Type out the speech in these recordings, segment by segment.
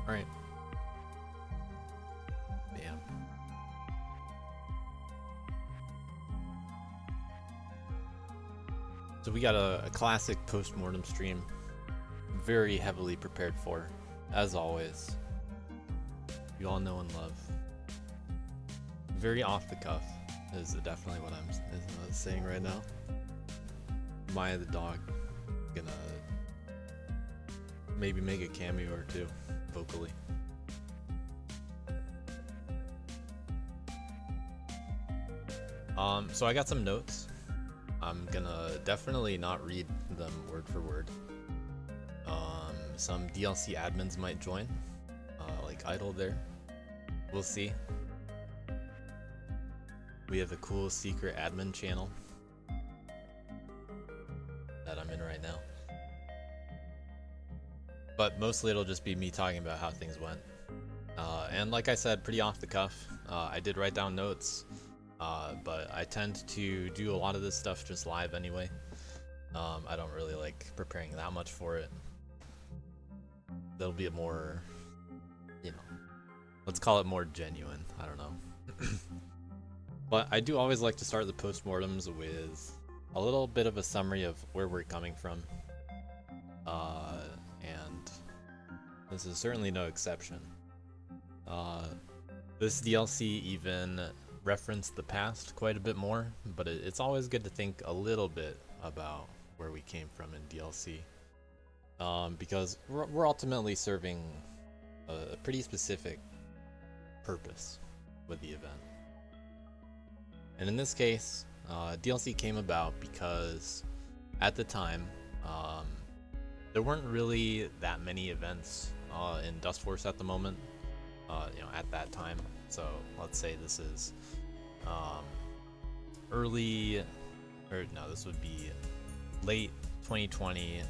Alright. Bam. So we got a classic Postmortem stream. Very heavily prepared for, as always. You all know and love. Very off the cuff is definitely what I'm saying right now. Maya the dog gonna maybe make a cameo or two vocally. So I got some notes. I'm gonna definitely not read them word for word. Some DLC admins might join, like Idle there. We'll see. We have a cool secret admin channel that I'm in right now. But mostly it'll just be me talking about how things went. And like I said, pretty off the cuff. I did write down notes, but I tend to do a lot of this stuff just live anyway. I don't really like preparing that much for it. That'll be a more, let's call it more genuine. I don't know. But I do always like to start the postmortems with a little bit of a summary of where we're coming from. And this is certainly no exception. This DLC even referenced the past quite a bit more, but it's always good to think a little bit about where we came from in DLC. Because we're ultimately serving a pretty specific purpose with the event. And in this case, DLC came about because at the time, there weren't really that many events in Dustforce at the moment, at that time. So let's say this is this would be late 2020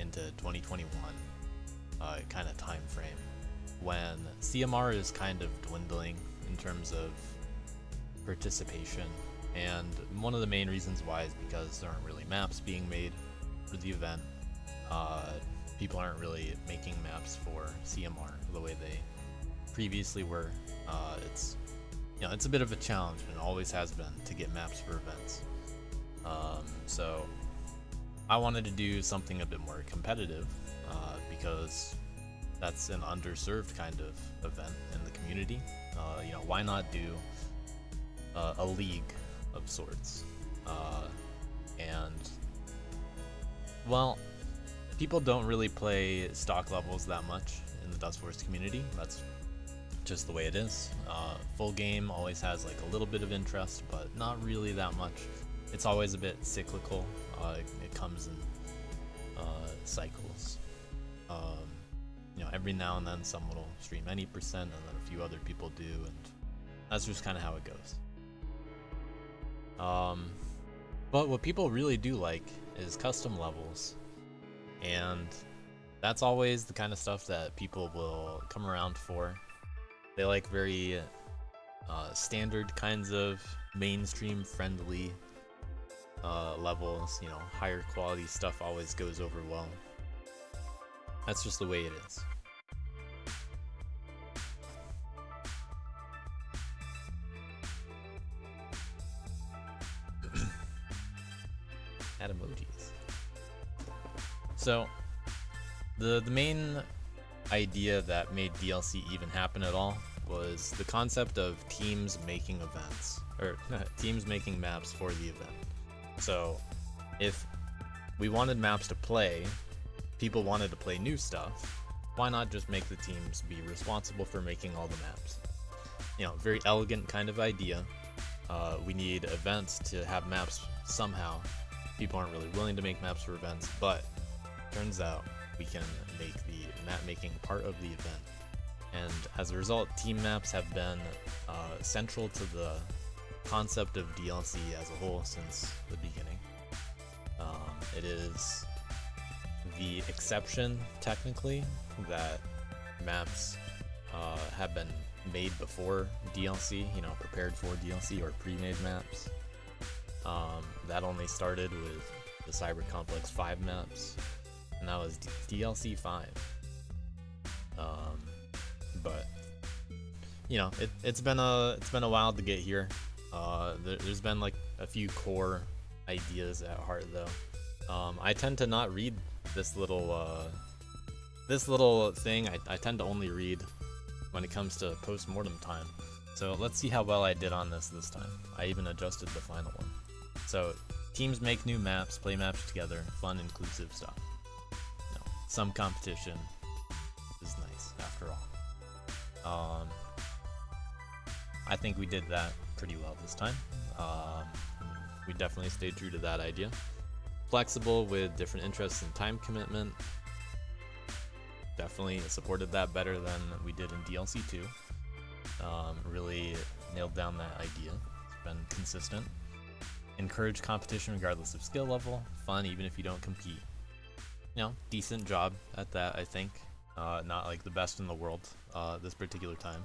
into 2021 kind of time frame when CMR is kind of dwindling in terms of participation, and one of the main reasons why is because there aren't really maps being made for the event. People aren't really making maps for CMR the way they previously were. It's a bit of a challenge, and always has been, to get maps for events. So I wanted to do something a bit more competitive, because that's an underserved kind of event in the community. Why not do a league of sorts? And well, people don't really play stock levels that much in the Dustforce community. That's just the way it is. Full game always has like a little bit of interest, but not really that much. It's always a bit cyclical. It comes in cycles. Every now and then someone will stream any percent, and then a few other people do, and that's just kind of how it goes. But what people really do like is custom levels, and that's always the kind of stuff that people will come around for. They like very standard kinds of mainstream friendly levels. Higher quality stuff always goes over well. That's just the way it is. Add emojis. So the main idea that made DLC even happen at all was the concept of teams making events, or teams making maps for the event. So if we wanted maps to play, people wanted to play new stuff, why not just make the teams be responsible for making all the maps? Very elegant kind of idea. We need events to have maps somehow. People aren't really willing to make maps for events, but turns out we can make the map making part of the event. And as a result, team maps have been central to the concept of DLC as a whole since the beginning. It is the exception, technically, that maps have been made before DLC, prepared for DLC or pre-made maps. That only started with the Cyber Complex 5 maps. and that was DLC 5. But you know, it's been a while to get here. There's been like a few core ideas at heart though. I tend to not read this little thing. I tend to only read when it comes to postmortem time. So let's see how well I did on this time. I even adjusted the final one. So teams make new maps, play maps together, fun, inclusive stuff. You know, some competition is nice after all. I think we did that pretty well this time. We definitely stayed true to that idea. Flexible with different interests and time commitment. Definitely supported that better than we did in DLC 2. Really nailed down that idea. It's been consistent. Encourage competition regardless of skill level. Fun even if you don't compete. You know, decent job at that, I think. Not like the best in the world this particular time.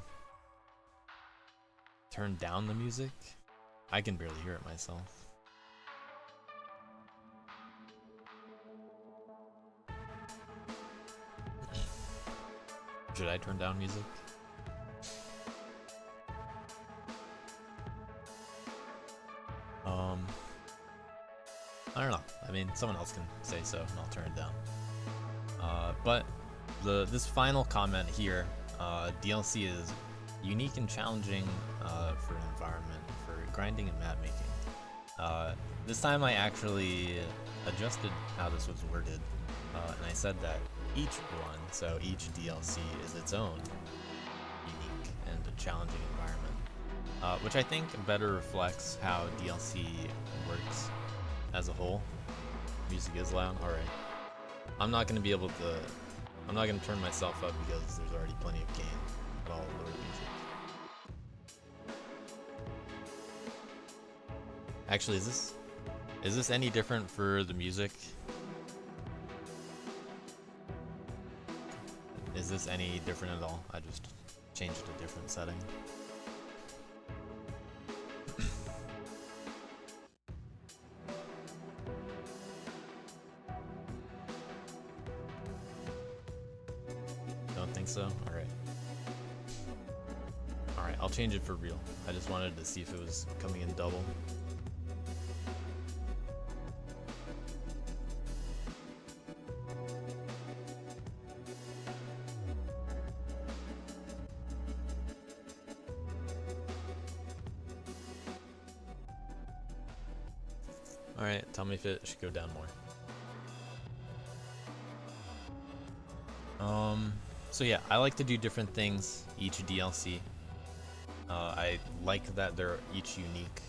Turn down the music? I can barely hear it myself. Should I turn down music? I don't know. I mean, someone else can say so, and I'll turn it down. But this final comment here, DLC is unique and challenging for an environment for grinding and map making. This time I actually adjusted how this was worded, and I said that each one, so each DLC is its own unique and a challenging environment, which I think better reflects how DLC works as a whole. Music is loud. All right, I'm not gonna turn myself up because there's already plenty of game. But I'll lower the music. Actually, is this any different for the music? Is this any different at all? I just changed a different setting. Don't think so? Alright, I'll change it for real. I just wanted to see if it was coming in double. Alright, tell me if it should go down more. So yeah, I like to do different things each DLC. I like that they're each unique.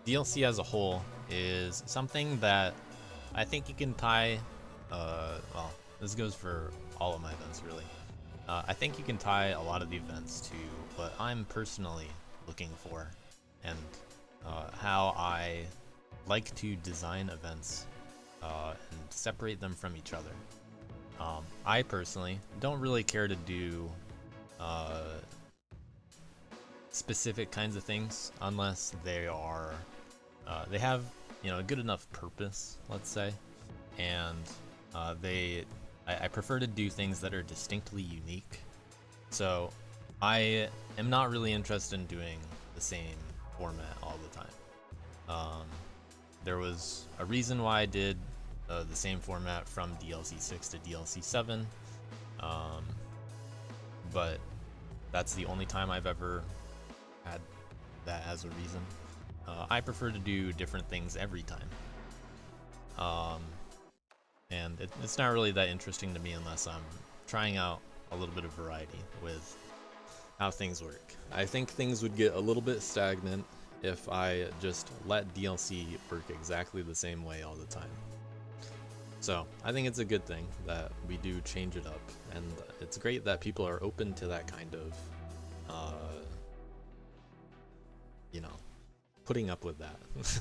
DLC as a whole is something that I think you can tie, well, this goes for all of my events really. I think you can tie a lot of the events to what I'm personally looking for and how I like to design events and separate them from each other. I personally don't really care to do specific kinds of things unless they are they have, you know, a good enough purpose, let's say, and I prefer to do things that are distinctly unique. So I am not really interested in doing the same format all the time. There was a reason why I did the same format from DLC 6 to DLC 7, but that's the only time I've ever had that as a reason. I prefer to do different things every time, and it's not really that interesting to me unless I'm trying out a little bit of variety with how things work. I think things would get a little bit stagnant if I just let DLC work exactly the same way all the time. So I think it's a good thing that we do change it up, and it's great that people are open to that kind of, you know, putting up with that,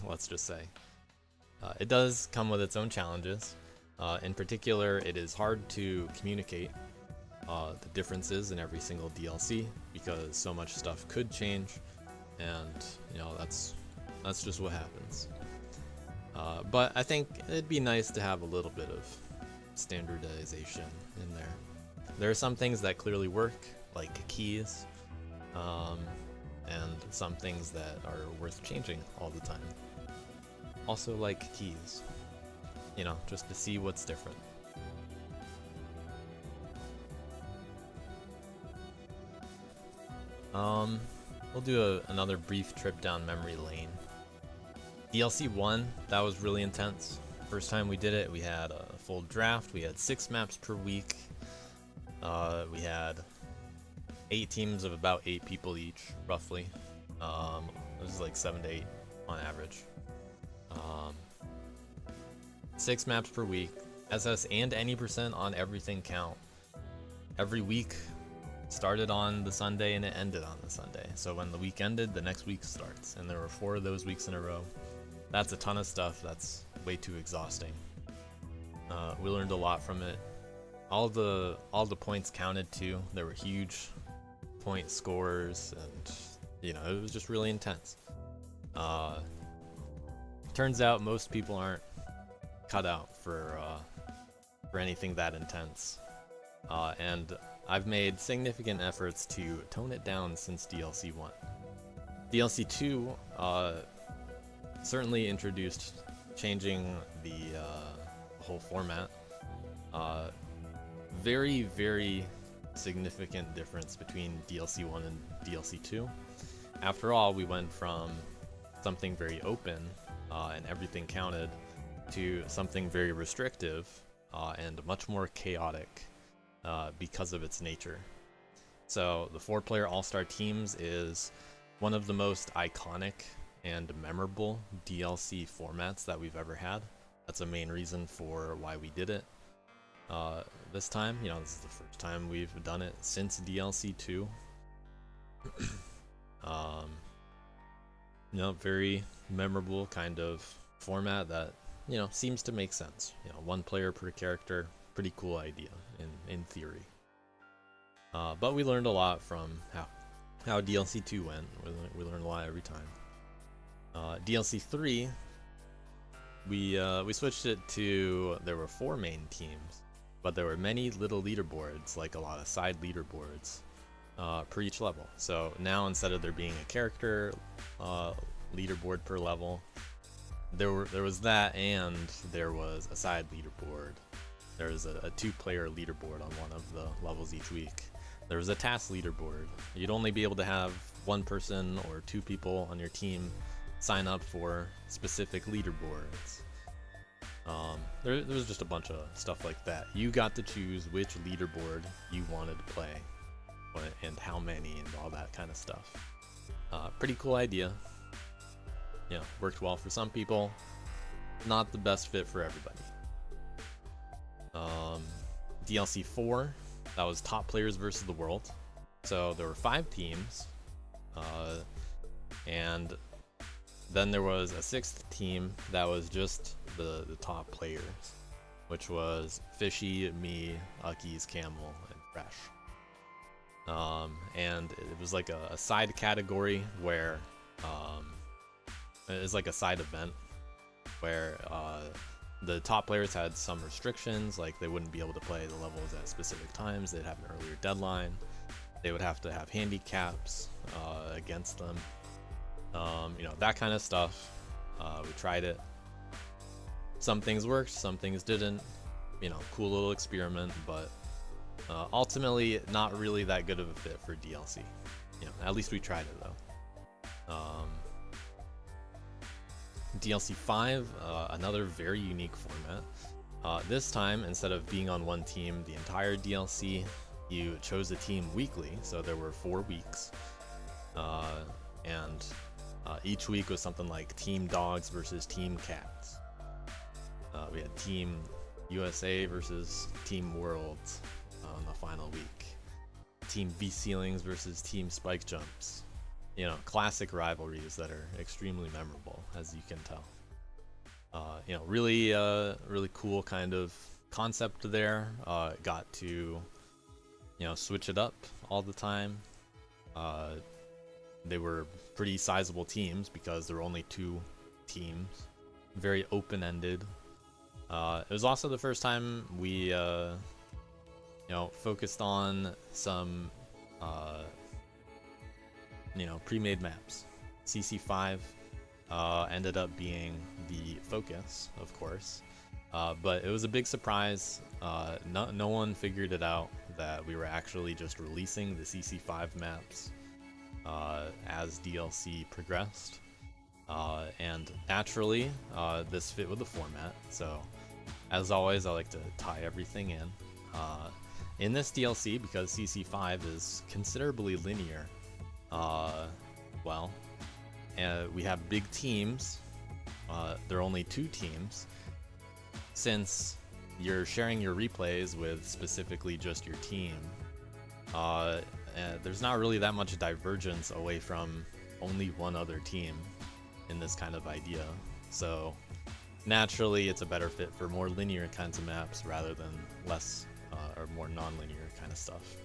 let's just say. It does come with its own challenges. In particular, it is hard to communicate the differences in every single DLC because so much stuff could change, and you know, that's just what happens. But I think it'd be nice to have a little bit of standardization in there. There are some things that clearly work, like keys, and some things that are worth changing all the time. Also like keys, you know, just to see what's different. We'll do another brief trip down memory lane. DLC 1, that was really intense. First time we did it, we had a full draft, we had 6 maps per week. We had 8 teams of about 8 people each, roughly. It was like 7 to 8 on average. 6 maps per week. SS and any % on everything count. Every week started on the Sunday and it ended on the Sunday. So when the week ended, the next week starts. And there were 4 of those weeks in a row. That's a ton of stuff. That's way too exhausting. We learned a lot from it. All the points counted too. There were huge point scores, and you know, it was just really intense. Turns out most people aren't cut out for anything that intense, and I've made significant efforts to tone it down since DLC 1. DLC 2 certainly introduced changing the whole format. Very, very significant difference between DLC 1 and DLC 2. After all, we went from something very open and everything counted to something very restrictive and much more chaotic because of its nature. So the 4-player all-star teams is one of the most iconic and memorable DLC formats that we've ever had. That's a main reason for why we did it. This time, you know, this is the first time we've done it since DLC 2. You know, very memorable kind of format that, you know, seems to make sense. You know, 1 player per character, pretty cool idea in theory. But we learned a lot from how DLC 2 went. We learned a lot every time. DLC 3, we switched it to, there were 4 main teams, but there were many little leaderboards, like a lot of side leaderboards per each level. So now instead of there being a character leaderboard per level, there was that, and there was a side leaderboard. There was a 2-player leaderboard on one of the levels each week. There was a task leaderboard. You'd only be able to have 1 person or 2 people on your team sign up for specific leaderboards. There was just a bunch of stuff like that. You got to choose which leaderboard you wanted to play and how many and all that kind of stuff. Pretty cool idea. You know, worked well for some people. Not the best fit for everybody. DLC 4, that was top players versus the world. So there were 5 teams, and then there was a 6th team that was just the top players, which was Fishy, me, Uckies, Camel, and Fresh. And it was like a side category where it was like a side event where the top players had some restrictions, like they wouldn't be able to play the levels at specific times. They'd have an earlier deadline. They would have to have handicaps against them. You know, that kind of stuff. We tried it. Some things worked, some things didn't. You know, cool little experiment, but ultimately not really that good of a fit for DLC. You know, at least we tried it though. DLC 5, another very unique format. This time, instead of being on one team the entire DLC, you chose a team weekly, so there were 4 weeks. And each week was something like Team Dogs versus Team Cats. We had Team USA versus Team Worlds on the final week. Team V-Ceilings versus Team Spike Jumps. You know, classic rivalries that are extremely memorable, as you can tell. You know, really cool kind of concept there. Got to, you know, switch it up all the time. They were pretty sizable teams because there were only 2 teams. Very open-ended. It was also the first time we, focused on some, pre-made maps. CC5 ended up being the focus, of course, but it was a big surprise. No one figured it out that we were actually just releasing the CC5 maps as DLC progressed. And naturally, this fit with the format, so as always, I like to tie everything in. In this DLC, because CC5 is considerably linear, we have big teams. There are only 2 teams, since you're sharing your replays with specifically just your team. There's not really that much divergence away from only one other team in this kind of idea, so naturally it's a better fit for more linear kinds of maps rather than less or more non-linear kind of stuff.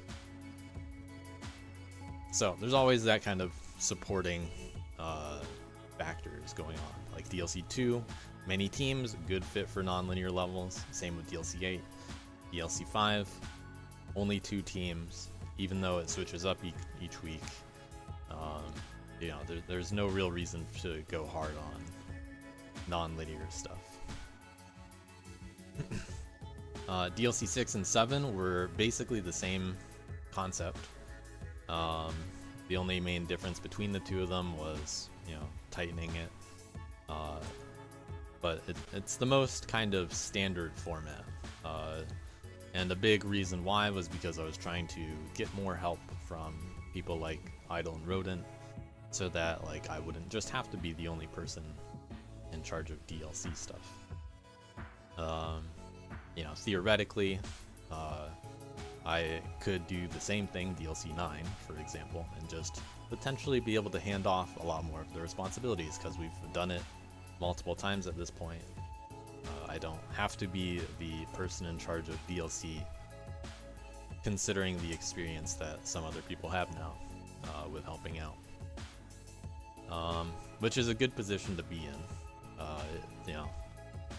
So there's always that kind of supporting factors going on, like DLC 2, many teams, good fit for non-linear levels. Same with DLC 8. DLC 5, only 2 teams, even though it switches up each week. There's no real reason to go hard on non-linear stuff. DLC 6 and 7 were basically the same concept. The only main difference between the 2 of them was, tightening it. But it's the most kind of standard format. And a big reason why was because I was trying to get more help from people like Idle and Rodent, so that I wouldn't just have to be the only person in charge of DLC stuff. Theoretically, I could do the same thing, DLC 9, for example, and just potentially be able to hand off a lot more of the responsibilities, because we've done it multiple times at this point. I don't have to be the person in charge of DLC, considering the experience that some other people have now with helping out. Which is a good position to be in,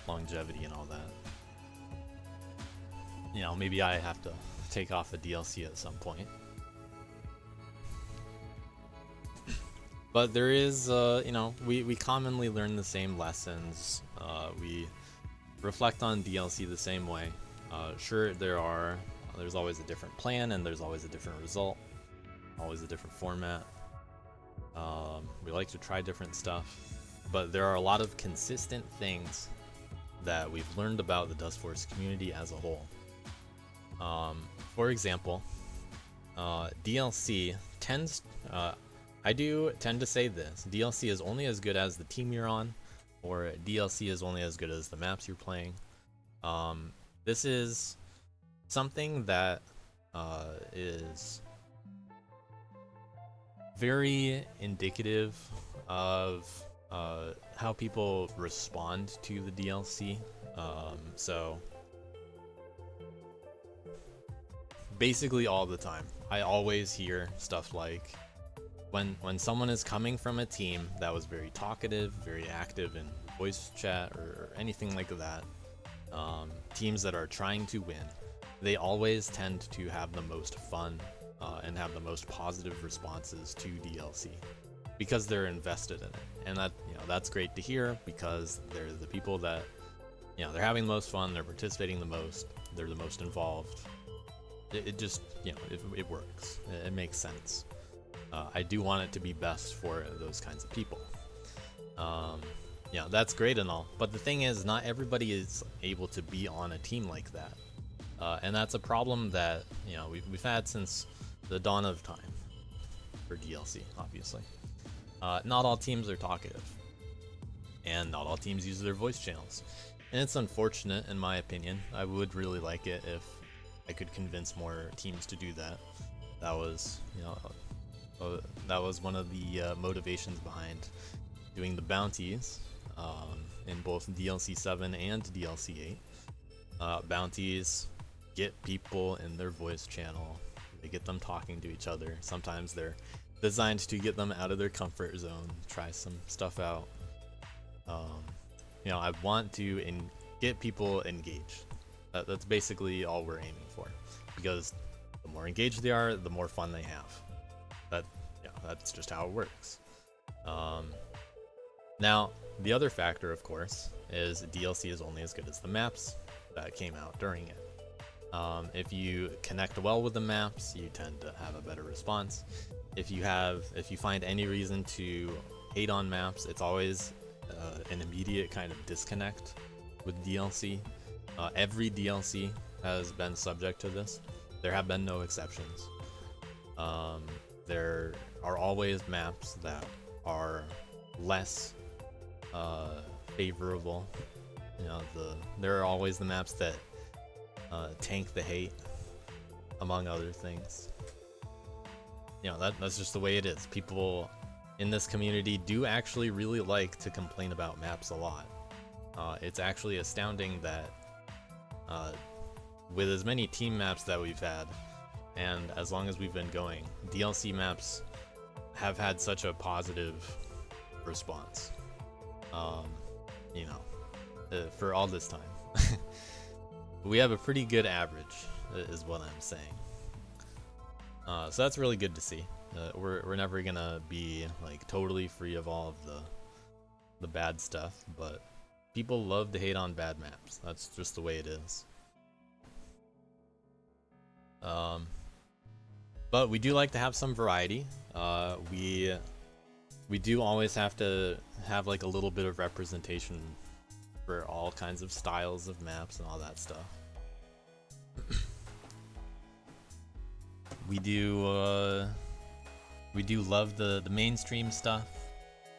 longevity and all that. Maybe I have to take off a DLC at some point. But there is, we commonly learn the same lessons. We reflect on DLC the same way. Sure, there's always a different plan, and there's always a different result, always a different format. We like to try different stuff, but there are a lot of consistent things that we've learned about the Dust Force community as a whole. For example, DLC tends, I do tend to say this, DLC is only as good as the team you're on, or DLC is only as good as the maps you're playing. This is something that is very indicative of how people respond to the DLC. So basically all the time, I always hear stuff like, when someone is coming from a team that was very talkative, very active in voice chat or anything like that, teams that are trying to win, they always tend to have the most fun and have the most positive responses to DLC, because they're invested in it. And that's great to hear, because they're the people that, they're having the most fun, they're participating the most, they're the most involved. It just, it works. It makes sense. I do want it to be best for those kinds of people. That's great and all, but the thing is, not everybody is able to be on a team like that. And that's a problem that, we've had since the dawn of time for DLC, obviously. Not all teams are talkative, and not all teams use their voice channels. And it's unfortunate, in my opinion. I would really like it if I could convince more teams to do that. That was, that was one of the motivations behind doing the bounties in both DLC 7 and DLC 8. Bounties get people in their voice channel. They get them talking to each other. Sometimes they're designed to get them out of their comfort zone, try some stuff out. I want to get people engaged. That's basically all we're aiming for, because the more engaged they are, the more fun they have. That's just how it works. Now, the other factor, of course, is DLC is only as good as the maps that came out during it. If you connect well with the maps, you tend to have a better response. If you find any reason to hate on maps, it's always an immediate kind of disconnect with DLC. Every DLC has been subject to this. There have been no exceptions. There are always maps that are less favorable. There are always the maps that tank the hate, among other things. That's just the way it is. People in this community do actually really like to complain about maps a lot. It's actually astounding that with as many team maps that we've had, and as long as we've been going, DLC maps have had such a positive response. For all this time. We have a pretty good average, is what I'm saying. So that's really good to see. We're never gonna be like totally free of all of the bad stuff, but people love to hate on bad maps. That's just the way it is. But we do like to have some variety. We do always have to have like a little bit of representation for all kinds of styles of maps and all that stuff. We do love the mainstream stuff.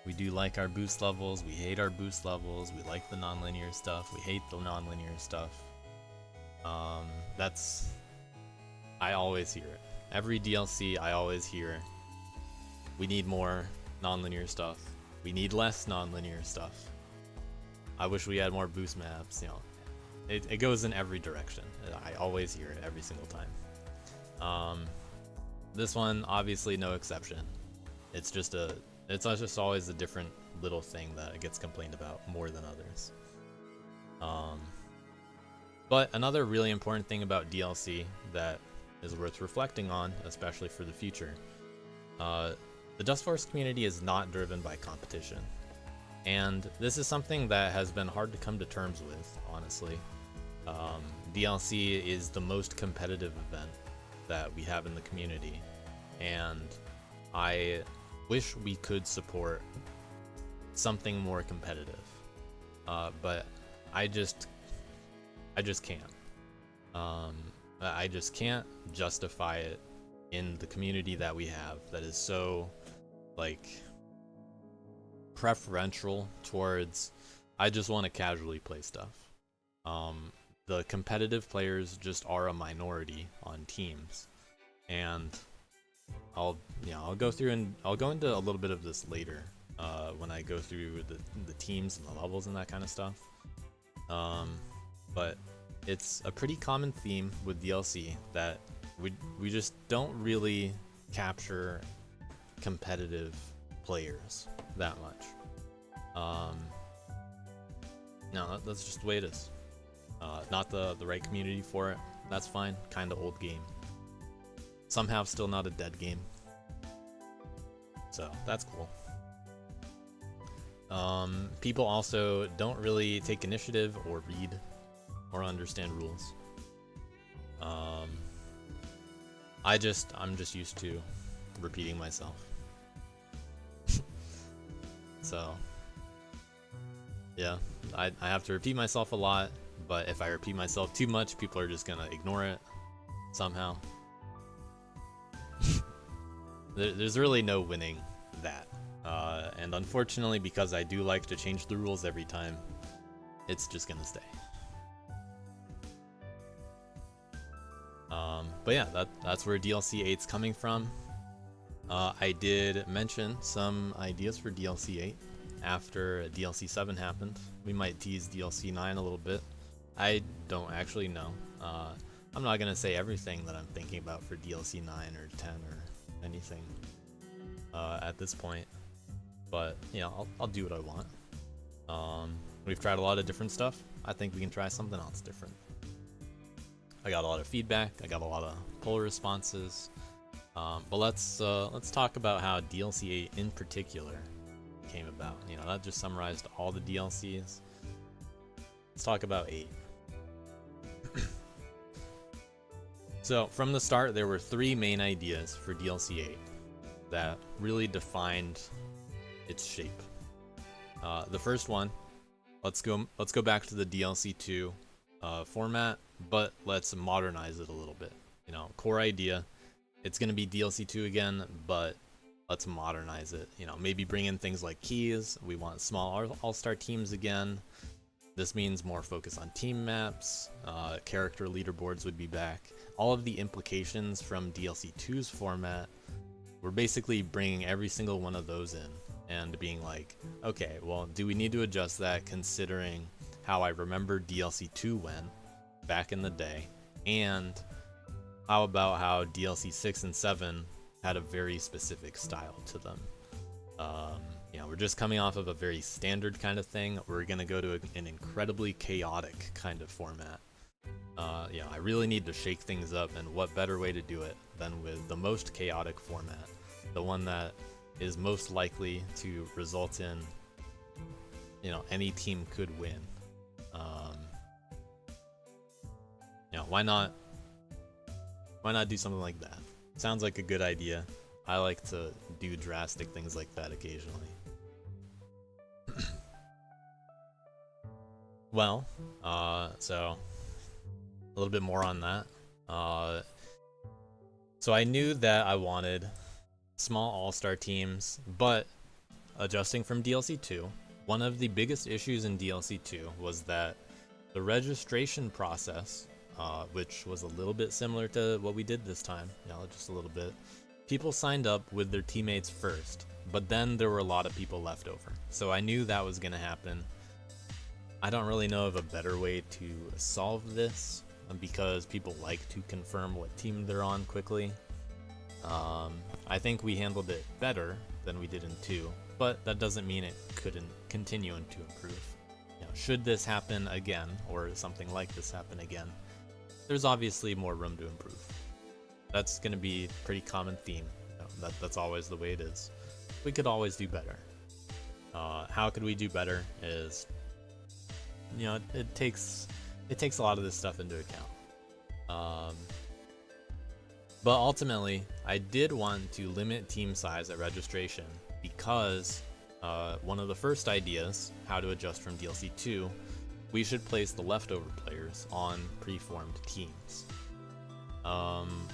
We do like our boost levels. We hate our boost levels. We like the non-linear stuff. We hate the non-linear stuff. I always hear it. Every DLC, I always hear, we need more non-linear stuff. We need less non-linear stuff. I wish we had more boost maps. It goes in every direction. I always hear it every single time. This one, obviously, no exception. It's just always a different little thing that gets complained about more than others. But another really important thing about DLC that is worth reflecting on, especially for the future, the Dust Force community is not driven by competition. And this is something that has been hard to come to terms with, honestly. DLC is the most competitive event that we have in the community, and I wish we could support something more competitive, but I just can't. I just can't justify it in the community that we have that is so preferential towards, I just want to casually play stuff. The competitive players just are a minority on teams, and I'll go through and I'll go into a little bit of this later when I go through the teams and the levels and that kind of stuff. But it's a pretty common theme with DLC that we just don't really capture competitive players that much. No, that's just the way it is. Not the right community for it. That's fine. Kind of old game. Somehow still not a dead game. So that's cool. People also don't really take initiative or read or understand rules. I'm just used to repeating myself. So yeah, I have to repeat myself a lot, but if I repeat myself too much, people are just gonna ignore it somehow. There's really no winning that. And unfortunately, because I do like to change the rules every time, it's just gonna stay. But yeah, that's where DLC 8's coming from. I did mention some ideas for DLC 8 after DLC 7 happened. We might tease DLC 9 a little bit. I don't actually know. I'm not gonna say everything that I'm thinking about for DLC 9 or 10 or anything at this point, but I'll do what I want. We've tried a lot of different stuff. I think we can try something else different. I got a lot of feedback. I got a lot of poll responses. But let's talk about how DLC 8 in particular came about. You know, that just summarized all the DLCs. Let's talk about 8. So from the start, there were 3 main ideas for DLC 8 that really defined its shape. The first one, let's go back to the DLC 2 format, but let's modernize it a little bit. You know, core idea, it's gonna be DLC 2 again, but let's modernize it. You know, maybe bring in things like keys. We want small all-star teams again. This means more focus on team maps. Character leaderboards would be back. All of the implications from DLC 2's format, we're basically bringing every single one of those in and being like, okay, well, do we need to adjust that considering how I remember DLC 2 went back in the day? And how about how DLC 6 and 7 had a very specific style to them? You know, we're just coming off of a very standard kind of thing. We're going to go to an incredibly chaotic kind of format. You know, I really need to shake things up, and what better way to do it than with the most chaotic format, the one that is most likely to result in, you know, any team could win. You know, why not do something like that? Sounds like a good idea. I like to do drastic things like that occasionally. Well, so a little bit more on that. So I knew that I wanted small all-star teams, but adjusting from DLC 2, one of the biggest issues in DLC 2 was that the registration process, which was a little bit similar to what we did this time, you know, just a little bit, people signed up with their teammates first, but then there were a lot of people left over. So I knew that was going to happen. I don't really know of a better way to solve this, because people like to confirm what team they're on quickly. I think we handled it better than we did in 2, but that doesn't mean it couldn't continue to improve. You know, should this happen again, or something like this happen again, there's obviously more room to improve. That's going to be a pretty common theme. You know, that's always the way it is. We could always do better. How could we do better is, you know, it takes a lot of this stuff into account. But ultimately, I did want to limit team size at registration because one of the first ideas, how to adjust from DLC 2, we should place the leftover players on preformed teams.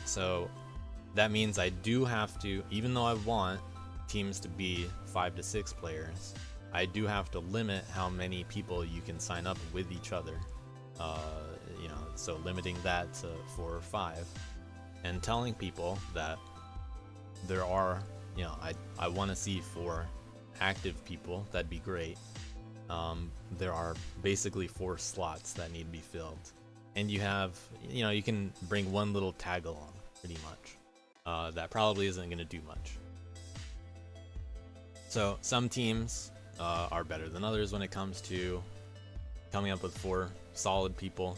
So that means I do have to, even though I want teams to be 5 to 6 players, I do have to limit how many people you can sign up with each other. You know, so limiting that to 4 or 5, and telling people that there are, you know, I want to see 4 active people. That'd be great. There are basically 4 slots that need to be filled, and you have, you know, you can bring one little tag along, pretty much. That probably isn't going to do much. So some teams are better than others when it comes to coming up with 4 solid people,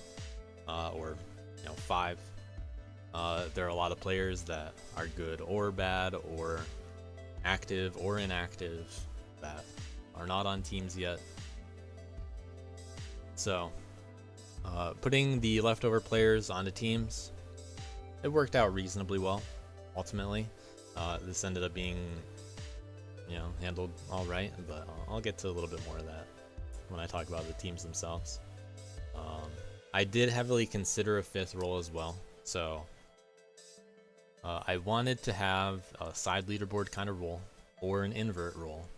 or, you know, 5. There are a lot of players that are good or bad, or active or inactive, that are not on teams yet. So putting the leftover players onto teams, it worked out reasonably well. Ultimately, this ended up being, you know, handled all right, but I'll get to a little bit more of that when I talk about the teams themselves. I did heavily consider a 5th role as well, so I wanted to have a side leaderboard kind of role, or an invert role,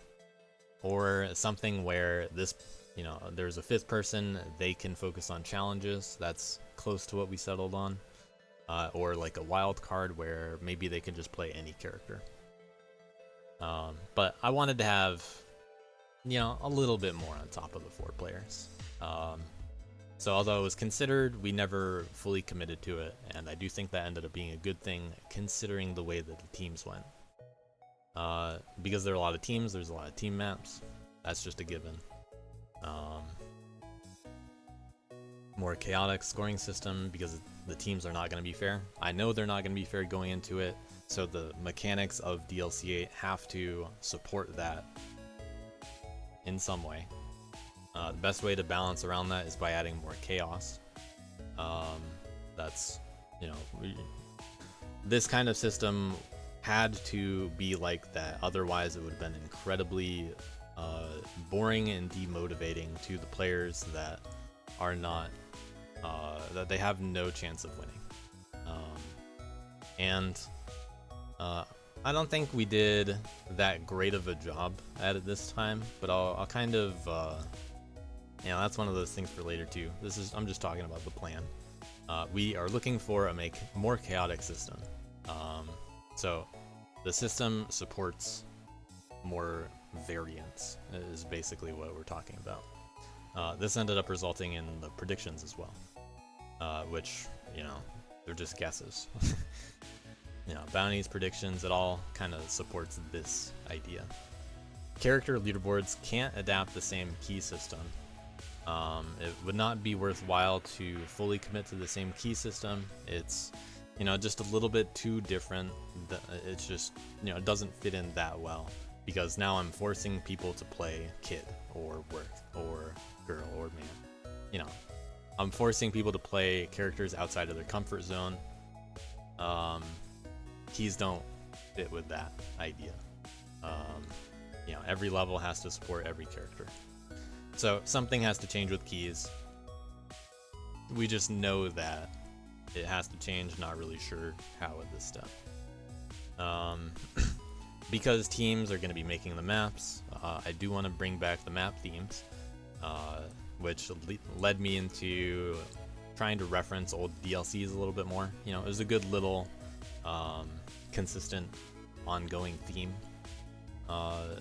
or something where this, you know, there's a 5th person, they can focus on challenges. That's close to what we settled on. Or like a wild card where maybe they can just play any character. But I wanted to have, you know, a little bit more on top of the 4 players. So although it was considered, we never fully committed to it, and I do think that ended up being a good thing considering the way that the teams went. Because there are a lot of teams, there's a lot of team maps. That's just a given. more chaotic scoring system because the teams are not going to be fair. I know they're not going to be fair going into it, so the mechanics of DLC 8 have to support that in some way. The best way to balance around that is by adding more chaos. That's, you know, this kind of system had to be like that, otherwise it would have been incredibly boring and demotivating to the players that are not, that they have no chance of winning. I don't think we did that great of a job at it this time, but I'll kind of, you know, that's one of those things for later too. I'm just talking about the plan. We are looking for a more chaotic system. So the system supports more variance is basically what we're talking about. This ended up resulting in the predictions as well, which, you know, they're just guesses. You know, bounties, predictions, it all kind of supports this idea. Character leaderboards can't adapt the same key system. It would not be worthwhile to fully commit to the same key system. It's, you know, just a little bit too different. It's just, you know, it doesn't fit in that well, because now I'm forcing people to play kid or work or girl or man. You know, I'm forcing people to play characters outside of their comfort zone. Keys don't fit with that idea. You know, every level has to support every character. So something has to change with keys. We just know that it has to change, not really sure how at this step. Because teams are going to be making the maps, I do want to bring back the map themes, which led me into trying to reference old DLCs a little bit more. You know, it was a good little consistent ongoing theme,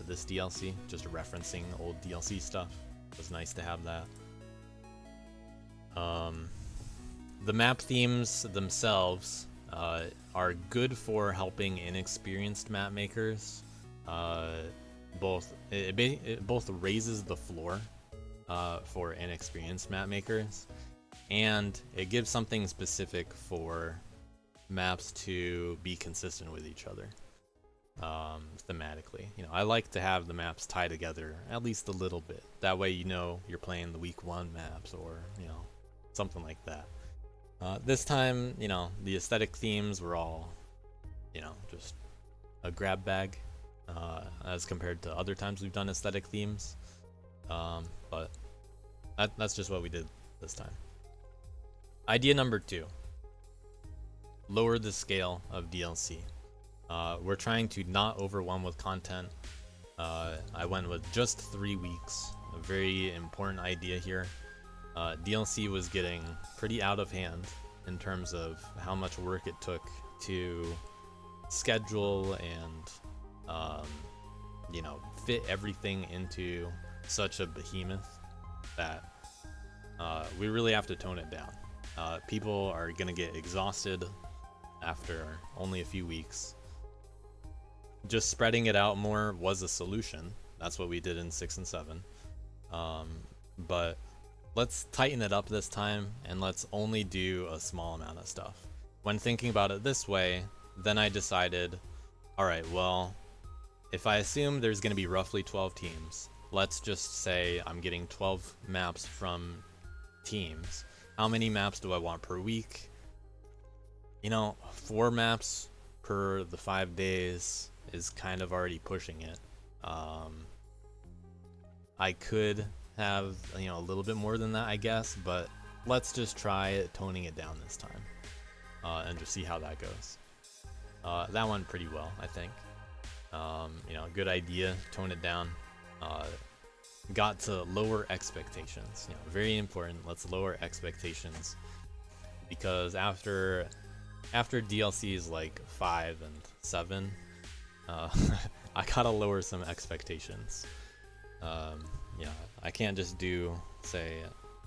this DLC, just referencing old DLC stuff. It was nice to have that. The map themes themselves are good for helping inexperienced map makers. It both raises the floor for inexperienced map makers, and it gives something specific for maps to be consistent with each other thematically. You know, I like to have the maps tie together at least a little bit. That way, you know, you're playing the week 1 maps, or, you know, something like that. This time, you know, the aesthetic themes were all, you know, just a grab bag as compared to other times we've done aesthetic themes. But that's just what we did this time. Idea number 2. Lower the scale of DLC. We're trying to not overwhelm with content. I went with just 3 weeks. A very important idea here. DLC was getting pretty out of hand in terms of how much work it took to schedule and you know, fit everything into such a behemoth that we really have to tone it down. People are gonna get exhausted after only a few weeks. Just spreading it out more was a solution. That's what we did in 6 and 7. But let's tighten it up this time, and let's only do a small amount of stuff. When thinking about it this way, then I decided, alright, well, if I assume there's going to be roughly 12 teams, let's just say I'm getting 12 maps from teams. How many maps do I want per week? You know, 4 maps per the 5 days is kind of already pushing it. I could have, you know, a little bit more than that, I guess, but let's just try toning it down this time, and just see how that goes. That went pretty well, I think. You know, good idea, tone it down. Got to lower expectations. You know, very important. Let's lower expectations, because after DLCs like 5 and 7, I gotta lower some expectations. Yeah, I can't just do, say,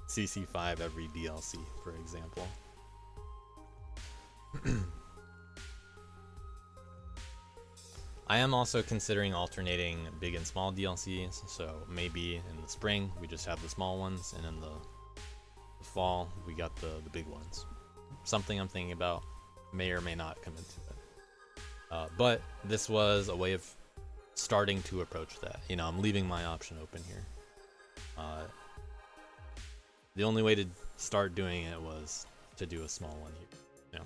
CC5 every DLC, for example. I am also considering alternating big and small DLCs, so maybe in the spring we just have the small ones, and in the fall, we got the big ones. Something I'm thinking about, may or may not come into it. But this was a way of starting to approach that. You know, I'm leaving my option open here. The only way to start doing it was to do a small one here. You know,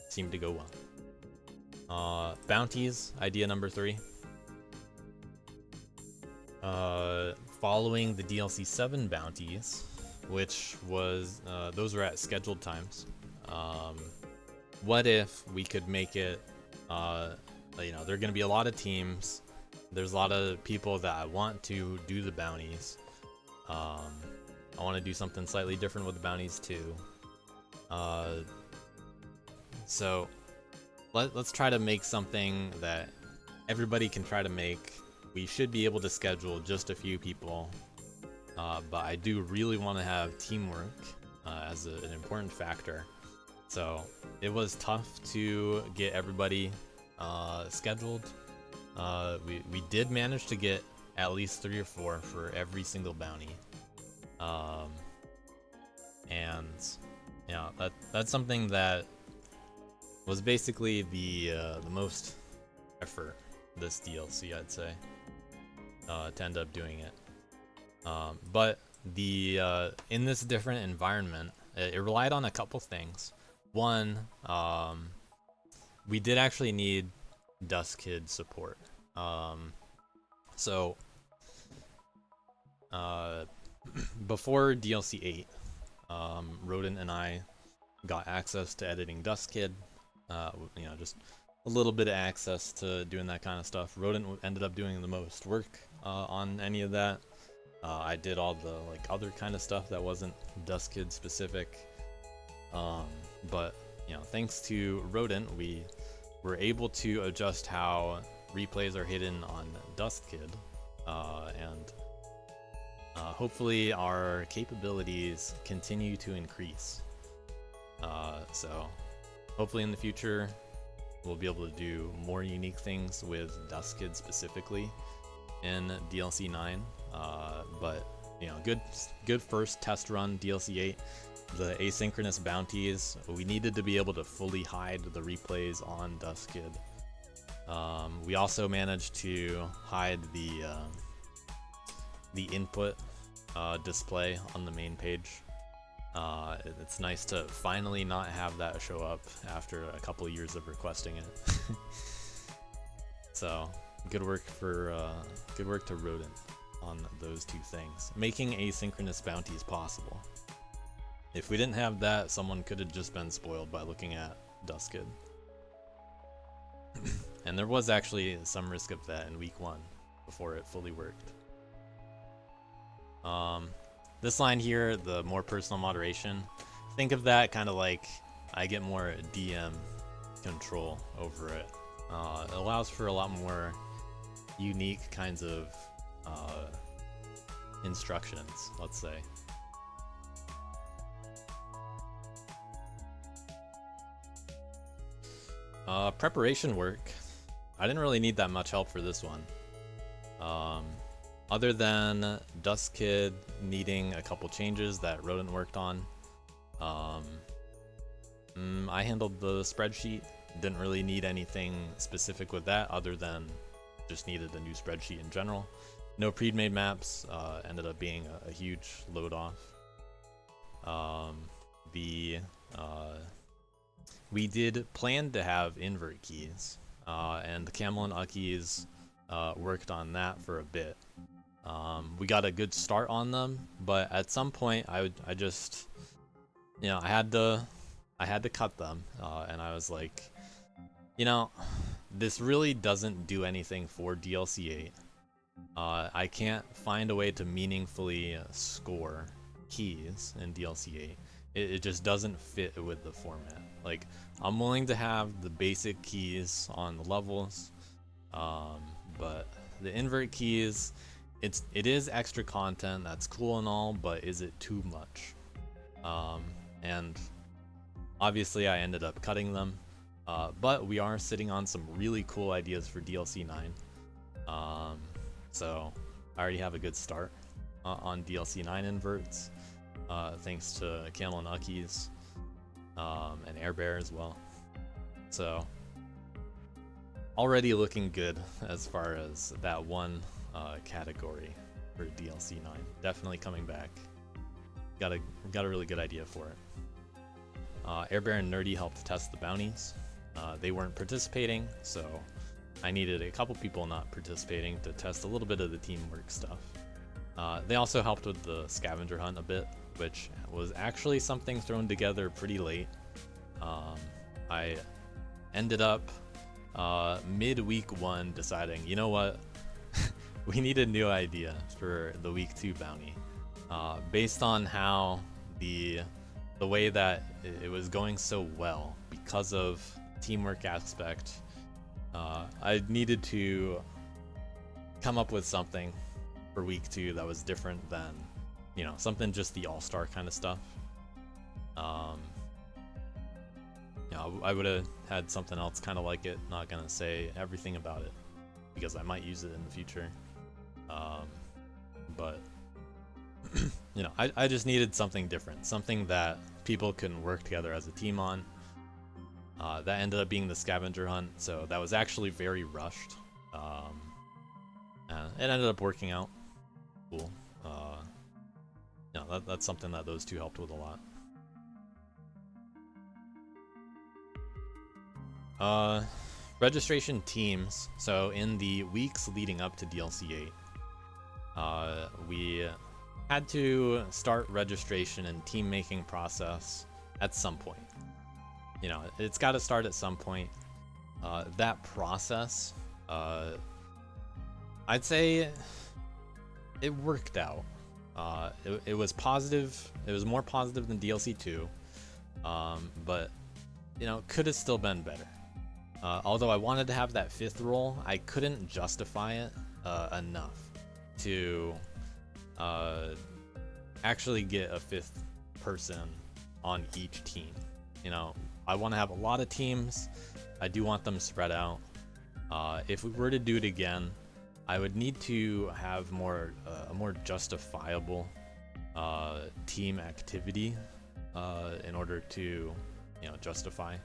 seemed to go well. Bounties, idea number 3. Following the DLC 7 bounties, which was, those were at scheduled times. What if we could make it, you know, there are going to be a lot of teams. There's a lot of people that want to do the bounties. I want to do something slightly different with the bounties too. So let's try to make something that everybody can try to make. We should be able to schedule just a few people, but I do really want to have teamwork as an important factor. So it was tough to get everybody scheduled. We did manage to get at least 3 or 4 for every single bounty. And yeah, that's something that was basically the most effort this DLC, I'd say, to end up doing it. But the in this different environment, it relied on a couple things. One, we did actually need Dust Kid support. So before DLC 8, Rodent and I got access to editing Dust Kid. You know, just a little bit of access to doing that kind of stuff. Rodent ended up doing the most work on any of that. I did all the like other kind of stuff that wasn't Dust Kid specific. But you know, thanks to Rodent, we were able to adjust how replays are hidden on Dust Kid, and hopefully our capabilities continue to increase. So hopefully in the future we'll be able to do more unique things with Dust Kid specifically in DLC 9. But you know, good first test run, DLC 8. The asynchronous bounties, we needed to be able to fully hide the replays on Dust Kid. We also managed to hide the input display on the main page. It's nice to finally not have that show up after a couple of years of requesting it. So good work to Rodent on those 2 things, making asynchronous bounties possible. If we didn't have that, someone could have just been spoiled by looking at Dust Kid. And there was actually some risk of that in week 1 before it fully worked. This line here, the more personal moderation, think of that kind of like I get more DM control over it. It allows for a lot more unique kinds of instructions, let's say. Preparation work. I didn't really need that much help for this one. Other than Dust Kid needing a couple changes that Rodent worked on. I handled the spreadsheet. Didn't really need anything specific with that other than just needed a new spreadsheet in general. No pre-made maps, ended up being a huge load off. We did plan to have invert keys, and the Camel and Uckies worked on that for a bit. We got a good start on them, but at some point I just, you know, I had to cut them, and I was like, you know, this really doesn't do anything for DLC 8. I can't find a way to meaningfully score keys in DLC 8. It just doesn't fit with the format. Like, I'm willing to have the basic keys on the levels, but the invert keys, it is extra content, that's cool and all, but is it too much? And obviously I ended up cutting them, but we are sitting on some really cool ideas for DLC 9. So I already have a good start on DLC 9 inverts. thanks to Camel and Uckies, and Air Bear as well. So already looking good as far as that one category for DLC 9. Definitely coming back. Got a really good idea for it. Air Bear and Nerdy helped test the bounties. They weren't participating, so I needed a couple people not participating to test a little bit of the teamwork stuff. They also helped with the scavenger hunt a bit, which was actually something thrown together pretty late. I ended up mid-week 1 deciding, you know what, we need a new idea for the week 2 bounty. Based on how the way that it was going so well because of teamwork aspect, I needed to come up with something for week 2 that was different than, you know, something just the all-star kind of stuff. You know, I would have had something else kind of like it. Not gonna say everything about it because I might use it in the future. But you know, I just needed something different, something that people can work together as a team on. That ended up being the scavenger hunt, so that was actually very rushed. And it ended up working out cool. You know, that's something that those two helped with a lot. Registration teams. So in the weeks leading up to DLC 8, we had to start registration and team making process at some point. You know, it's got to start at some point. That process, I'd say it worked out. It was positive. It was more positive than DLC 2, but you know, could have still been better. Although I wanted to have that 5th role, I couldn't justify it enough to actually get a 5th person on each team. You know, I want to have a lot of teams. I do want them spread out. If we were to do it again, I would need to have more a more justifiable team activity in order to, you know, justify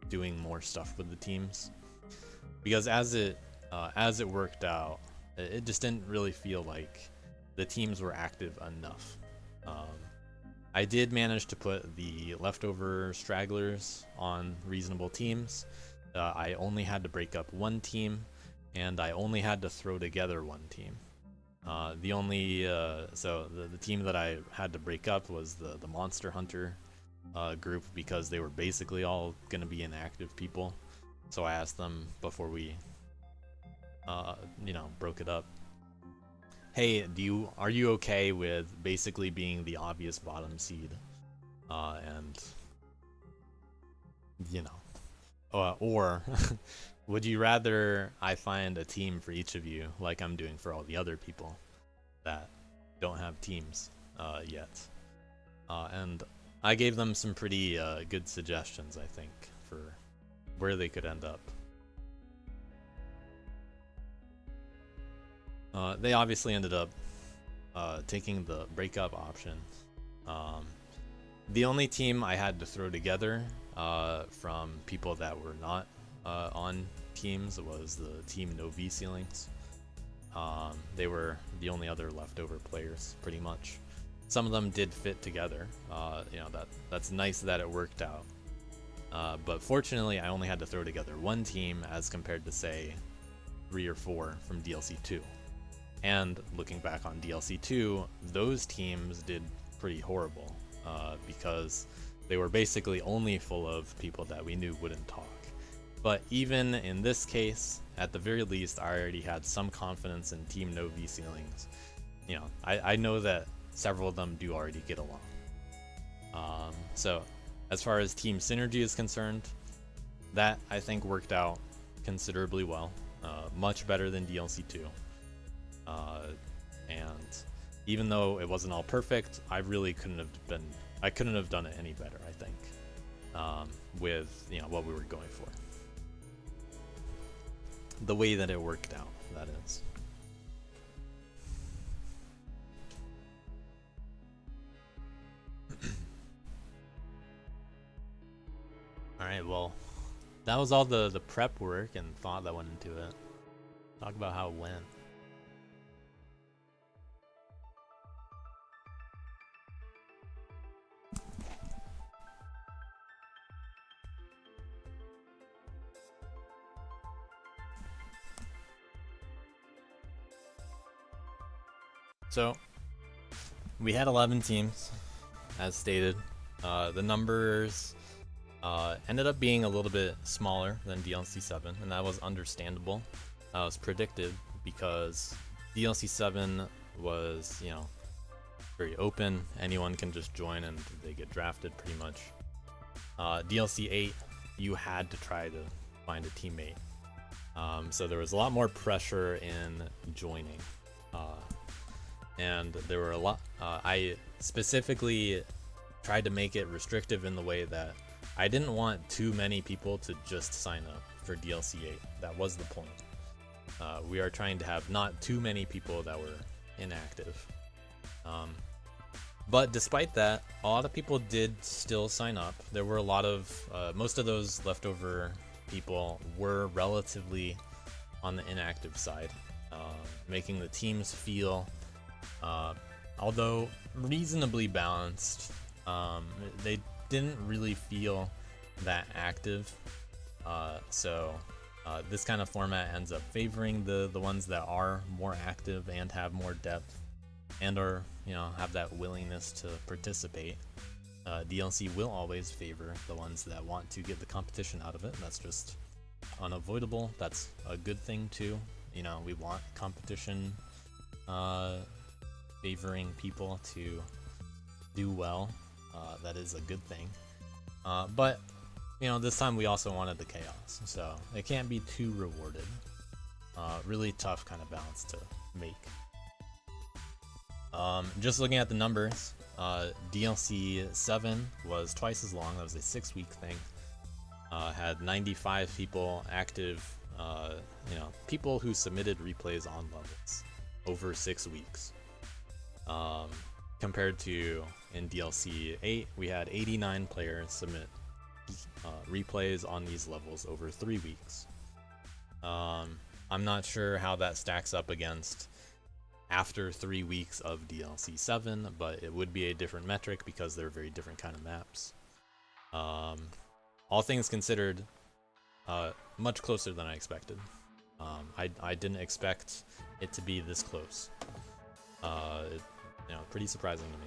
doing more stuff with the teams. Because as it worked out, it just didn't really feel like the teams were active enough. I did manage to put the leftover stragglers on reasonable teams. I only had to break up one team, and I only had to throw together one team. The only so the team that I had to break up was the Monster Hunter group, because they were basically all going to be inactive people. So I asked them before we you know, broke it up, hey, are you okay with basically being the obvious bottom seed, and you know, or would you rather I find a team for each of you like I'm doing for all the other people that don't have teams yet? And I gave them some pretty good suggestions, I think, for where they could end up. They obviously ended up taking the breakup option. The only team I had to throw together from people that were not on teams was the team No V ceilings. They were the only other leftover players, pretty much. Some of them did fit together. You know, that's nice that it worked out. But fortunately, I only had to throw together one team as compared to, say, 3 or 4 from DLC 2. And looking back on DLC 2, those teams did pretty horrible because they were basically only full of people that we knew wouldn't talk. But even in this case, at the very least, I already had some confidence in Team No V ceilings. You know, I know that several of them do already get along. So as far as team synergy is concerned, that I think worked out considerably well, much better than DLC 2. And even though it wasn't all perfect, I really couldn't have done it any better, I think, with, you know, what we were going for. The way that it worked out, that is. Alright, well, that was all the prep work and thought that went into it. Talk about how it went. So, we had 11 teams, as stated. The numbers ended up being a little bit smaller than DLC 7, and that was understandable. That was predicted because DLC 7 was, you know, very open. Anyone can just join and they get drafted pretty much. DLC 8, you had to try to find a teammate. So there was a lot more pressure in joining. And there were a lot. I specifically tried to make it restrictive in the way that I didn't want too many people to just sign up for DLC 8. That was the point. We are trying to have not too many people that were inactive. But despite that, a lot of people did still sign up. There were a lot of, most of those leftover people were relatively on the inactive side, making the teams feel, although reasonably balanced, they didn't really feel that active. So this kind of format ends up favoring the ones that are more active and have more depth and are, you know, have that willingness to participate. DLC will always favor the ones that want to get the competition out of it. That's just unavoidable. That's a good thing too. You know, we want competition favoring people to do well. That is a good thing. But, you know, this time we also wanted the chaos, so it can't be too rewarded. Really tough kind of balance to make. Just looking at the numbers, DLC 7 was twice as long. That was a 6-week thing. Had 95 people active, you know, people who submitted replays on levels over 6 weeks. Compared to in DLC 8, we had 89 players submit replays on these levels over 3 weeks. I'm not sure how that stacks up against after 3 weeks of DLC 7, but it would be a different metric because they're very different kind of maps. All things considered, much closer than I expected. I didn't expect it to be this close. You know, pretty surprising to me.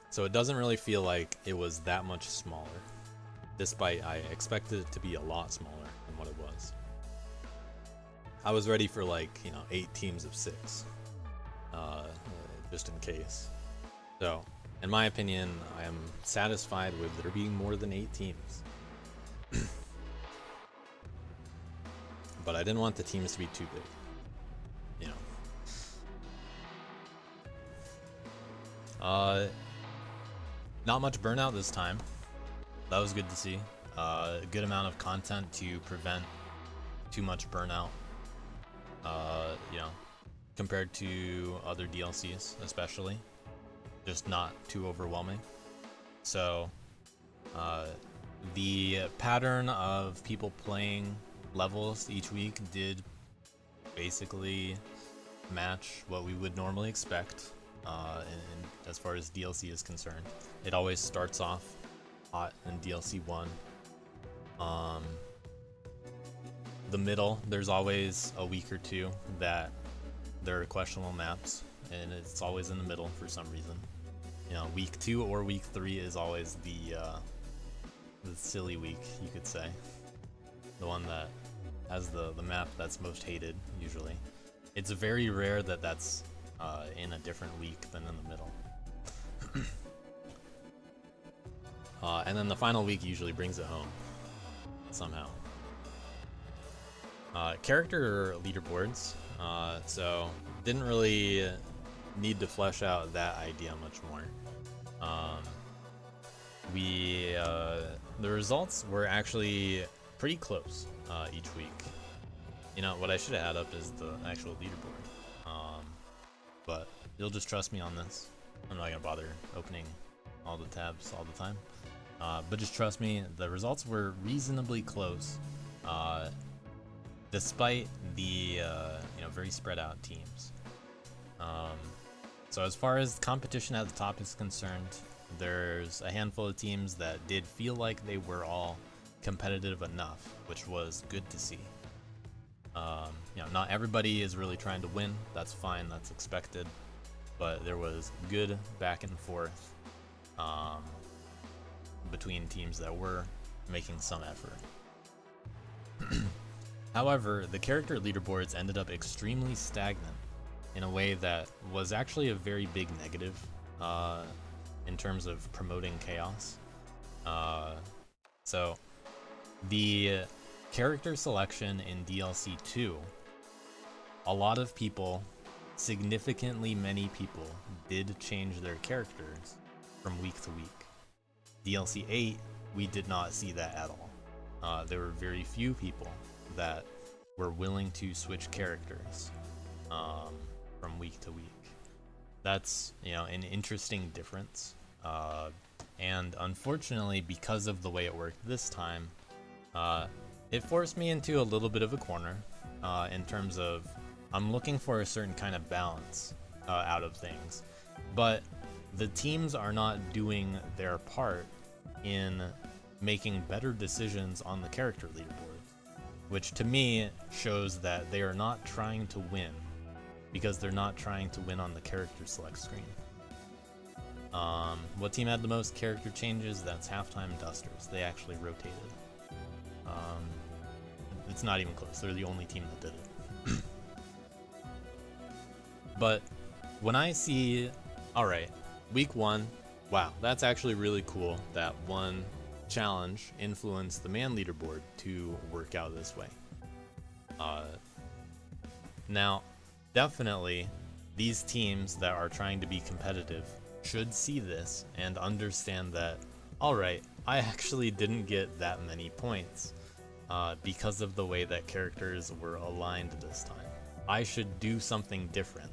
So it doesn't really feel like it was that much smaller, despite I expected it to be a lot smaller than what it was. I was ready for, like, you know, 8 teams of 6, just in case. So, in my opinion, I am satisfied with there being more than 8 teams. But I didn't want the teams to be too big, you know. Not much burnout this time. That was good to see. A good amount of content to prevent too much burnout. You know, compared to other DLCs, especially, just not too overwhelming. So, the pattern of people playing levels each week did basically match what we would normally expect as far as DLC is concerned. It always starts off hot in DLC 1. The middle, there's always a week or two that there are questionable maps, and it's always in the middle for some reason. You know, week 2 or week 3 is always the silly week, you could say. The one that has the map that's most hated, usually. It's very rare that that's in a different week than in the middle. And then the final week usually brings it home, somehow. Character leaderboards, so didn't really need to flesh out that idea much more. The results were actually pretty close each week. You know, what I should have had up is the actual leaderboard. But you'll just trust me on this. I'm not gonna bother opening all the tabs all the time. But just trust me, the results were reasonably close, despite the very spread out teams. So as far as competition at the top is concerned, there's a handful of teams that did feel like they were all competitive enough, which was good to see. Not everybody is really trying to win. That's fine. That's expected. But there was good back and forth between teams that were making some effort. However, the character leaderboards ended up extremely stagnant in a way that was actually a very big negative in terms of promoting chaos. So the character selection in DLC 2, a lot of people, significantly many people, did change their characters from week to week. DLC 8, we did not see that at all. There were very few people that were willing to switch characters from week to week. That's an interesting difference, and unfortunately, because of the way it worked this time, it forced me into a little bit of a corner in terms of I'm looking for a certain kind of balance out of things, but the teams are not doing their part in making better decisions on the character leaderboard, which to me shows that they are not trying to win because they're not trying to win on the character select screen. What team had the most character changes? That's Halftime Dusters. They actually rotated. It's not even close. They're the only team that did it. But when I see, alright, week 1, wow, that's actually really cool that one challenge influenced the man leaderboard to work out this way. Now, definitely, these teams that are trying to be competitive should see this and understand that, alright, I actually didn't get that many points because of the way that characters were aligned this time. I should do something different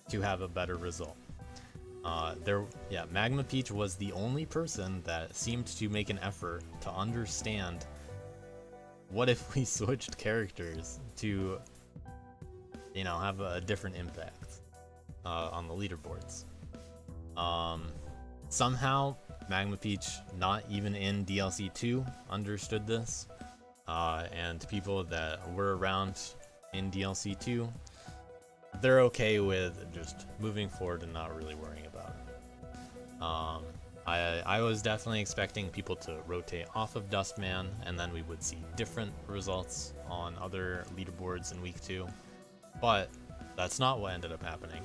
to have a better result. Magma Peach was the only person that seemed to make an effort to understand what if we switched characters to have a different impact on the leaderboards. Somehow Magma Peach, not even in DLC 2, understood this, and people that were around in DLC 2, they're okay with just moving forward and not really worrying about it. I was definitely expecting people to rotate off of Dustman, and then we would see different results on other leaderboards in week 2, but that's not what ended up happening.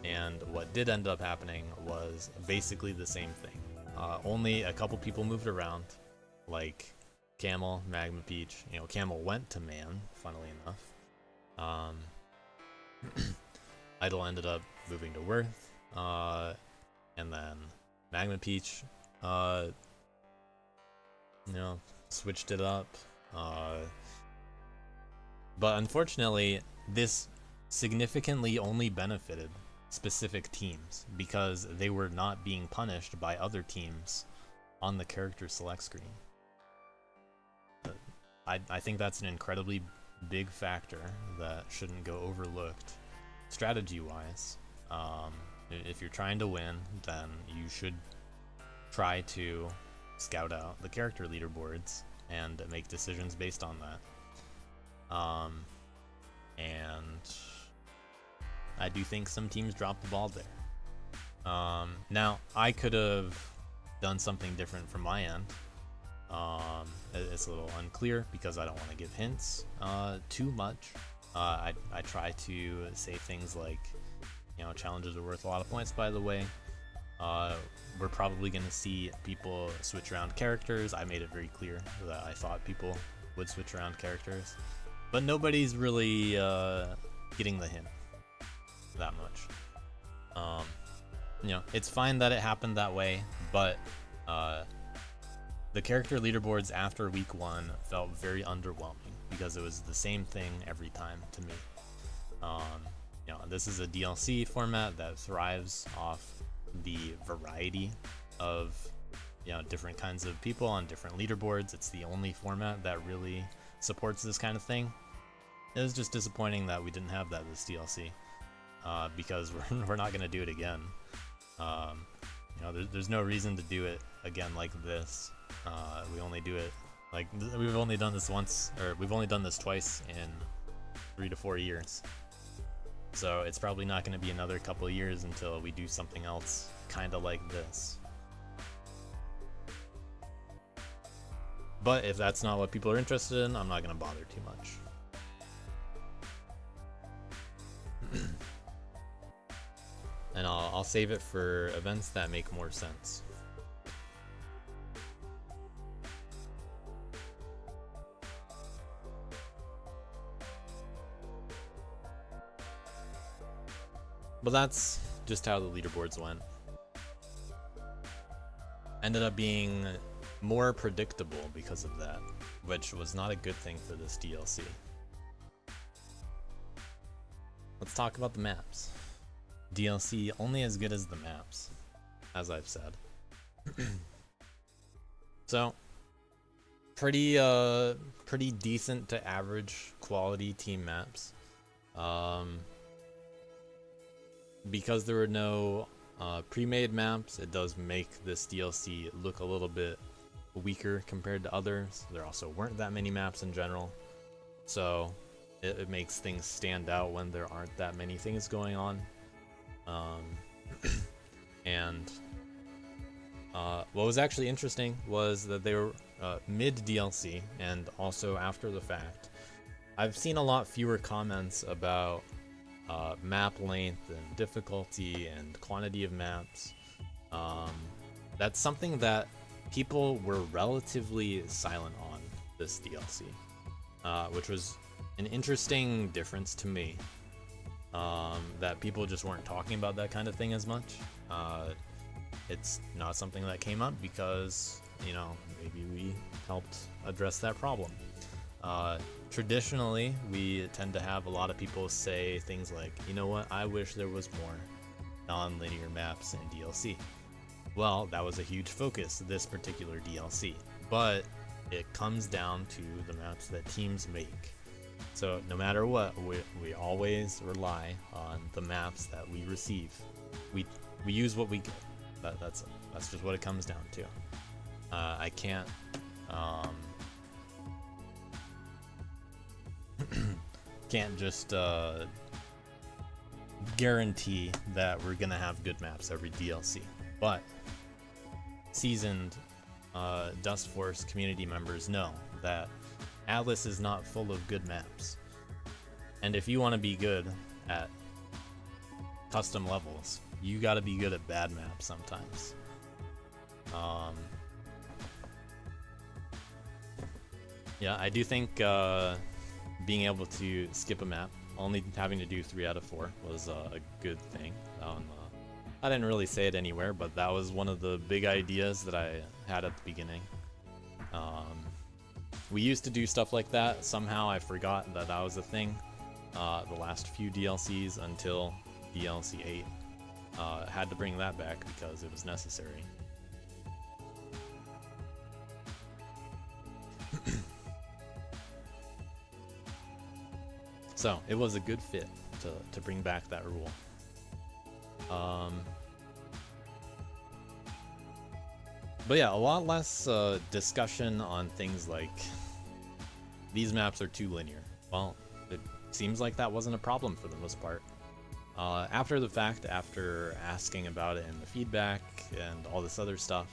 And what did end up happening was basically the same thing. Only a couple people moved around, like Camel, Magma Peach. Camel went to Man, funnily enough. Idol ended up moving to Worth, and then Magma Peach, switched it up. But unfortunately, this significantly only benefited specific teams because they were not being punished by other teams on the character select screen. I think that's an incredibly big factor that shouldn't go overlooked strategy-wise. If you're trying to win, then you should try to scout out the character leaderboards and make decisions based on that. And I do think some teams dropped the ball there. Now, I could have done something different from my end. It's a little unclear because I don't want to give hints too much. I try to say things like, challenges are worth a lot of points, by the way. We're probably going to see people switch around characters. I made it very clear that I thought people would switch around characters. But nobody's really getting the hint that much. It's fine that it happened that way, but the character leaderboards after week 1 felt very underwhelming because it was the same thing every time to me. This is a DLC format that thrives off the variety of, you know, different kinds of people on different leaderboards. It's the only format that really supports this kind of thing. It was just disappointing that we didn't have that this DLC, because we're not gonna do it again. You know, there's no reason to do it again like this. We only do it like we've only done this once, or we've only done this twice in 3 to 4 years. So it's probably not going to be another couple of years until we do something else kind of like this. But if that's not what people are interested in, I'm not going to bother too much. And I'll save it for events that make more sense. But that's just how the leaderboards went. Ended up being more predictable because of that, which was not a good thing for this DLC. Let's talk about the maps. DLC only as good as the maps, as I've said. So, pretty decent to average quality team maps. Because there were no pre-made maps, it does make this DLC look a little bit weaker compared to others. There also weren't that many maps in general, so it makes things stand out when there aren't that many things going on. And what was actually interesting was that they were mid DLC and also after the fact. I've seen a lot fewer comments about map length and difficulty and quantity of maps. That's something that people were relatively silent on this DLC, which was an interesting difference to me. That people just weren't talking about that kind of thing as much. It's not something that came up because, you know, maybe we helped address that problem. Traditionally, we tend to have a lot of people say things like, you know what, I wish there was more non-linear maps in DLC. Well, that was a huge focus this particular DLC, but it comes down to the maps that teams make. So no matter what, we always rely on the maps that we receive. We use what we get. That's just what it comes down to. I can't can't just guarantee that we're gonna have good maps every DLC, but seasoned Dust Force community members know that Atlas is not full of good maps, and if you want to be good at custom levels, you got to be good at bad maps sometimes. Yeah, I do think being able to skip a map, only having to do 3 out of 4, was a good thing. I didn't really say it anywhere, but that was one of the big ideas that I had at the beginning. We used to do stuff like that. Somehow I forgot that that was a thing the last few DLCs until DLC 8. Had to bring that back because it was necessary. So it was a good fit to bring back that rule. But yeah, a lot less discussion on things like these maps are too linear. Well, it seems like that wasn't a problem for the most part. After the fact, after asking about it in the feedback and all this other stuff,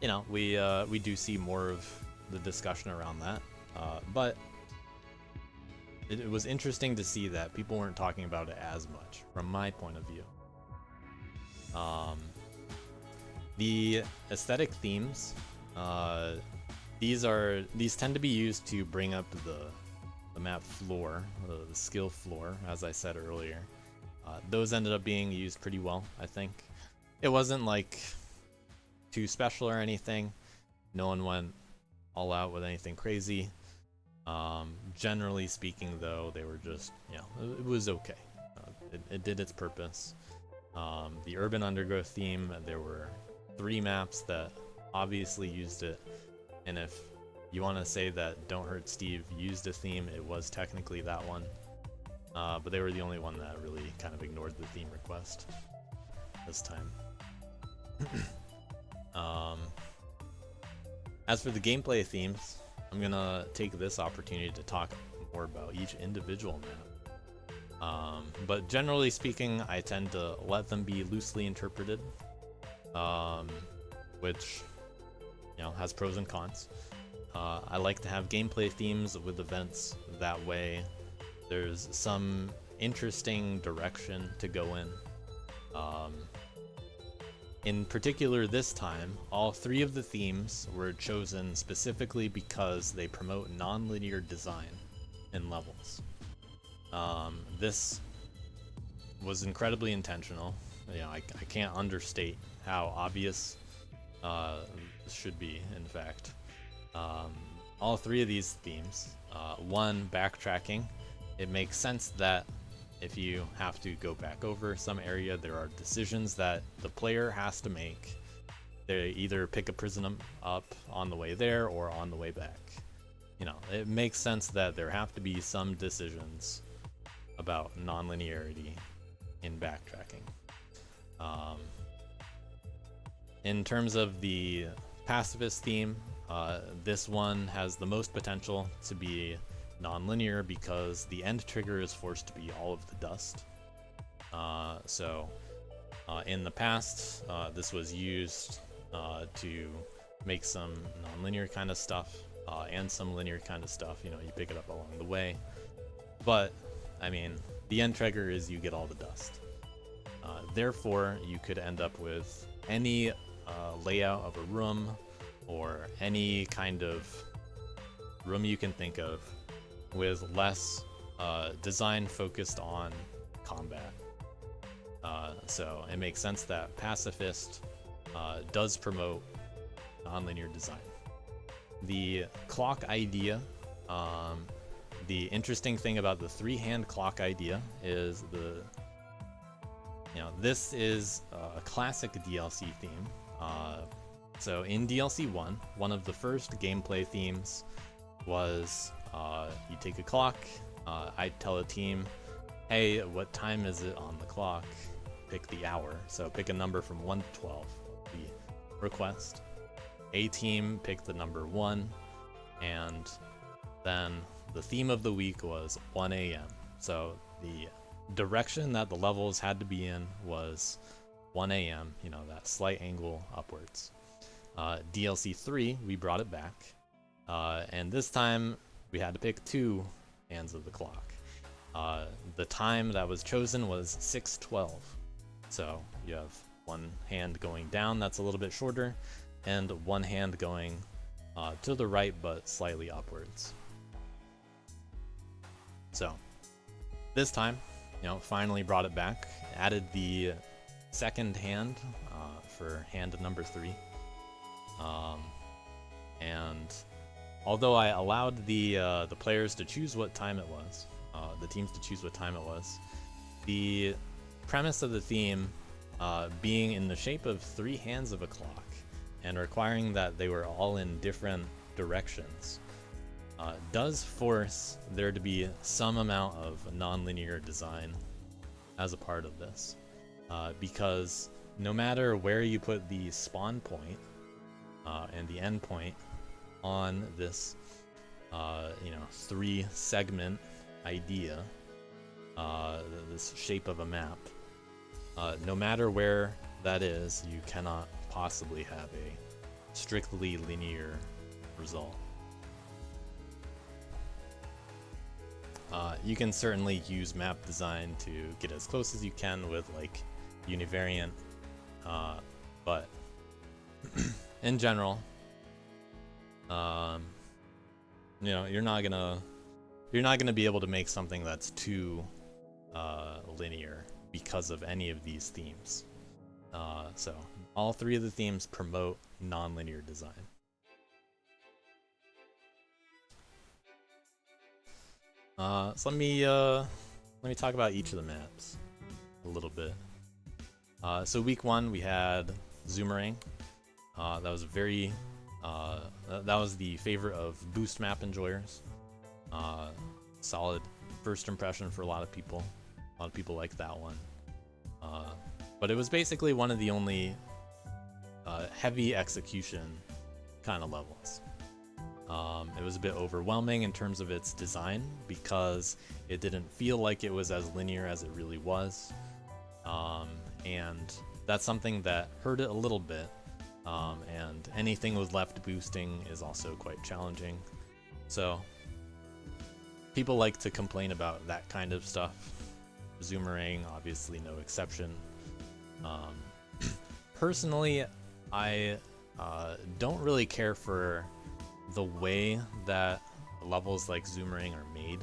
you know, we do see more of the discussion around that. But it was interesting to see that people weren't talking about it as much, from my point of view. The aesthetic themes, these tend to be used to bring up the map floor, the skill floor, as I said earlier. Those ended up being used pretty well, I think. It wasn't like too special or anything. No one went all out with anything crazy. Generally speaking, though, they were just, you know, it was okay. It did its purpose. The Urban Undergrowth theme, there were 3 maps that obviously used it, and if you want to say that Don't Hurt Steve used a theme, it was technically that one. But they were the only one that really kind of ignored the theme request this time. As for the gameplay themes, I'm gonna take this opportunity to talk more about each individual map. But generally speaking, I tend to let them be loosely interpreted, which, you know, has pros and cons. I like to have gameplay themes with events, that way there's some interesting direction to go in. In particular this time, all 3 of the themes were chosen specifically because they promote non-linear design in levels. This was incredibly intentional. You know, I can't understate how obvious this should be, in fact. All 3 of these themes, 1, backtracking. It makes sense that if you have to go back over some area, there are decisions that the player has to make. They either pick a prism up on the way there or on the way back. You know, it makes sense that there have to be some decisions about non-linearity in backtracking. In terms of the pacifist theme, this one has the most potential to be non-linear because the end trigger is forced to be all of the dust. In the past, this was used to make some non-linear kind of stuff and some linear kind of stuff. You know, you pick it up along the way. But, I mean, the end trigger is you get all the dust. Therefore, you could end up with any layout of a room or any kind of room you can think of with less design focused on combat. So it makes sense that Pacifist does promote non-linear design. The clock idea, the interesting thing about the 3-hand clock idea is this is a classic DLC theme. So in DLC 1, one of the first gameplay themes was you take a clock, I tell a team, hey, what time is it on the clock? Pick the hour. So pick a number from 1 to 12, the request. A team picked the number 1, and then the theme of the week was 1 a.m. So the direction that the levels had to be in was 1 a.m., you know, that slight angle upwards. DLC 3, we brought it back, and this time we had to pick 2 hands of the clock. The time that was chosen was 6:12. So you have one hand going down, that's a little bit shorter, and one hand going to the right but slightly upwards. So this time, you know, finally brought it back, added the second hand for hand number 3. And although I allowed the players to choose what time it was, the teams to choose what time it was, the premise of the theme being in the shape of 3 hands of a clock and requiring that they were all in different directions does force there to be some amount of non-linear design as a part of this, because no matter where you put the spawn point and the end point on this 3-segment idea, this shape of a map, no matter where that is, you cannot possibly have a strictly linear result. You can certainly use map design to get as close as you can with like univariant, but in general, you're not gonna be able to make something that's too linear because of any of these themes. So all 3 of the themes promote non-linear design. So let me talk about each of the maps a little bit. So week 1 we had Zoomerang. That was very that was the favorite of boost map enjoyers. Solid first impression for a lot of people. A lot of people like that one. But it was basically one of the only heavy execution kind of levels. It was a bit overwhelming in terms of its design because it didn't feel like it was as linear as it really was. And that's something that hurt it a little bit. And anything with left boosting is also quite challenging. So people like to complain about that kind of stuff. Zoomerang, obviously no exception. Personally, I don't really care for the way that levels like Zoomerang are made,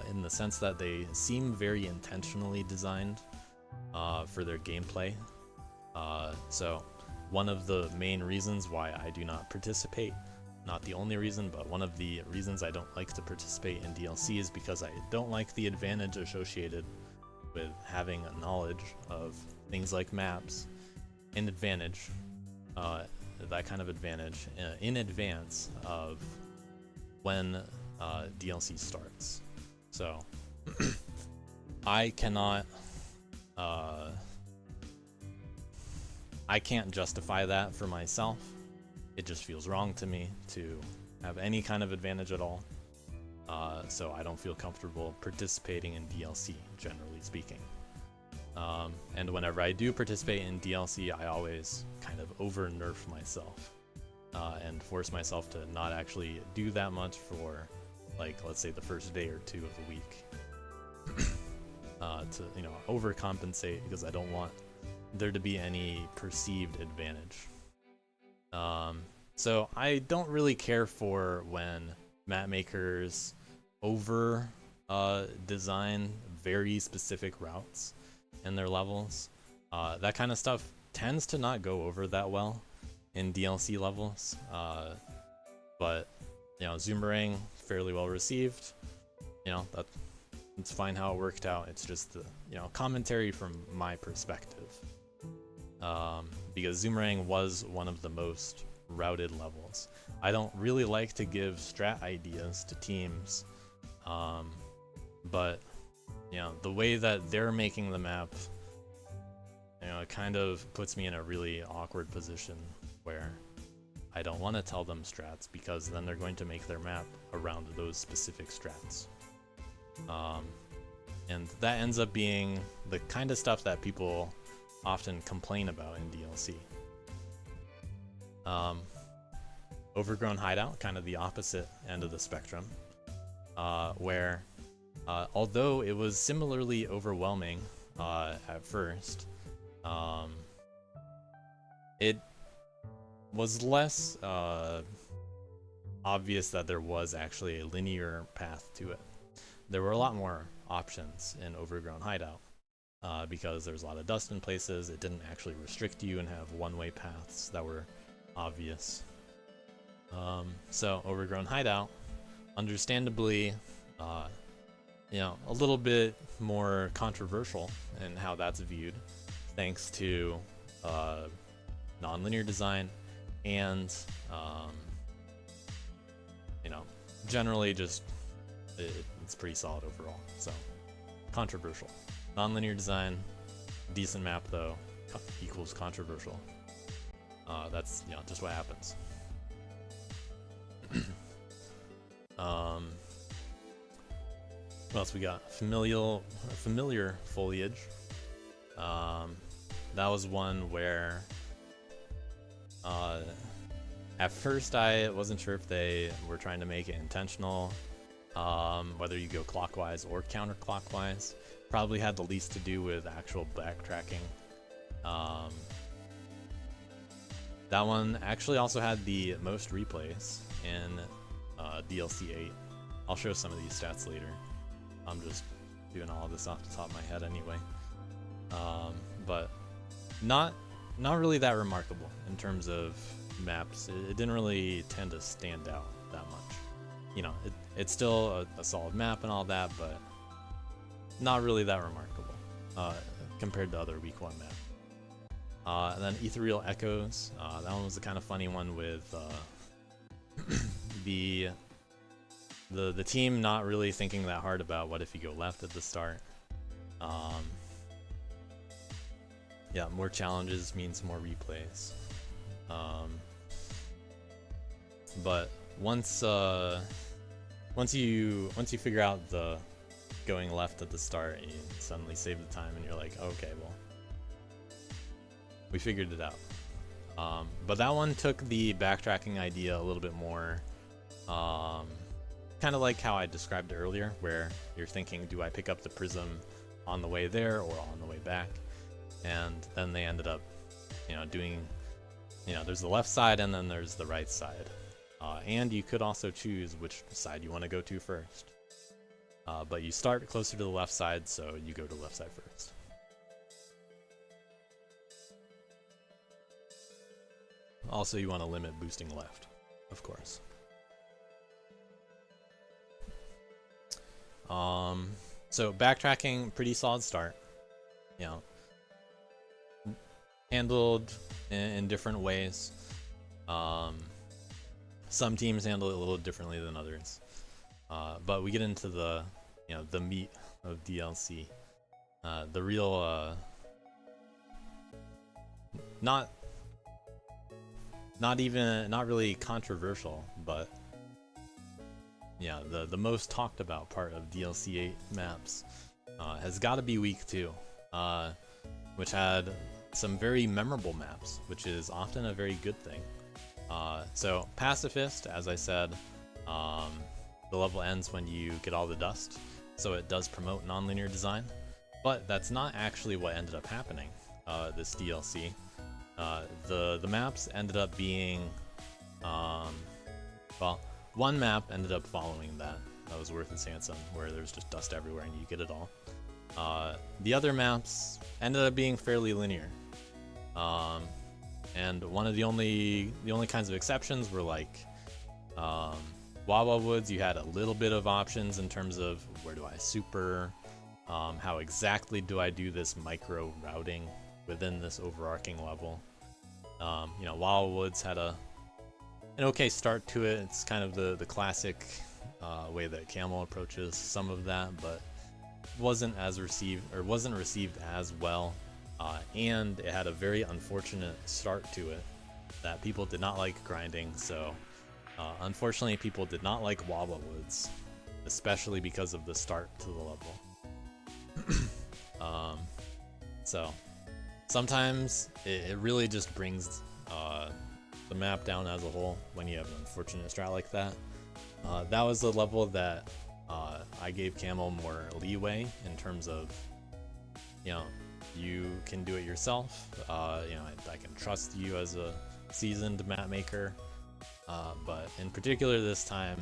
in the sense that they seem very intentionally designed for their gameplay. So one of the main reasons why I do not participate, not the only reason, but one of the reasons I don't like to participate in DLC is because I don't like the advantage associated with having a knowledge of things like maps in advantage, that kind of advantage in advance of when DLC starts. So I cannot I can't justify that for myself. It just feels wrong to me to have any kind of advantage at all. So I don't feel comfortable participating in DLC, generally speaking. And whenever I do participate in DLC, I always kind of over-nerf myself and force myself to not actually do that much for, like, let's say the first day or two of the week. To, you know, overcompensate because I don't want there to be any perceived advantage. So I don't really care for when map makers over design very specific routes in their levels. That kind of stuff tends to not go over that well in DLC levels. But you know, Zoomerang fairly well received. You know, it's fine how it worked out. It's just the, you know, commentary from my perspective. Because Zoomerang was one of the most routed levels. I don't really like to give strat ideas to teams, but you know, the way that they're making the map, you know, it kind of puts me in a really awkward position where I don't want to tell them strats because then they're going to make their map around those specific strats. And that ends up being the kind of stuff that people often complain about in DLC. Overgrown Hideout, kind of the opposite end of the spectrum, where although it was similarly overwhelming at first, it was less obvious that there was actually a linear path to it. There were a lot more options in Overgrown Hideout. Because there's a lot of dust in places, it didn't actually restrict you and have one-way paths that were obvious. So Overgrown Hideout, understandably, you know, a little bit more controversial in how that's viewed, thanks to non-linear design and, you know, generally just it's pretty solid overall. So controversial. Non-linear design, decent map though, equals controversial. That's, you know, just what happens. What else we got? Familiar foliage. That was one where at first I wasn't sure if they were trying to make it intentional, whether you go clockwise or counterclockwise. Probably had the least to do with actual backtracking. That one actually also had the most replays in DLC 8. I'll show some of these stats later. I'm just doing all of this off the top of my head anyway. But not really that remarkable in terms of maps. It didn't really tend to stand out that much. You know, it's still a solid map and all that, but not really that remarkable compared to other week 1 maps. And then Ethereal Echoes. That one was a kind of funny one with the team not really thinking that hard about what if you go left at the start. Yeah, more challenges means more replays. But once you figure out the going left at the start, you suddenly save the time and you're like, okay, well, we figured it out. But that one took the backtracking idea a little bit more, kind of like how I described it earlier, where you're thinking, do I pick up the prism on the way there or on the way back? And then they ended up, doing, there's the left side and then there's the right side. And you could also choose which side you want to go to first. But you start closer to the left side, so you go to the left side first. Also, you want to limit boosting left, of course. So backtracking, pretty solid start. Handled in different ways. Some teams handle it a little differently than others. But we get into the meat of DLC. The real not really controversial, but the most talked about part of DLC 8 maps has got to be Week 2, which had some very memorable maps, which is often a very good thing. So Pacifist, as I said, the level ends when you get all the dust, so it does promote nonlinear design, but that's not actually what ended up happening this DLC. The maps ended up being, well, one map ended up following that. That was Worth Its Handsome, where there's just dust everywhere and you get it all. The other maps ended up being fairly linear. And one of the only kinds of exceptions were like Wawa Woods. You had a little bit of options in terms of where do I super, how exactly do I do this micro routing within this overarching level. Wawa Woods had an okay start to it. It's kind of the classic way that Camel approaches some of that, but wasn't received as well. And it had a very unfortunate start to it that people did not like grinding, so unfortunately people did not like Wawa Woods, especially because of the start to the level. So sometimes it really just brings the map down as a whole when you have an unfortunate strat like that. That was the level that I gave Camel more leeway in terms of, you can do it yourself. I can trust you as a seasoned map maker, but in particular this time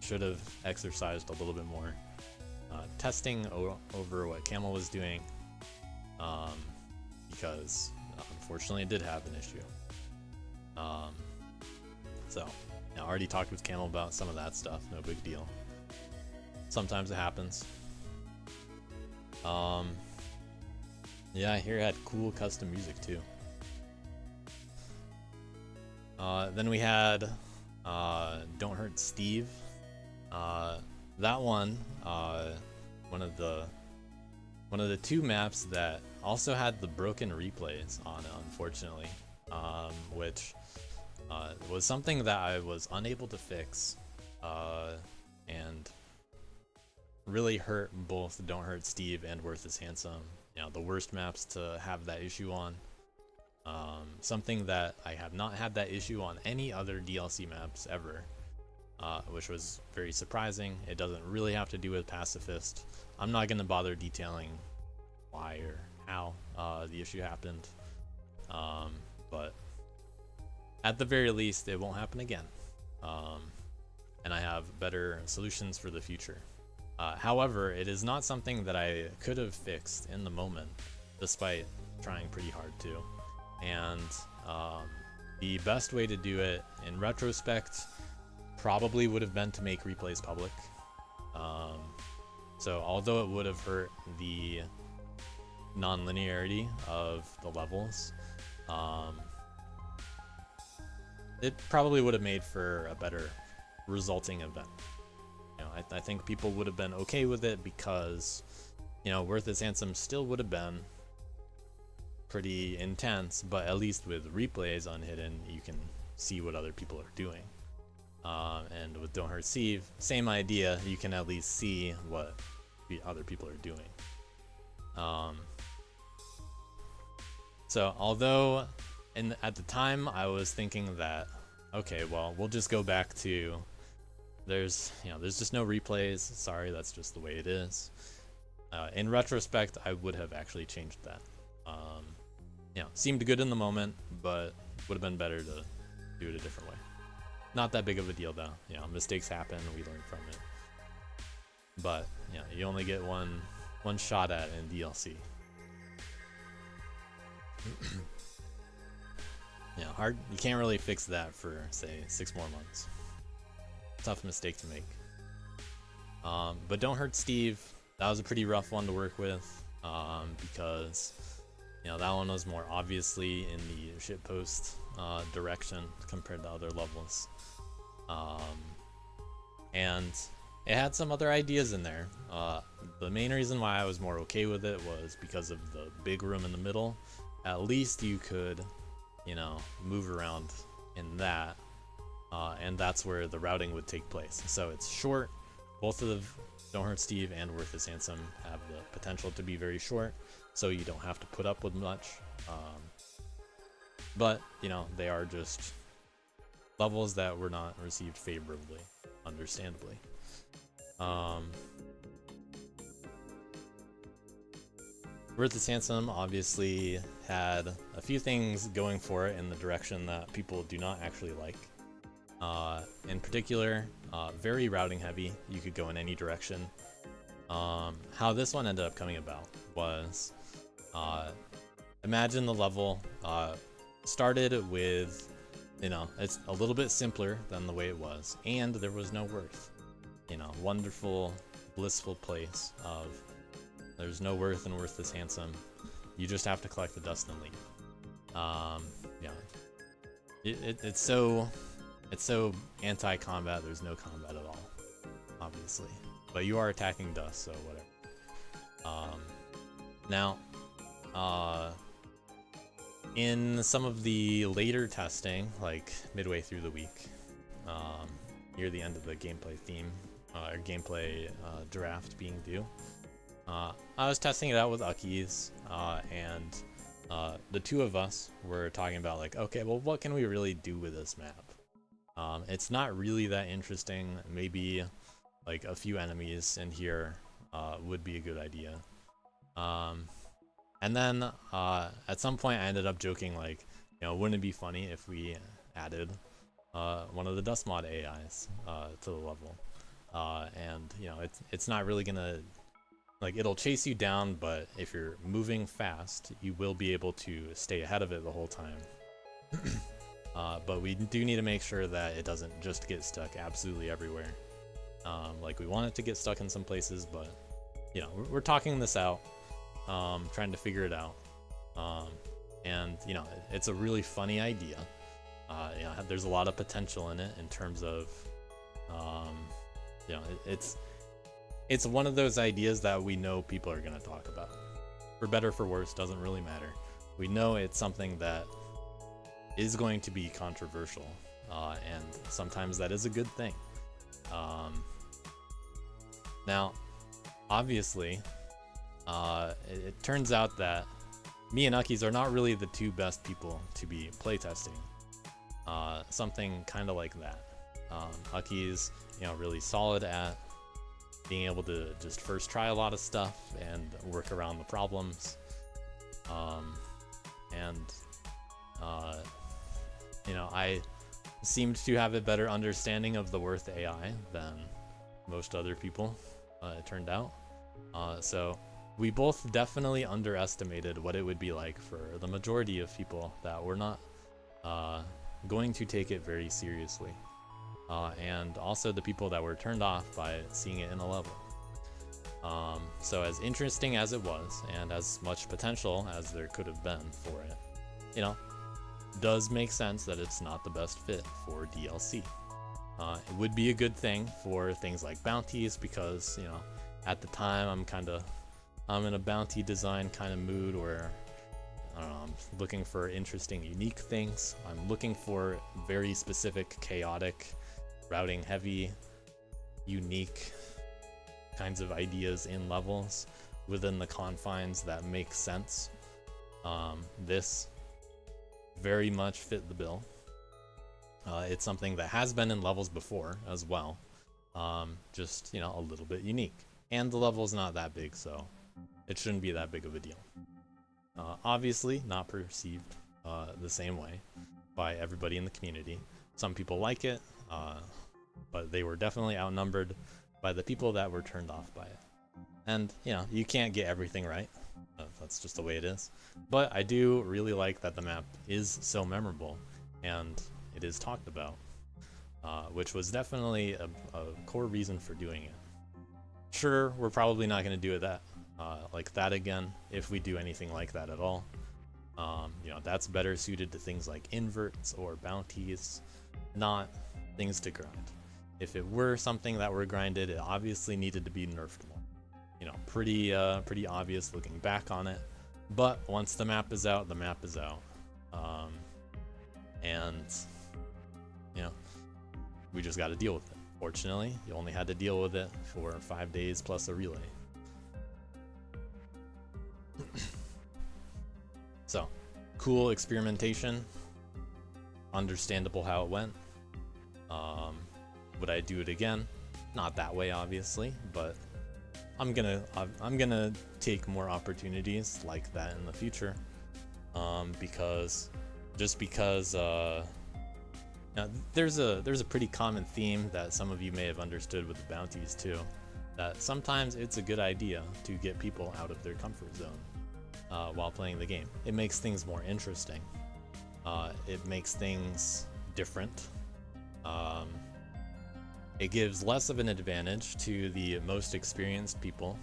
should have exercised a little bit more testing over what Camel was doing, because unfortunately it did have an issue. So I already talked with Camel about some of that stuff. No big deal. Sometimes it happens. Yeah, I hear it had cool custom music too. Then we had Don't Hurt Steve. That one, one of the two maps that also had the broken replays on it, unfortunately, which was something that I was unable to fix, and really hurt both Don't Hurt Steve and Worth Is Handsome. The worst maps to have that issue on. Something that I have not had that issue on any other DLC maps ever, which was very surprising. It doesn't really have to do with Pacifist. I'm not going to bother detailing why or how the issue happened, but at the very least it won't happen again, and I have better solutions for the future. However, it is not something that I could have fixed in the moment, despite trying pretty hard to. And the best way to do it, in retrospect, probably would have been to make replays public. So although it would have hurt the non-linearity of the levels, Um, it probably would have made for a better resulting event. You know, I think people would have been okay with it because, you know, Worth Its Handsome still would have been pretty intense, but at least with replays unhidden, you can see what other people are doing. And with Don't Hurt Steve, same idea, you can at least see what the other people are doing. So although at the time I was thinking that, okay, well, we'll just go back to there's just no replays. Sorry, that's just the way it is. In retrospect, I would have actually changed that. Seemed good in the moment, but would have been better to do it a different way. Not that big of a deal though. Mistakes happen, we learn from it. But you only get one shot at it in DLC. Hard. You can't really fix that for say 6 more months. Tough mistake to make. But Don't Hurt Steve, that was a pretty rough one to work with, because that one was more obviously in the shitpost direction compared to other levels. And it had some other ideas in there. The main reason why I was more okay with it was because of the big room in the middle. At least you could, move around in that, and that's where the routing would take place. So it's short. Both of the Don't Hurt Steve and Worth Its Handsome have the potential to be very short, so you don't have to put up with much. But they are just levels that were not received favorably, understandably. Worth Its Handsome obviously had a few things going for it in the direction that people do not actually like. In particular, very routing heavy. You could go in any direction. How this one ended up coming about was, imagine the level started with, it's a little bit simpler than the way it was, and there was no Worth. Wonderful, blissful place of there's no Worth and Worth Its Handsome. You just have to collect the dust and leave. It's so anti-combat. There's no combat at all, obviously, but you are attacking dust, so whatever. Now, in some of the later testing, like midway through the week, near the end of the gameplay theme or gameplay draft being due, I was testing it out with Uckies, and the two of us were talking about like, okay, well, what can we really do with this map? It's not really that interesting. Maybe like a few enemies in here would be a good idea. And then at some point I ended up joking like, wouldn't it be funny if we added one of the dust mod AIs to the level? And it's not really gonna, like, it'll chase you down, but if you're moving fast, you will be able to stay ahead of it the whole time. But we do need to make sure that it doesn't just get stuck absolutely everywhere. Like, we want it to get stuck in some places, but we're talking this out, trying to figure it out. And it's a really funny idea. There's a lot of potential in it in terms of, it's one of those ideas that we know people are going to talk about. For better, for worse, doesn't really matter. We know it's something that is going to be controversial, and sometimes that is a good thing. Now, obviously, it turns out that me and Uckies are not really the two best people to be playtesting something kind of like that. Uckies, really solid at being able to just first try a lot of stuff and work around the problems. I seemed to have a better understanding of the Worth AI than most other people, it turned out. So we both definitely underestimated what it would be like for the majority of people that were not going to take it very seriously. And also the people that were turned off by seeing it in a level. So as interesting as it was, and as much potential as there could have been for it, does make sense that it's not the best fit for DLC. It would be a good thing for things like bounties because, you know, at the time I'm in a bounty design kind of mood where I don't know, I'm looking for interesting, unique things. I'm looking for very specific, chaotic, routing heavy, unique kinds of ideas in levels within the confines that make sense. This very much fit the bill. It's something that has been in levels before as well, just, you know, a little bit unique. And the level's not that big, so it shouldn't be that big of a deal. Obviously not perceived the same way by everybody in the community. Some people like it, but they were definitely outnumbered by the people that were turned off by it. And, you know, you can't get everything right. That's just the way it is. But I do really like that the map is so memorable and it is talked about, which was definitely a core reason for doing it. Sure, we're probably not going to do it like that again, if we do anything like that at all. You know, that's better suited to things like inverts or bounties, not things to grind. If it were something that were grinded, it obviously needed to be nerfed more. You know, pretty obvious looking back on it. But once the map is out, the map is out. And, you know, we just got to deal with it. Fortunately, you only had to deal with it for 5 days plus a relay. So, cool experimentation. Understandable how it went. Would I do it again? Not that way, obviously, but I'm gonna take more opportunities like that in the future. Because now there's a pretty common theme that some of you may have understood with the bounties too. That sometimes it's a good idea to get people out of their comfort zone while playing the game. It makes things more interesting. It makes things different. It gives less of an advantage to the most experienced people.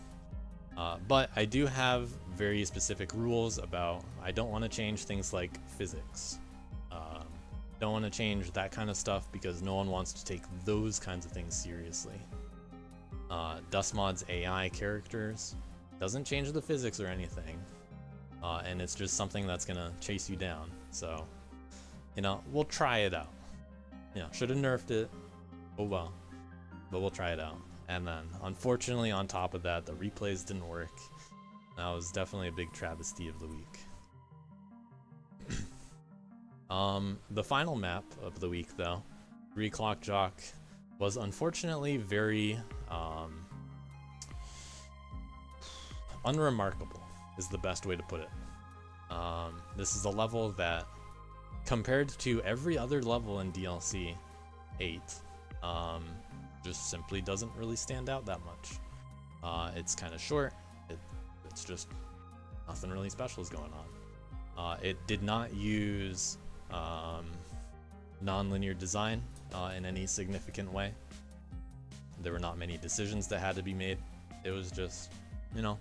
But I do have very specific rules about I don't want to change things like physics. Don't want to change that kind of stuff because no one wants to take those kinds of things seriously. Dustmod's AI characters doesn't change the physics or anything. And it's just something that's gonna chase you down. So, you know, we'll try it out. You know, should have nerfed it. Oh well. But we'll try it out. And then, unfortunately, on top of that, the replays didn't work. That was definitely a big travesty of the week. The final map of the week, though, 3 O'Clock Jock, was unfortunately very unremarkable, is the best way to put it. This is a level that, compared to every other level in DLC 8, just simply doesn't really stand out that much. It's kind of short. It's just nothing really special is going on. It did not use non-linear design in any significant way. There were not many decisions that had to be made. It was just, you know,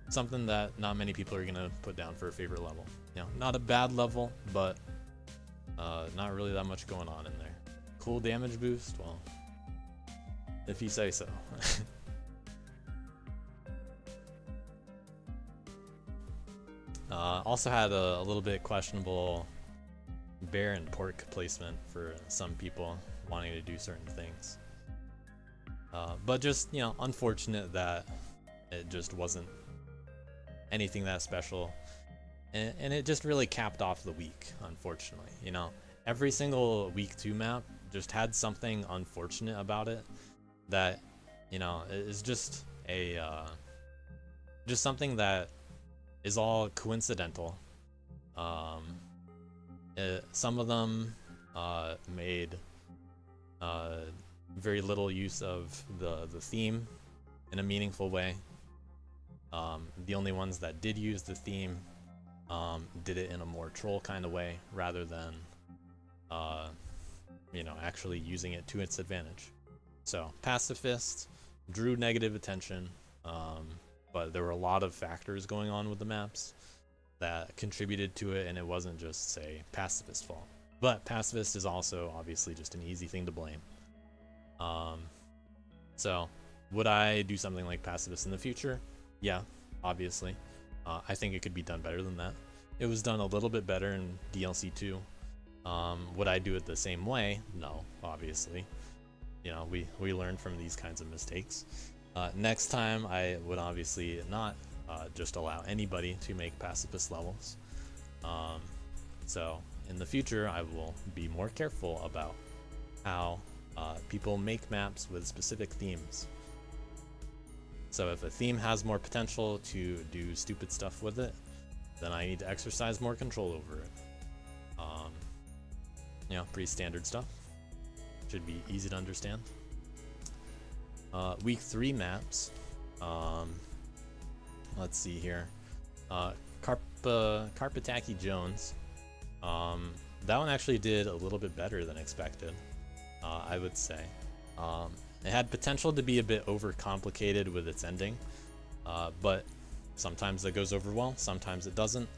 something that not many people are gonna put down for a favorite level. You know, not a bad level, but not really that much going on in there. Cool damage boost? Well, if you say so. Also had a little bit questionable bear and pork placement for some people wanting to do certain things. But just, you know, unfortunate that it just wasn't anything that special. And it just really capped off the week, unfortunately. You know, every single week 2 map just had something unfortunate about it that, you know, is just just something that is all coincidental. Some of them made very little use of the theme in a meaningful way. The only ones that did use the theme did it in a more troll kind of way rather than you know, actually using it to its advantage. So pacifist drew negative attention, but there were a lot of factors going on with the maps that contributed to it, and it wasn't just, say, Pacifist's fault. But Pacifist is also obviously just an easy thing to blame. So would I do something like Pacifist in the future? Yeah, obviously. I think it could be done better than that. It was done a little bit better in DLC 2. Would I do it the same way? No, obviously. You know, we learn from these kinds of mistakes. Next time, I would obviously not just allow anybody to make pacifist levels. So in the future, I will be more careful about how people make maps with specific themes. So if a theme has more potential to do stupid stuff with it, then I need to exercise more control over it. You know, pretty standard stuff. Should be easy to understand. Week 3 maps. Let's see here. Carpataki Jones. That one actually did a little bit better than expected, I would say. It had potential to be a bit overcomplicated with its ending, but sometimes that goes over well, sometimes it doesn't.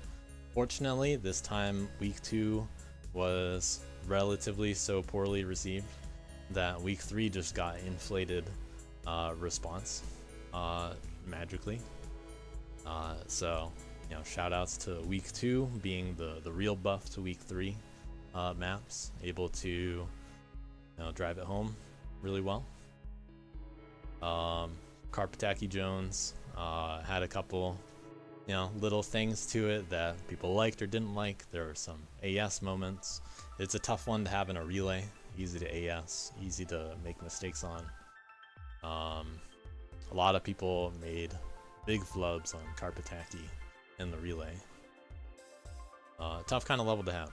Fortunately, this time week 2 was relatively so poorly received that week 3 just got inflated response magically. So, you know, shout outs to week 2 being the real buff to week 3 maps, able to, you know, drive it home really well. Carpataki Jones had a couple, you know, little things to it that people liked or didn't like. There were some AS moments. It's a tough one to have in a relay. Easy to AS, easy to make mistakes on. A lot of people made big flubs on Carpataki in the relay. Tough kind of level to have.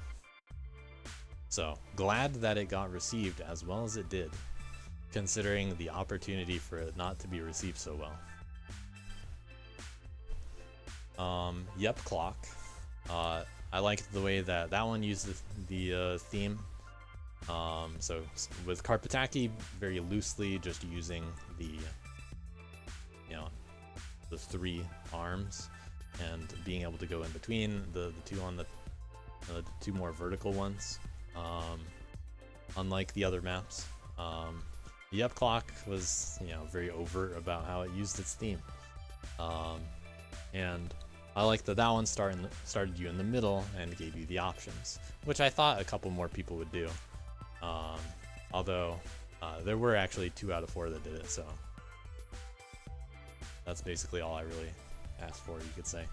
So glad that it got received as well as it did, considering the opportunity for it not to be received so well. Yep, Clock. I liked the way that one used the theme. So with Carpataki, very loosely just using the, you know, the 3 arms and being able to go in between the 2 on the 2 more vertical ones. Unlike the other maps, the Up Clock was, you know, very overt about how it used its theme. And I like that one started you in the middle and gave you the options, which I thought a couple more people would do. Although there were actually 2 out of 4 that did it, so that's basically all I really asked for, you could say.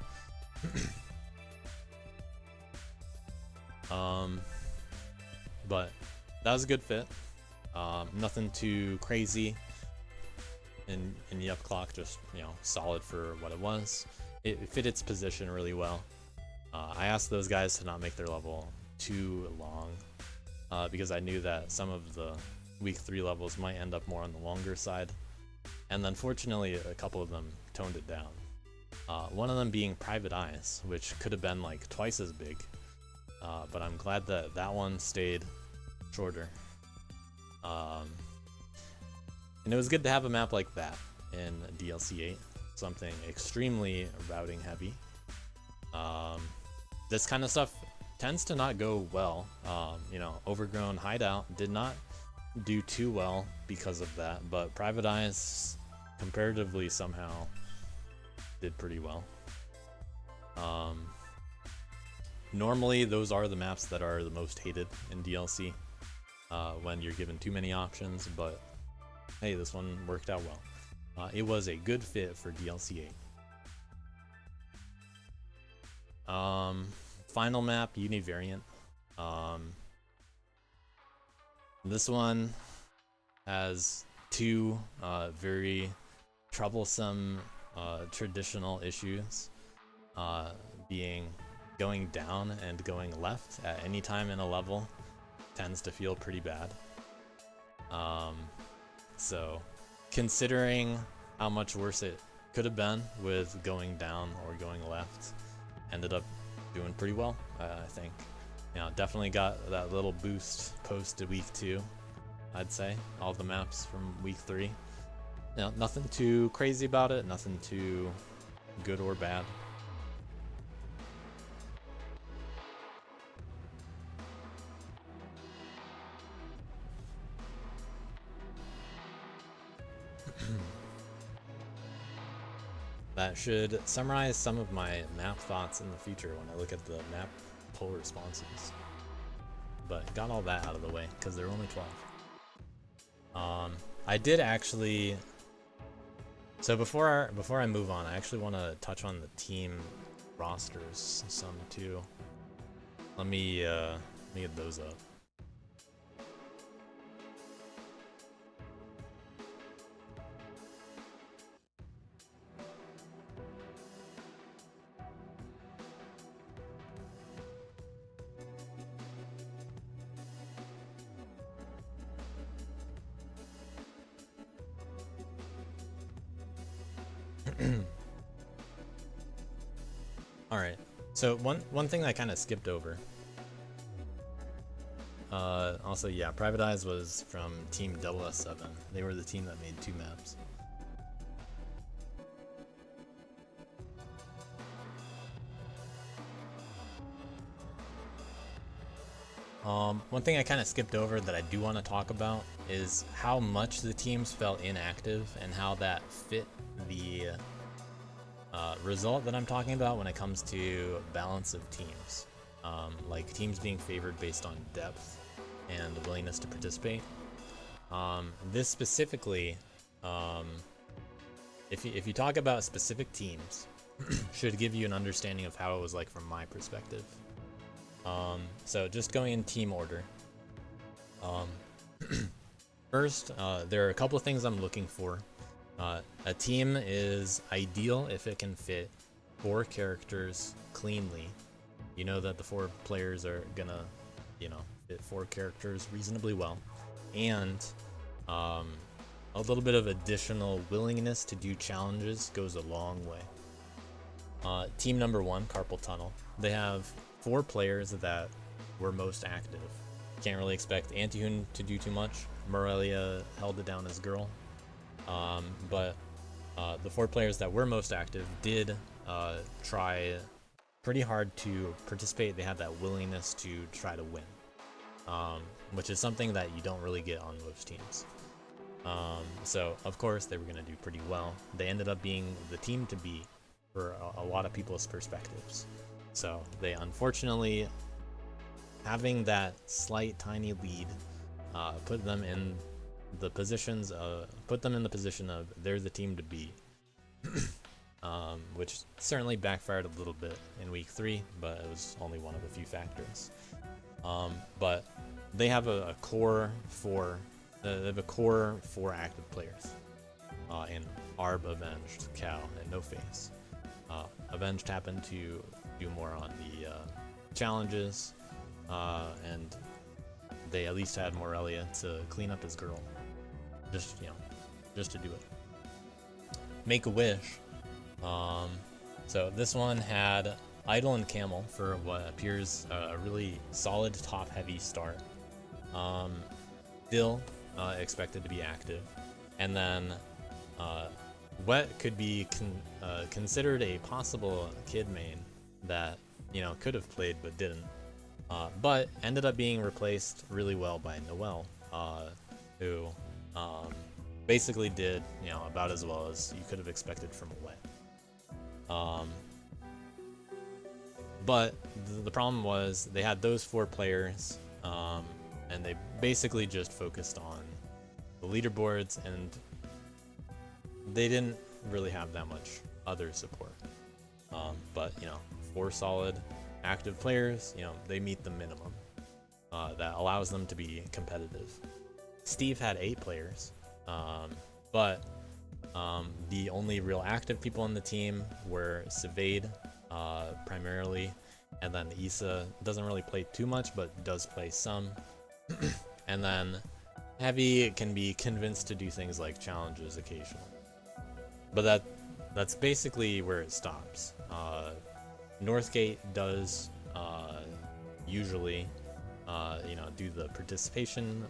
But that was a good fit. Nothing too crazy in the Up Clock, just, you know, solid for what it was. It fit its position really well. I asked those guys to not make their level too long, because I knew that some of the week 3 levels might end up more on the longer side. And unfortunately, a couple of them toned it down. One of them being Private Eyes, which could have been like twice as big. But I'm glad that one stayed shorter. And it was good to have a map like that in DLC 8, something extremely routing heavy. This kind of stuff tends to not go well. You know, Overgrown Hideout did not do too well because of that, but Private Eyes comparatively somehow did pretty well. Normally those are the maps that are the most hated in DLC, when you're given too many options, but hey, this one worked out well. It was a good fit for DLC 8. Final map, Univariant. This one has 2 very troublesome traditional issues, being going down and going left at any time in a level tends to feel pretty bad. So considering how much worse it could have been with going down or going left, ended up doing pretty well, I think. You know, definitely got that little boost post week 2, I'd say. All the maps from week 3. You know, nothing too crazy about it, nothing too good or bad. that should summarize some of my map thoughts in the future when I look at the map poll responses. But got all that out of the way because there are only 12. I did actually. So before I move on, I actually want to touch on the team rosters some too. Let me get those up. All right. So one thing I kind of skipped over. Also, yeah, Private Eyes was from Team SS7. They were the team that made 2 maps. One thing I kind of skipped over that I do want to talk about is how much the teams felt inactive and how that fit the result that I'm talking about when it comes to balance of teams. Like teams being favored based on depth and the willingness to participate. This specifically, if you talk about specific teams, should give you an understanding of how it was like from my perspective. So just going in team order. First, there are a couple of things I'm looking for. A team is ideal if it can fit 4 characters cleanly. You know that the 4 players are gonna, fit 4 characters reasonably well. And a little bit of additional willingness to do challenges goes a long way. Team number 1, Carpal Tunnel. They have 4 players that were most active. Can't really expect Antihoon to do too much. Morelia held it down as girl. But the 4 players that were most active did try pretty hard to participate. They had that willingness to try to win, which is something that you don't really get on most teams. So, of course, they were going to do pretty well. They ended up being the team to beat for a lot of people's perspectives. So they unfortunately, having that slight tiny lead, put them in the position of they're the team to beat, which certainly backfired a little bit in week 3, but it was only one of a few factors. But they have a core 4. They have a core 4 active players in Arb, Avenged, Cow, and No Face. Avenged happened to do more on the challenges, and they at least had Morelia to clean up his girl, just to do it. Make a Wish. So this one had Idol and Camel for what appears a really solid top-heavy start. Dill expected to be active, and then Wet could be considered a possible kid main that could have played but didn't, but ended up being replaced really well by Noelle, who basically did about as well as you could have expected from a Wet. But the problem was they had those 4 players, and they basically just focused on the leaderboards, and they didn't really have that much other support. But 4 solid active players, they meet the minimum that allows them to be competitive. Steve had 8 players, but the only real active people on the team were Savade, primarily, and then Issa doesn't really play too much, but does play some. And then Heavy can be convinced to do things like challenges occasionally. But that's basically where it stops. Northgate does usually do the participation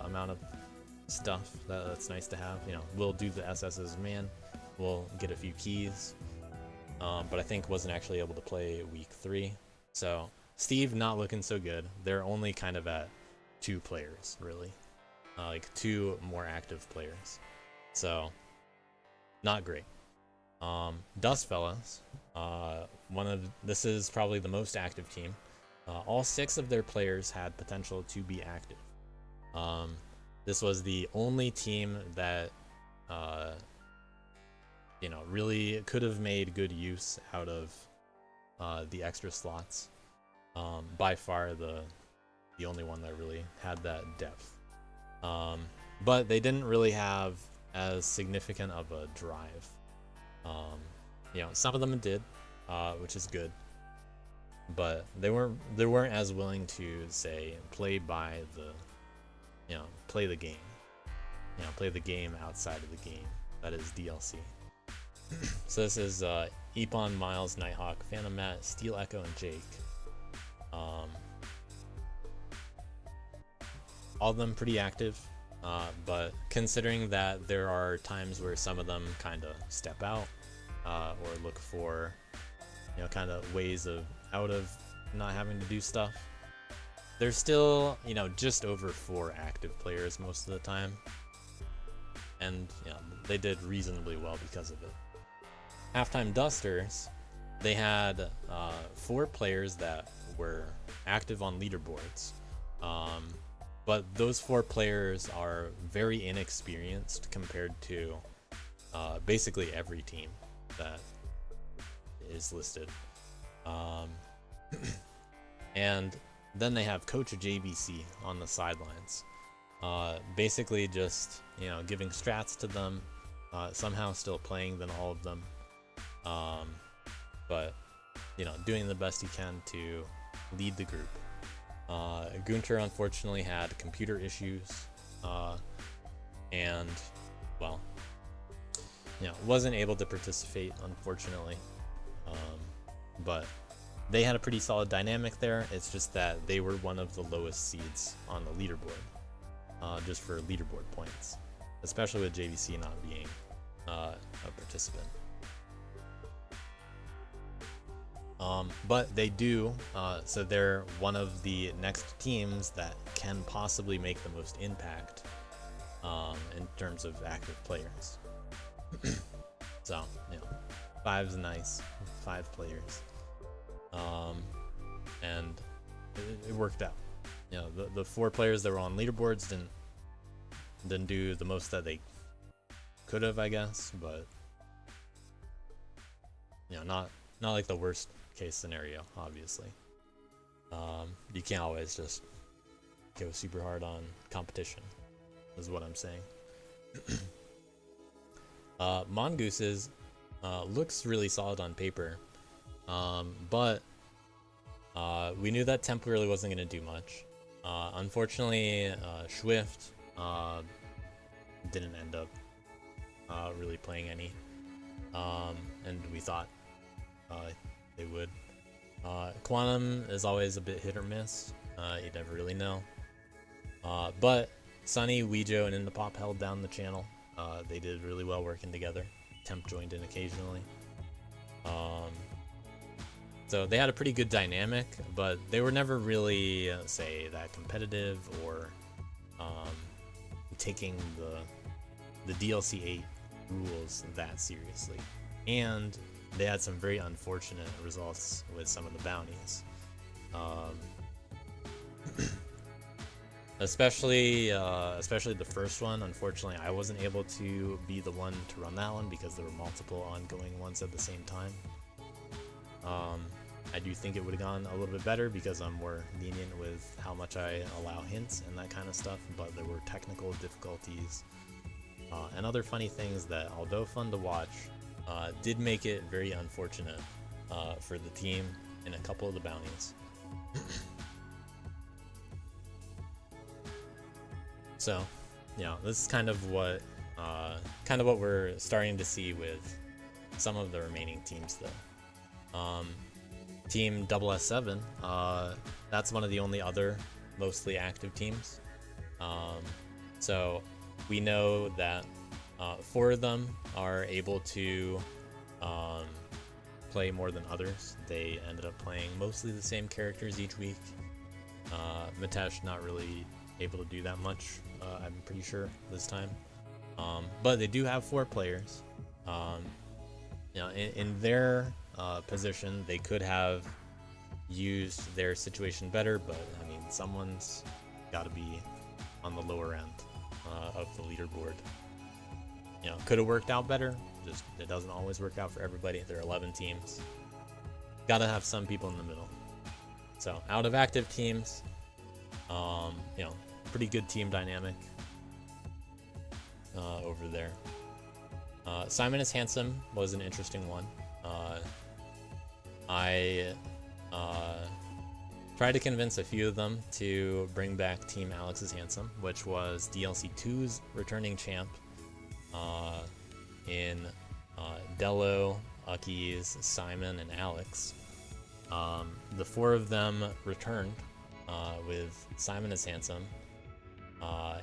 amount of stuff that's nice to have. We'll do the SS's man, we'll get a few keys, but I think wasn't actually able to play week 3. So Steve not looking so good. They're only kind of at 2 players really, like 2 more active players. So not great. Dust Fellas, this is probably the most active team. All 6 of their players had potential to be active. This was the only team that really could have made good use out of the extra slots. By far the only one that really had that depth. But they didn't really have as significant of a drive. Some of them did, which is good, but they weren't as willing to say play the game, play the game outside of the game. That is DLC. So this is Epon, Miles, Nighthawk, Phantom Matt, Steel Echo, and Jake. All of them pretty active, but considering that there are times where some of them kind of step out or look for kind of ways out of not having to do stuff, there's still just over 4 active players most of the time, and they did reasonably well because of it. Halftime Dusters, they had 4 players that were active on leaderboards, but those 4 players are very inexperienced compared to basically every team that is listed. And then they have Coach JBC on the sidelines, basically just giving strats to them, somehow still playing than all of them, but doing the best he can to lead the group. Gunter unfortunately had computer issues, and wasn't able to participate, unfortunately. But they had a pretty solid dynamic there. It's just that they were one of the lowest seeds on the leaderboard, just for leaderboard points, especially with JVC not being a participant. But they do, so they're one of the next teams that can possibly make the most impact in terms of active players. So, 5's nice, 5 players. And it worked out. The 4 players that were on leaderboards didn't do the most that they could have, I guess, but not like the worst case scenario, obviously. You can't always just go super hard on competition, is what I'm saying. Mongooses looks really solid on paper, but we knew that temporarily wasn't going to do much. Unfortunately, Swift didn't end up really playing any, and we thought they would. Quantum is always a bit hit or miss. You never really know. But Sunny, Weejo, and Indapop held down the channel. They did really well working together. Temp joined in occasionally. So they had a pretty good dynamic, but they were never really, say, that competitive or taking the DLC 8 rules that seriously. And they had some very unfortunate results with some of the bounties. Especially the first one. Unfortunately, I wasn't able to be the one to run that one because there were multiple ongoing ones at the same time. I do think it would have gone a little bit better because I'm more lenient with how much I allow hints and that kind of stuff, but there were technical difficulties and other funny things that, although fun to watch, did make it very unfortunate for the team in a couple of the bounties. So, this is kind of what we're starting to see with some of the remaining teams, though. Team SS7, that's one of the only other mostly active teams. So we know that 4 of them are able to play more than others. They ended up playing mostly the same characters each week. Mitesh not really able to do that much, I'm pretty sure, this time. But they do have 4 players. in their position, they could have used their situation better, but I mean, someone's got to be on the lower end of the leaderboard. Could have worked out better. Just it doesn't always work out for everybody. There are 11 teams. Got to have some people in the middle. So out of active teams, pretty good team dynamic over there. Simon is Handsome was an interesting one. I tried to convince a few of them to bring back Team Alex is Handsome, which was DLC 2's returning champ in Dello, Uckies, Simon, and Alex. The four of them returned with Simon is Handsome,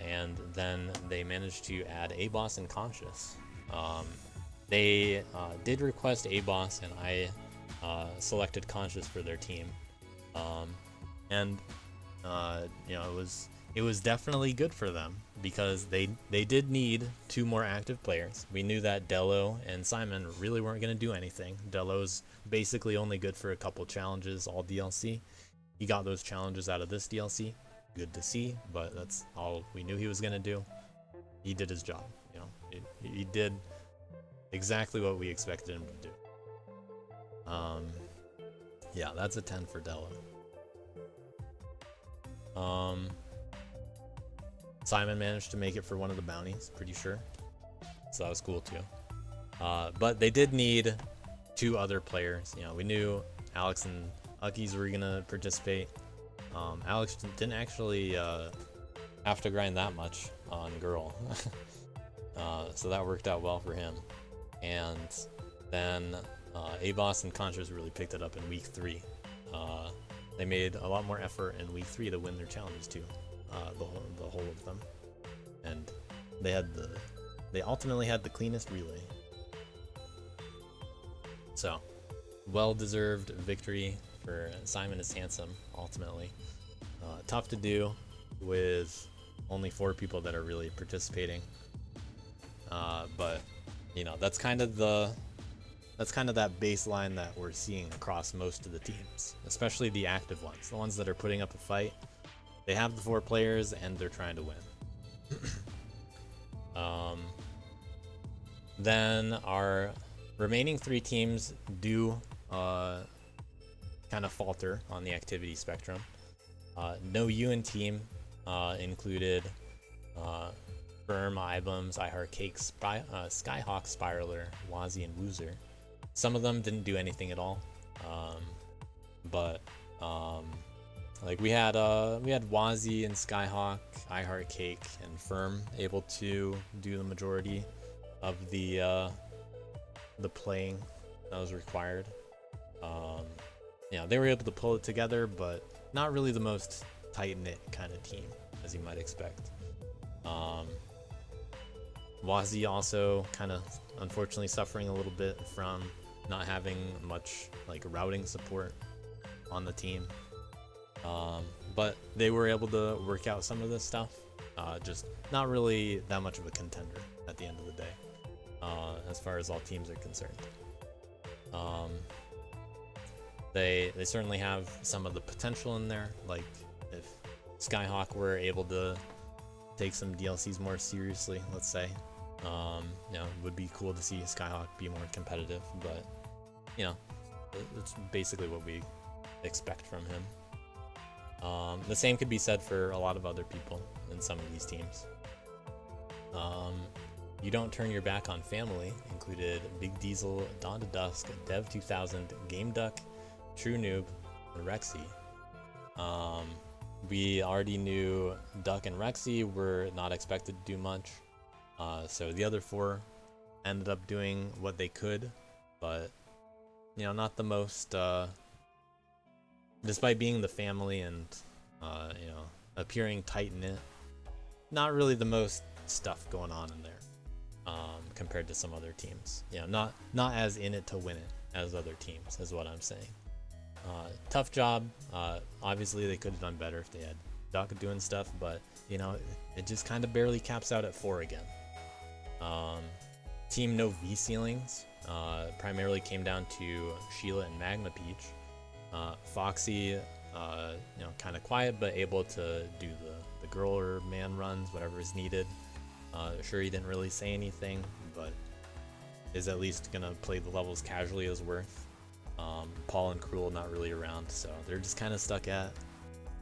and then they managed to add A-Boss and Conscious. They did request A-Boss, and I selected Conscious for their team. It was definitely good for them because they did need 2 more active players. We knew that Dello and Simon really weren't going to do anything. Dello's basically only good for a couple challenges all DLC. He got those challenges out of this DLC. Good to see, but that's all we knew he was going to do. He did his job. He did exactly what we expected him to do. Yeah, that's a 10 for Dello. Simon managed to make it for one of the bounties, pretty sure. So that was cool too. But they did need 2 other players. We knew Alex and Uckies were gonna participate. Alex didn't actually have to grind that much on Girl. So that worked out well for him. And then A-Boss and Conscious really picked it up in week 3. They made a lot more effort in week 3 to win their challenges too, the whole of them, and they ultimately had the cleanest relay. So, well-deserved victory for Simon is Handsome. Ultimately, tough to do with only 4 people that are really participating, but that's kind of that baseline that we're seeing across most of the teams, especially the active ones, the ones that are putting up a fight. They have the 4 players and they're trying to win. Then our remaining 3 teams do kind of falter on the activity spectrum. No Ewan team included Firm, Ibums, iHeartCake, Skyhawk, Spiraler, Wazzy, and Woozer. Some of them didn't do anything at all, but like we had Wazzy and Skyhawk, iHeartCake, and Firm able to do the majority of the playing that was required. They were able to pull it together, but not really the most tight-knit kind of team, as you might expect. Wazzy also kind of unfortunately suffering a little bit from not having much like routing support on the team, but they were able to work out some of this stuff. Just not really that much of a contender at the end of the day, as far as all teams are concerned. They certainly have some of the potential in there, like if Skyhawk were able to take some DLCs more seriously, let's say. It would be cool to see Skyhawk be more competitive, but it's basically what we expect from him. The same could be said for a lot of other people in some of these teams. You Don't Turn Your Back on Family included Big Diesel, Dawn to Dusk, Dev 2000, Game Duck, True Noob, and Rexy. We already knew Duck and Rexy were not expected to do much, so the other 4 ended up doing what they could, but not the most, despite being the family and appearing tight-knit, not really the most stuff going on in there compared to some other teams. Not as in it to win it as other teams is what I'm saying. Tough job. Obviously they could have done better if they had Duck doing stuff, but it just kind of barely caps out at 4 again. Team No V Ceilings Primarily came down to Sheila and Magma Peach. Foxy, kind of quiet, but able to do the girl or man runs, whatever is needed. Sure, he didn't really say anything, but is at least gonna play the levels casually as worth. Paul and Cruel not really around, so they're just kind of stuck at,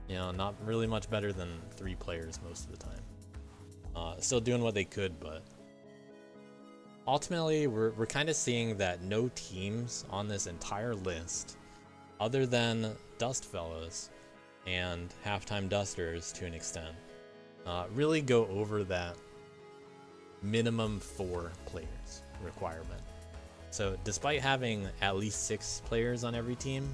not really much better than 3 players most of the time. Still doing what they could, but ultimately we're kind of seeing that no teams on this entire list, other than Dust Fellows and Halftime Dusters to an extent, really go over that minimum 4 players requirement. So despite having at least 6 players on every team,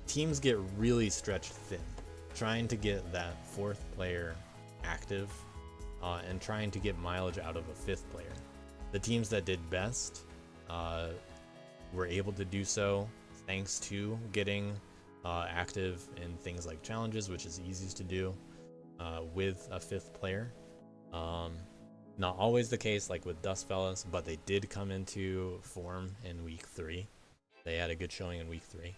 teams get really stretched thin trying to get that 4th player active, and trying to get mileage out of a 5th player. The teams that did best were able to do so thanks to getting active in things like challenges, which is easiest to do with a 5th player. Not always the case like with Dust Fellas, but they did come into form in week 3. They had a good showing in week 3.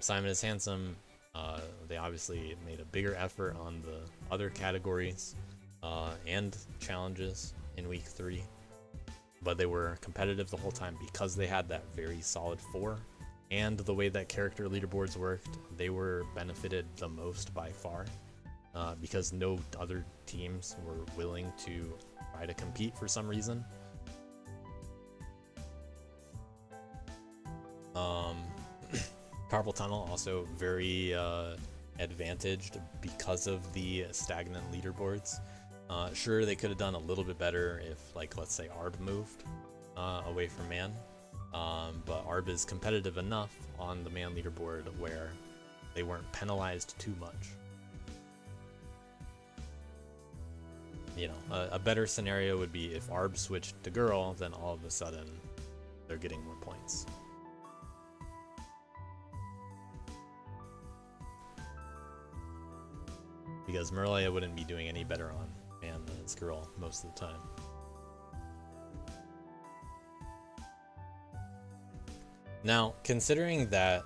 Simon is Handsome, they obviously made a bigger effort on the other categories and challenges in week 3, but they were competitive the whole time because they had that very solid 4, and the way that character leaderboards worked, they were benefited the most by far, because no other teams were willing to try to compete for some reason. Carpal Tunnel also very advantaged because of the stagnant leaderboards. Sure, they could have done a little bit better if, like, let's say Arb moved away from man, but Arb is competitive enough on the man leaderboard where they weren't penalized too much. A better scenario would be if Arb switched to girl, then all of a sudden they're getting more points. Because Merlia wouldn't be doing any better on man than its girl most of the time. Now, considering that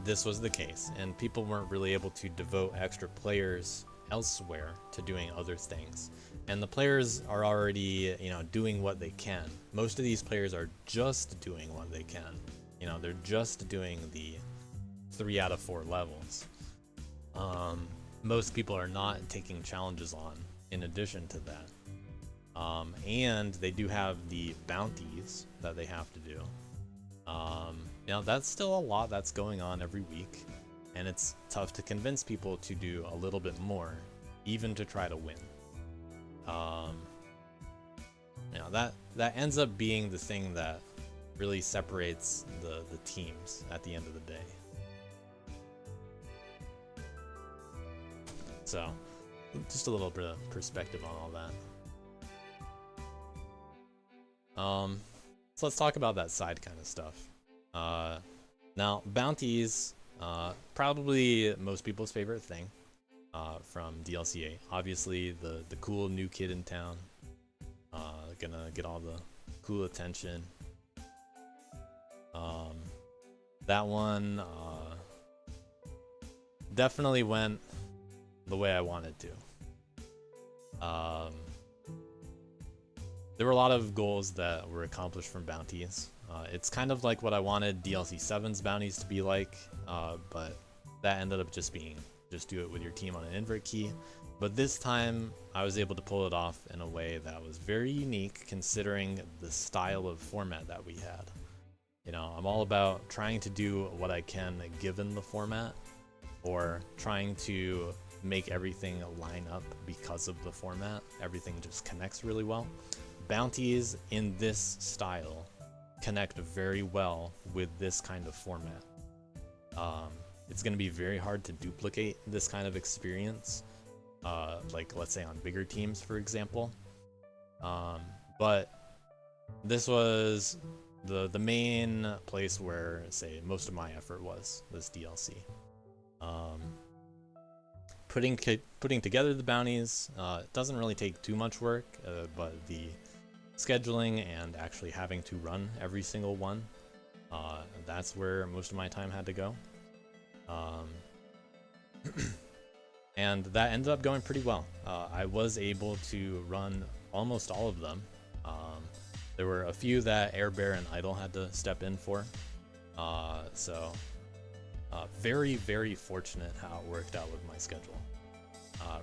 this was the case and people weren't really able to devote extra players elsewhere to doing other things, and the players are already, doing what they can. Most of these players are just doing what they can. They're just doing the 3 out of 4 levels. Most people are not taking challenges on in addition to that. And they do have the bounties that they have to do. That's still a lot that's going on every week, and it's tough to convince people to do a little bit more, even to try to win. That ends up being the thing that really separates the teams at the end of the day. So, just a little bit of perspective on all that. So let's talk about that side kind of stuff. Now, bounties, probably most people's favorite thing from DLC 8. Obviously, the cool new kid in town, gonna get all the cool attention. That one definitely went the way I wanted to. There were a lot of goals that were accomplished from bounties. It's kind of like what I wanted DLC 7's bounties to be like, but that ended up just being just do it with your team on an invert key. But this time I was able to pull it off in a way that was very unique considering the style of format that we had. I'm all about trying to do what I can given the format, or trying to make everything line up because of the format. Everything just connects really well. Bounties in this style connect very well with this kind of format. It's going to be very hard to duplicate this kind of experience, like let's say on bigger teams, for example. But this was the main place where, say, most of my effort was this DLC. Putting together the bounties, it doesn't really take too much work, but the scheduling and actually having to run every single one, that's where most of my time had to go. And that ended up going pretty well. I was able to run almost all of them. There were a few that Air Bear and Idle had to step in for. So very, very fortunate how it worked out with my schedule.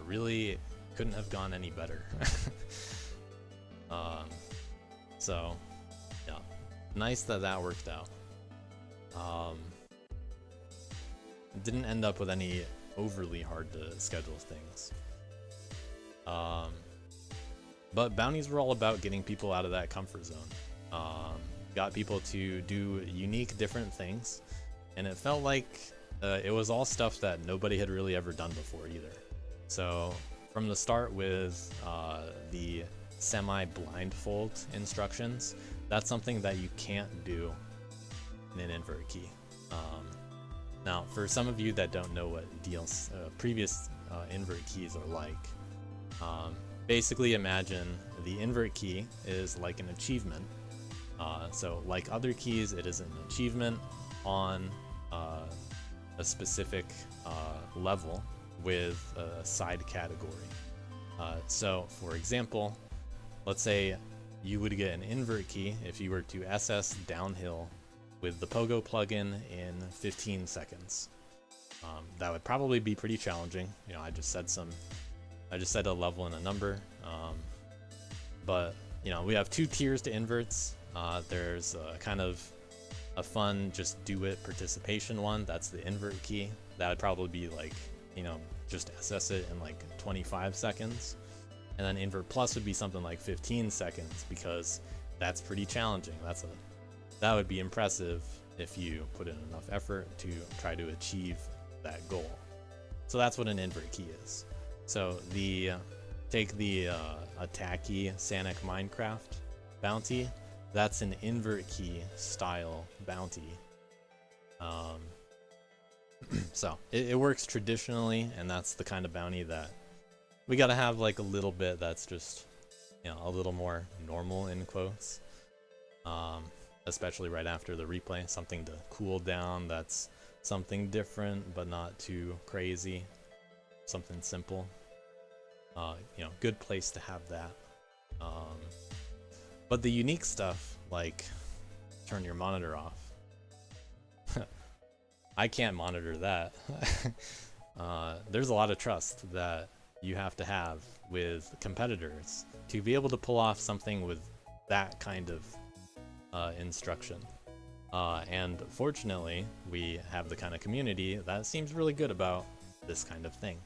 Really couldn't have gone any better. So yeah, nice that that worked out. Didn't end up with any overly hard to schedule things. But bounties were all about getting people out of that comfort zone. Got people to do unique, different things, and it felt like it was all stuff that nobody had really ever done before either. So from the start with the semi-blindfold instructions, that's something that you can't do in an invert key. Now, for some of you that don't know what previous invert keys are like, basically imagine the invert key is like an achievement. So like other keys, it is an achievement on a specific level with a side category. So for example, let's say you would get an invert key if you were to SS downhill with the Pogo plugin in 15 seconds. That would probably be pretty challenging. You know, I just said a level and a number. But you know, we have two tiers to inverts. There's kind of a fun just do it participation one. That's the invert key. That would probably be like, you know, just SS it in like 25 seconds. And then invert plus would be something like 15 seconds because that's pretty challenging. That would be impressive if you put in enough effort to try to achieve that goal. So that's what an invert key is. So take the attacky Sanic Minecraft bounty. That's an invert key style bounty. So it works traditionally, and that's the kind of bounty that we gotta have like a little bit that's just, you know, a little more normal in quotes. Especially right after the replay, something to cool down, that's something different but not too crazy, something simple. You know, good place to have that. But the unique stuff, like turn your monitor off, I can't monitor that. There's a lot of trust that you have to have with competitors to be able to pull off something with that kind of instruction. And fortunately, we have the kind of community that seems really good about this kind of thing.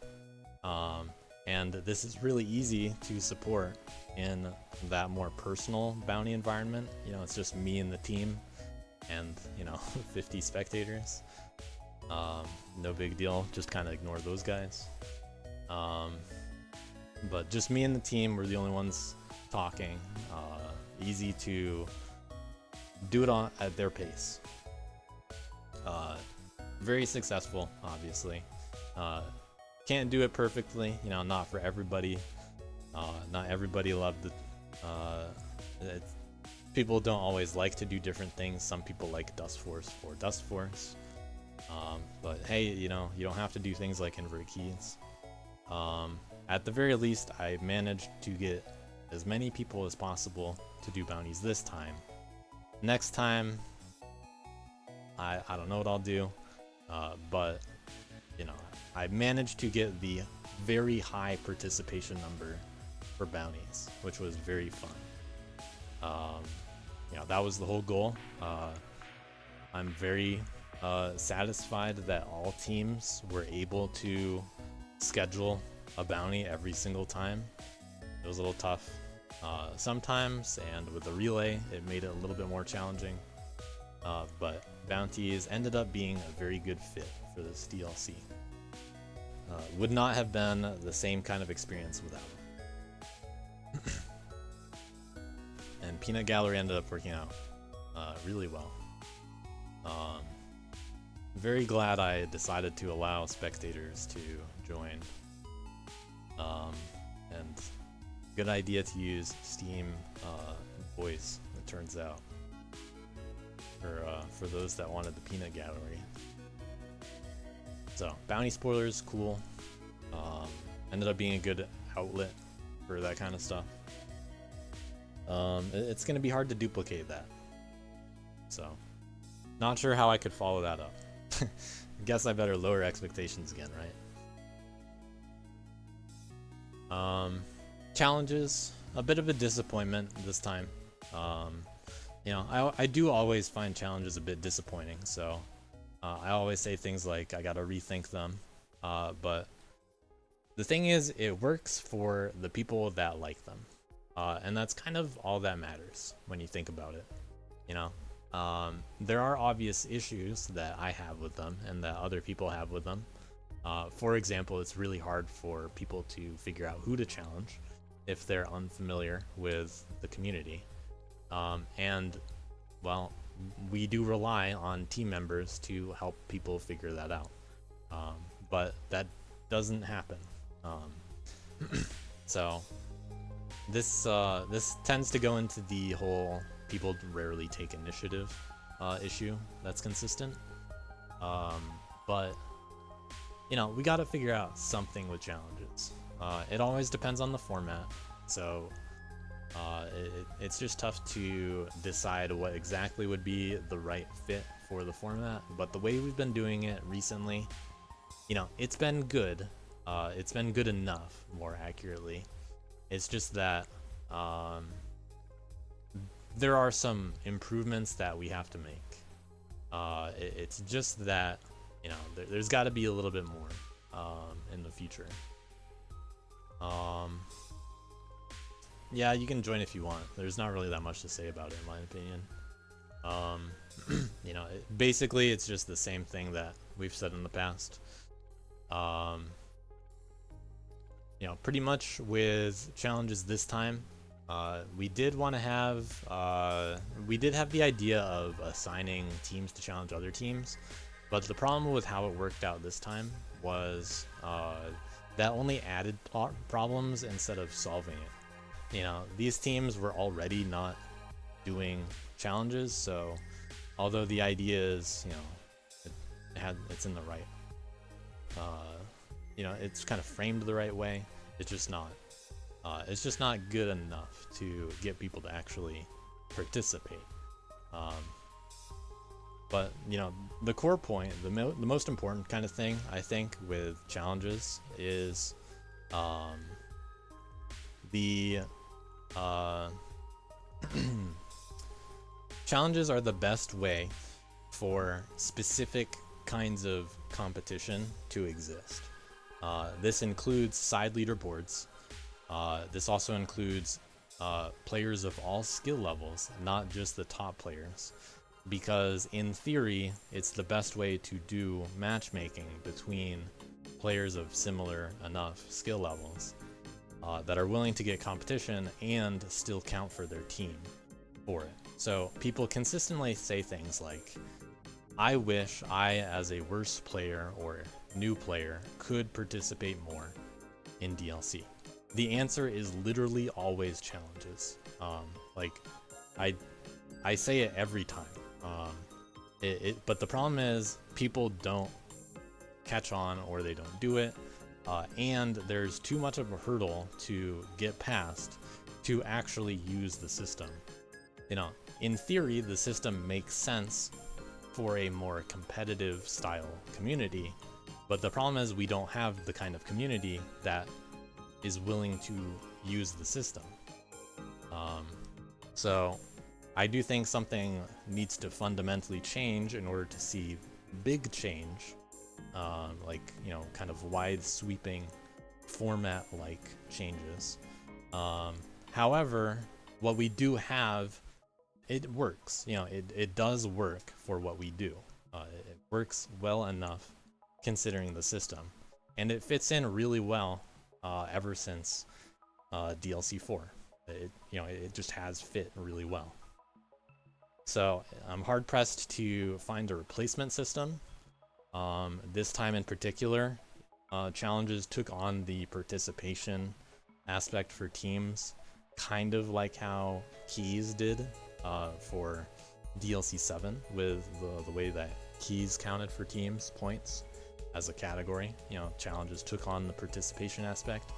And this is really easy to support in that more personal bounty environment. You know, it's just me and the team and, you know, 50 spectators. No big deal, just kind of ignore those guys. But just me and the team, we're the only ones talking. Easy to do it at their pace. Very successful, obviously. Can't do it perfectly, you know, not for everybody. Not everybody loved the. People don't always like to do different things. Some people like Dust Force for Dust Force. But hey, you know, you don't have to do things like invert keys. At the very least, I managed to get as many people as possible to do bounties this time. Next time, I don't know what I'll do, but you know, I managed to get the very high participation number for bounties, which was very fun. You know, that was the whole goal. I'm very satisfied that all teams were able to schedule a bounty every single time. It was a little tough sometimes, and with the relay it made it a little bit more challenging, but bounties ended up being a very good fit for this DLC. Would not have been the same kind of experience without it. And Peanut Gallery ended up working out really well. Very glad I decided to allow spectators to join. And good idea to use Steam voice, it turns out, for those that wanted the peanut gallery. So bounty spoilers, cool. Ended up being a good outlet for that kind of stuff. It's gonna be hard to duplicate that. So, not sure how I could follow that up. Guess I better lower expectations again, right? Challenges, a bit of a disappointment this time. You know, I do always find challenges a bit disappointing, so I always say things like I gotta rethink them. But the thing is, it works for the people that like them. And that's kind of all that matters when you think about it, you know? There are obvious issues that I have with them and that other people have with them. For example, it's really hard for people to figure out who to challenge if they're unfamiliar with the community. And, well, we do rely on team members to help people figure that out. But that doesn't happen. So this tends to go into the whole people rarely take initiative issue that's consistent. But you know, we got to figure out something with challenges. It always depends on the format, so it's just tough to decide what exactly would be the right fit for the format. But the way we've been doing it recently, you know, it's been good. It's been good enough, more accurately. It's just that there are some improvements that we have to make. It's just that, you know, there's got to be a little bit more in the future. Yeah, you can join if you want. There's not really that much to say about it, in my opinion. You know, basically it's just the same thing that we've said in the past. You know, pretty much with challenges this time, we did want to have, we did have the idea of assigning teams to challenge other teams, but the problem with how it worked out this time was that only added problems instead of solving it. You know, these teams were already not doing challenges, so although the idea is, you know, it's in the right, you know, it's kind of framed the right way. It's just not good enough to get people to actually participate. But you know, the core point, the most important kind of thing I think with challenges is the challenges are the best way for specific kinds of competition to exist. This includes side leaderboards. This also includes players of all skill levels, not just the top players, because in theory, it's the best way to do matchmaking between players of similar enough skill levels that are willing to get competition and still count for their team for it. So people consistently say things like, I wish I, as a worse player or new player, could participate more in DLC. The answer is literally always challenges. Like, I say it every time. But the problem is people don't catch on or they don't do it, and there's too much of a hurdle to get past to actually use the system. You know, in theory, the system makes sense for a more competitive style community, but the problem is we don't have the kind of community that is willing to use the system. So I do think something needs to fundamentally change in order to see big change, like, you know, kind of wide sweeping format like changes. However, what we do have, it works. You know, it does work for what we do. It works well enough considering the system, and it fits in really well ever since DLC 4. You know, it just has fit really well. So I'm hard pressed to find a replacement system. This time in particular, challenges took on the participation aspect for teams, kind of like how keys did for DLC 7 with the way that keys counted for teams points as a category. You know, challenges took on the participation aspect.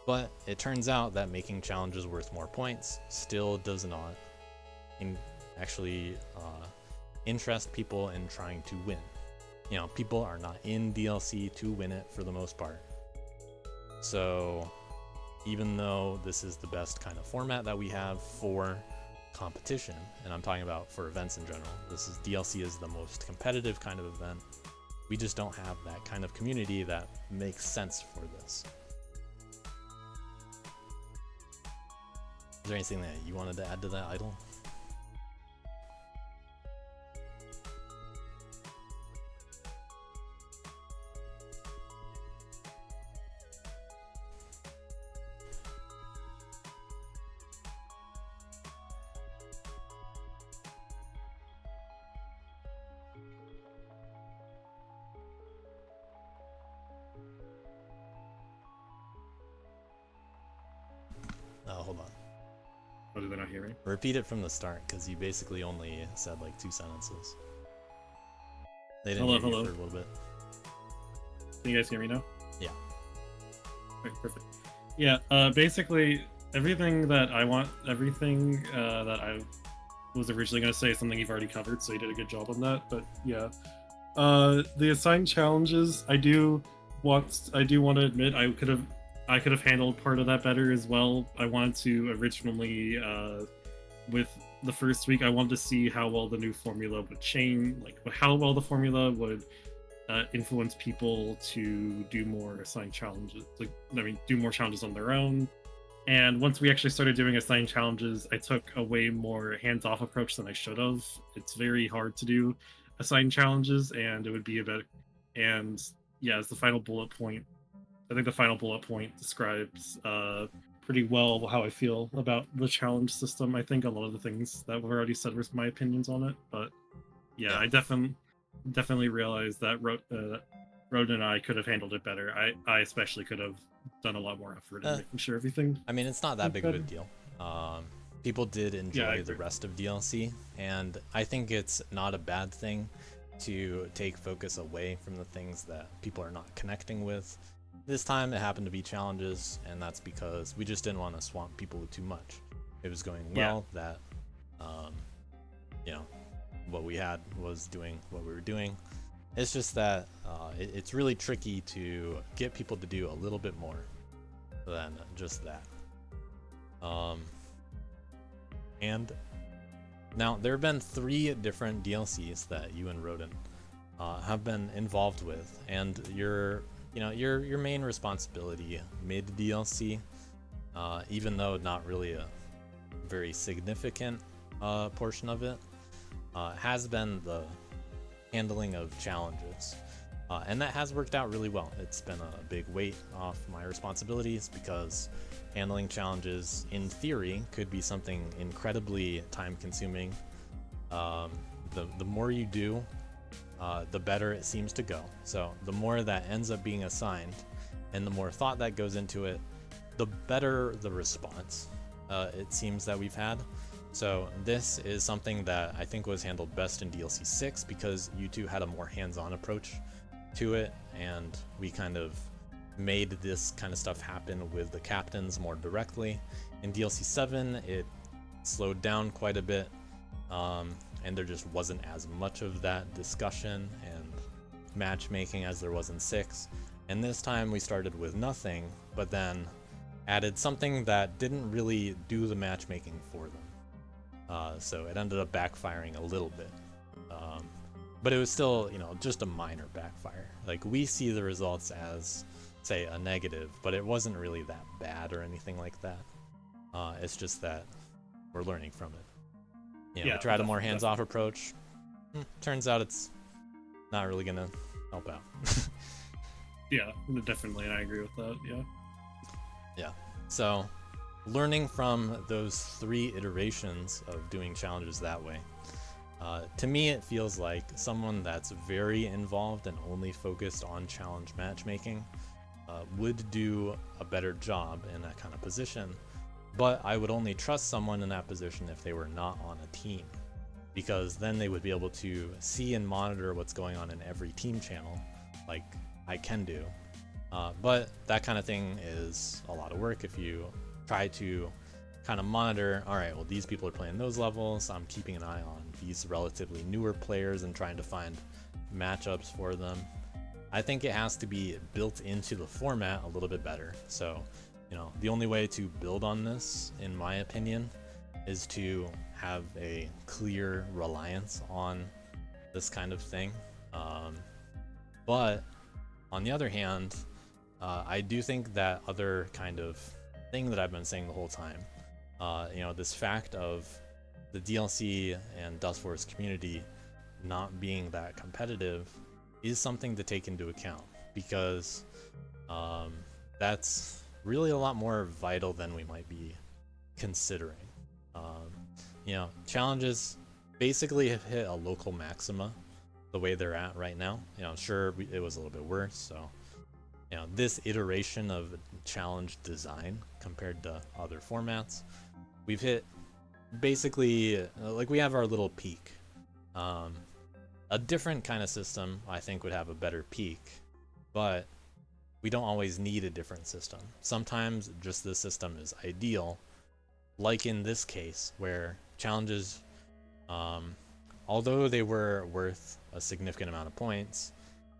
But it turns out that making challenges worth more points still does not actually interest people in trying to win. You know, people are not in DLC to win it for the most part. So even though this is the best kind of format that we have for competition, and I'm talking about for events in general, DLC is the most competitive kind of event. We just don't have that kind of community that makes sense for this. Is there anything that you wanted to add to that, Idle? Hold on. Oh, did they not hear me? Repeat it from the start, because you basically only said like 2 sentences. They didn't hear you for a little bit. Can you guys hear me now? Yeah. Okay, perfect. Yeah, basically, everything that I want, everything that I was originally going to say is something you've already covered, so you did a good job on that, but yeah. The assigned challenges, I do want to admit I could have handled part of that better as well. I wanted to originally, with the first week, I wanted to see how well the new formula would change, like how well the formula would influence people to do more assigned challenges, do more challenges on their own. And once we actually started doing assigned challenges, I took a way more hands-off approach than I should have. It's very hard to do assigned challenges, and it would be about, and yeah, as the final bullet point, I think the final bullet point describes pretty well how I feel about the challenge system. I think a lot of the things that were already said was my opinions on it, but yeah. I definitely realized that Roden and I could have handled it better. I especially could have done a lot more effort in making sure everything. I mean, it's not that big of a deal. People did enjoy the rest of DLC, and I think it's not a bad thing to take focus away from the things that people are not connecting with. This time it happened to be challenges, and that's because we just didn't want to swamp people with too much. It was going well that, you know, what we had was doing what we were doing. It's just that it's really tricky to get people to do a little bit more than just that. And now there have been 3 different DLCs that you and Roden have been involved with, and your main responsibility mid DLC, even though not really a very significant portion of it, has been the handling of challenges, and that has worked out really well. It's been a big weight off my responsibilities because handling challenges in theory could be something incredibly time consuming. The more you do, the better it seems to go. So the more that ends up being assigned and the more thought that goes into it, the better the response it seems that we've had. So this is something that I think was handled best in DLC 6 because you two had a more hands-on approach to it, and we kind of made this kind of stuff happen with the captains more directly. In DLC 7 it slowed down quite a bit, and there just wasn't as much of that discussion and matchmaking as there was in 6. And this time we started with nothing, but then added something that didn't really do the matchmaking for them. So it ended up backfiring a little bit. But it was still, just a minor backfire. Like, we see the results as, say, a negative, but it wasn't really that bad or anything like that. It's just that we're learning from it. We tried a more hands-off approach. Turns out it's not really gonna help out. Yeah, definitely, and I agree with that, yeah. Yeah, so learning from those 3 iterations of doing challenges that way, to me it feels like someone that's very involved and only focused on challenge matchmaking would do a better job in that kind of position, but I would only trust someone in that position if they were not on a team, because then they would be able to see and monitor what's going on in every team channel, like I can do. But that kind of thing is a lot of work if you try to kind of monitor, all right, well, these people are playing those levels, I'm keeping an eye on these relatively newer players and trying to find matchups for them. I think it has to be built into the format a little bit better. So, you know, the only way to build on this, in my opinion, is to have a clear reliance on this kind of thing. But on the other hand, I do think that other kind of thing that I've been saying the whole time, you know, this fact of the DLC and Dustforce community not being that competitive is something to take into account, because that's really a lot more vital than we might be considering. You know, challenges basically have hit a local maxima the way they're at right now. You know, sure, it was a little bit worse, so you know, this iteration of challenge design compared to other formats, we've hit basically like we have our little peak. A different kind of system I think would have a better peak, but we don't always need a different system. Sometimes just this system is ideal, like in this case where challenges, although they were worth a significant amount of points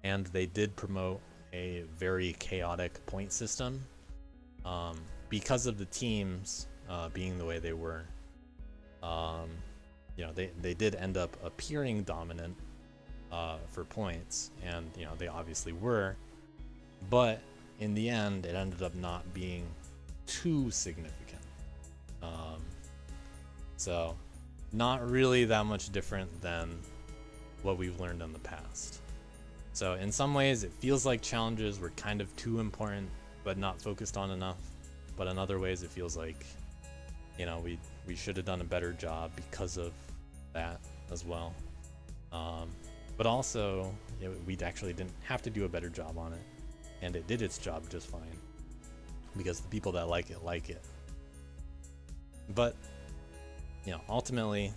and they did promote a very chaotic point system, because of the teams being the way they were, you know, they did end up appearing dominant for points, and you know, they obviously were, but in the end it ended up not being too significant. So not really that much different than what we've learned in the past. So in some ways it feels like challenges were kind of too important but not focused on enough, but in other ways it feels like, you know, we should have done a better job because of that as well. But also we actually didn't have to do a better job on it, and it did its job just fine because the people that like it. But you know, ultimately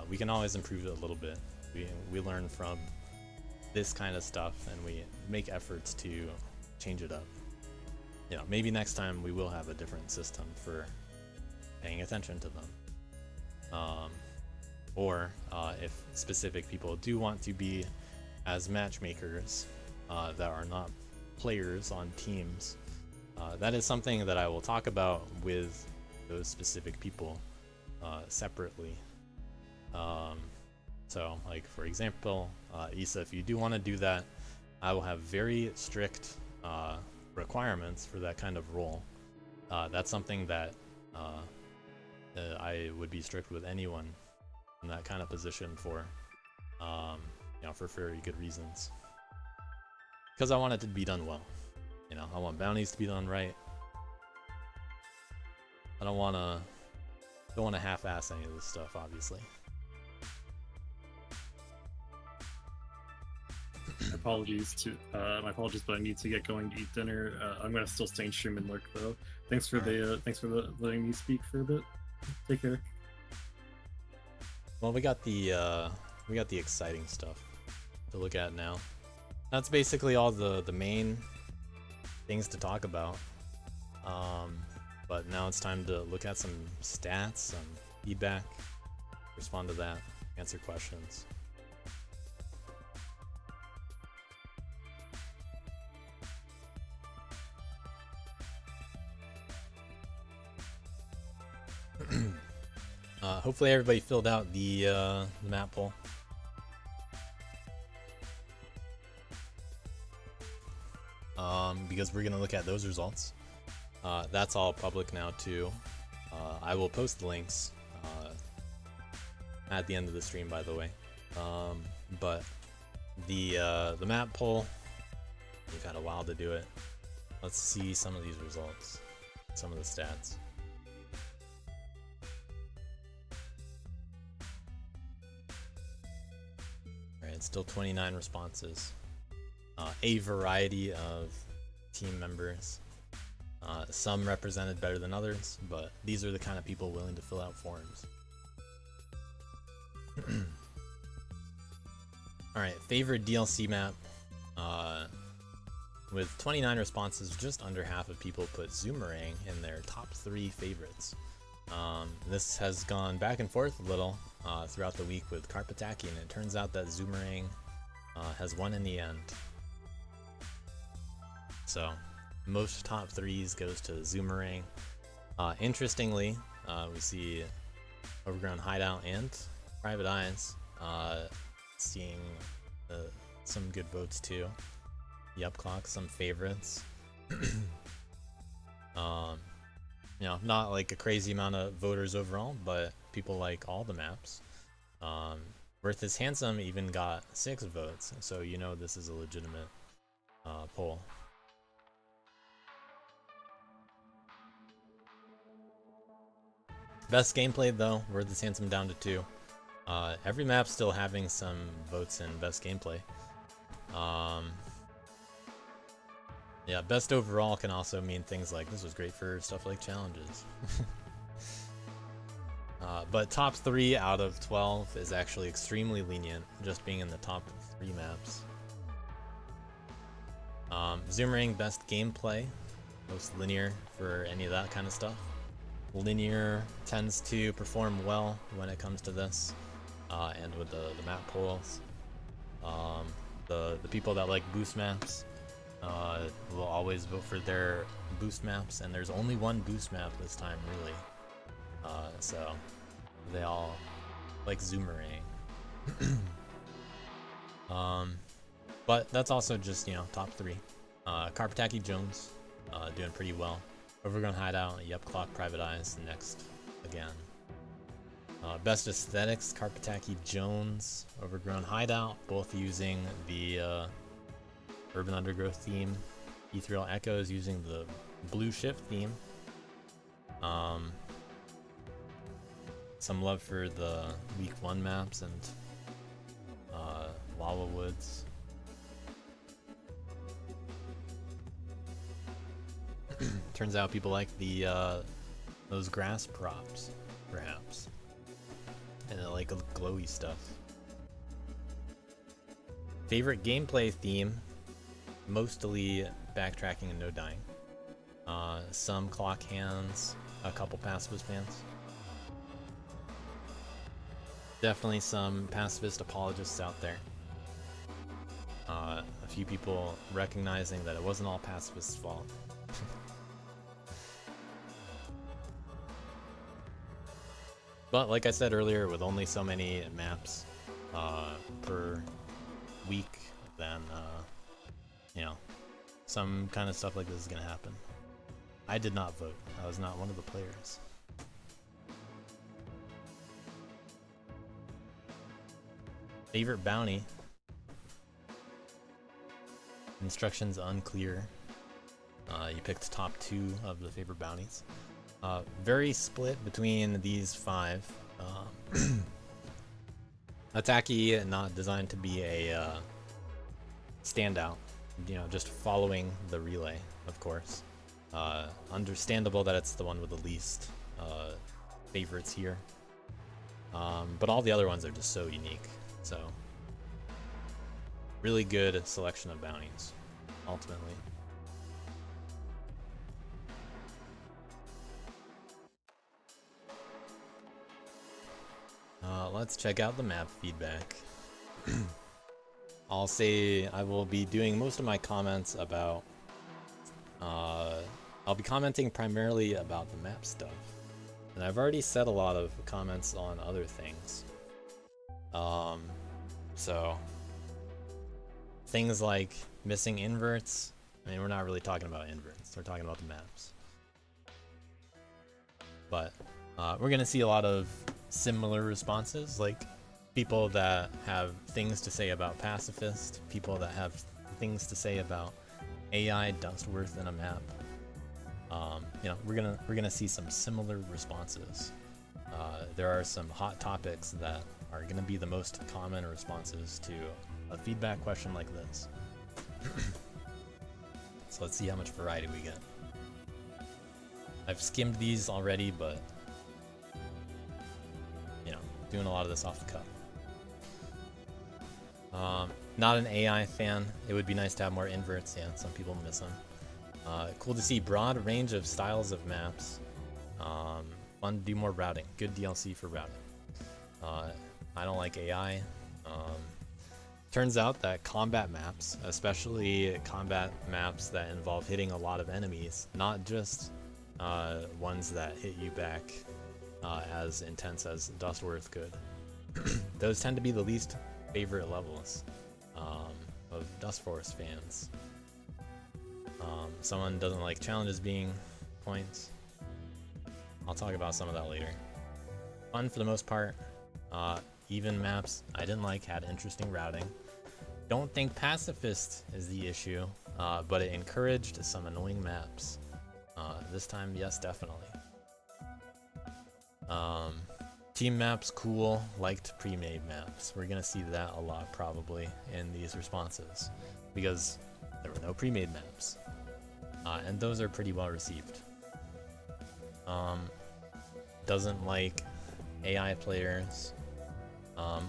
we can always improve it a little bit. We learn from this kind of stuff and we make efforts to change it up. You know, maybe next time we will have a different system for paying attention to them. Or if specific people do want to be as matchmakers that are not players on teams, that is something that I will talk about with those specific people separately. So like, for example, Issa, if you do want to do that, I will have very strict requirements for that kind of role. That's something that I would be strict with anyone in that kind of position for, you know, for very good reasons. Because I want it to be done well. You know, I want bounties to be done right. I don't want to half-ass any of this stuff, obviously. My apologies, but I need to get going to eat dinner. I'm gonna still stay in stream and lurk though. Thanks for letting me speak for a bit. Take care. Well, we got the exciting stuff to look at now. That's basically all the main things to talk about. But now it's time to look at some stats, some feedback, respond to that, answer questions. Hopefully everybody filled out the map poll. Because we're gonna look at those results. That's all public now too. I will post the links at the end of the stream, by the way. But the map poll, we've had a while to do it. Let's see some of these results, some of the stats. Alright, still 29 responses. A variety of team members. Some represented better than others, but these are the kind of people willing to fill out forms. Alright, favorite DLC map. With 29 responses, just under half of people put Zoomerang in their top 3 favorites. This has gone back and forth a little throughout the week with Carpataki, and it turns out that Zoomerang has won in the end. So, most top 3s goes to Zoomerang. Interestingly, we see Overgrown Hideout and Private Eyes seeing some good votes too. Yup Clock, some favorites. You know, not like a crazy amount of voters overall, but people like all the maps. Worth is Handsome even got 6 votes, so you know this is a legitimate poll. Best gameplay though, Worth is Handsome down to 2. Every map still having some votes in best gameplay. Yeah, best overall can also mean things like this was great for stuff like challenges. But top 3 out of 12 is actually extremely lenient, just being in the top 3 maps. Zoomerang best gameplay, most linear for any of that kind of stuff. Linear tends to perform well when it comes to this, and with the map polls. The people that like boost maps will always vote for their boost maps, and there's only one boost map this time, really. So they all like Zoomerang. But that's also just, you know, top 3. Carpataki Jones doing pretty well. Overgrown Hideout, Yup Clock, Private Eyes next again. Best aesthetics, Carpataki Jones, Overgrown Hideout, both using the Urban Undergrowth theme. Ethereal Echoes using the Blue Shift theme. Some love for the Week 1 maps and Lava Woods. Turns out people like the those grass props, perhaps. And they like glowy stuff. Favorite gameplay theme, mostly backtracking and no dying. Some clock hands, a couple pacifist fans. Definitely some pacifist apologists out there. A few people recognizing that it wasn't all pacifists' fault. But like I said earlier, with only so many maps per week, then you know, some kind of stuff like this is gonna happen. I did not vote. I was not one of the players. Favorite bounty. Instructions unclear. You picked top 2 of the favorite bounties. Very split between these 5. Attacky, not designed to be a standout, you know, just following the relay, of course. Understandable that it's the one with the least favorites here. But all the other ones are just so unique, so really good selection of bounties, ultimately. Let's check out the map feedback. I'll say I will be doing most of my comments about I'll be commenting primarily about the map stuff, and I've already said a lot of comments on other things. So things like missing inverts, I mean, we're not really talking about inverts, we're talking about the maps. But we're gonna see a lot of similar responses, like people that have things to say about pacifist, people that have things to say about AI Dustworth in a map. You know, we're gonna see some similar responses. There are some hot topics that are gonna be the most common responses to a feedback question like this. So So let's see how much variety we get. I've skimmed these already, but you know, doing a lot of this off the cuff. Not an AI fan. It would be nice to have more inverts. Yeah, some people miss them. Cool to see broad range of styles of maps. Fun to do more routing. Good DLC for routing. I don't like AI. Turns out that combat maps, especially combat maps that involve hitting a lot of enemies, not just ones that hit you back as intense as Dustworth could, those tend to be the least favorite levels of Dustforce fans. Someone doesn't like challenges being points. I'll talk about some of that later. Fun for the most part. Even maps I didn't like had interesting routing. Don't think Pacifist is the issue, but it encouraged some annoying maps. This time, yes, definitely. Team maps, cool. Liked pre-made maps. We're gonna see that a lot probably in these responses, because there were no pre-made maps, and those are pretty well received. Doesn't like AI players.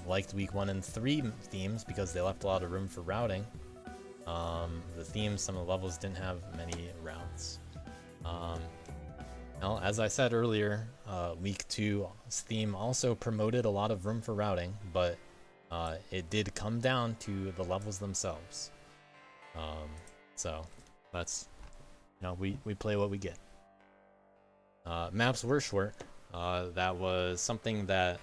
Liked week 1 and 3 themes because they left a lot of room for routing. The themes, some of the levels didn't have many routes. Well, as I said earlier, week 2's theme also promoted a lot of room for routing, but it did come down to the levels themselves. So that's, you know, we play what we get. Maps were short. That was something that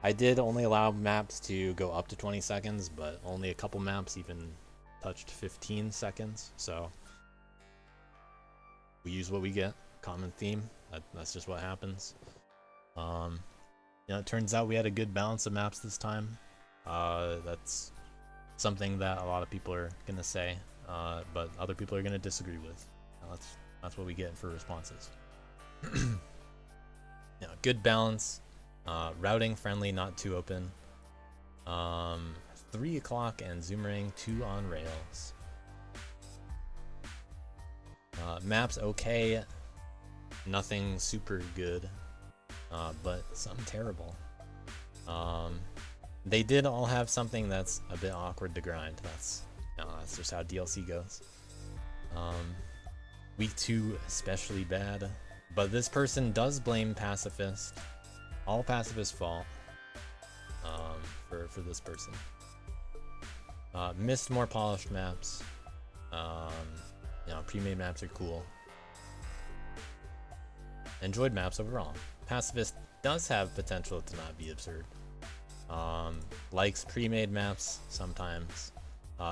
I did only allow maps to go up to 20 seconds, but only a couple maps even touched 15 seconds. So we use what we get. Common theme. That's just what happens. You know, it turns out we had a good balance of maps this time. That's something that a lot of people are gonna say, but other people are gonna disagree with. That's what we get for responses. You know, good balance. Routing friendly, not too open. 3 o'clock and Zoomerang 2 on rails. Maps okay. Nothing super good, but some terrible. They did all have something that's a bit awkward to grind. That's just how DLC goes. Week 2 especially bad, but this person does blame Pacifist. All Pacifist fault for this person. Missed more polished maps. You know, pre-made maps are cool. Enjoyed maps overall. Pacifist does have potential to not be absurd. Likes pre-made maps sometimes.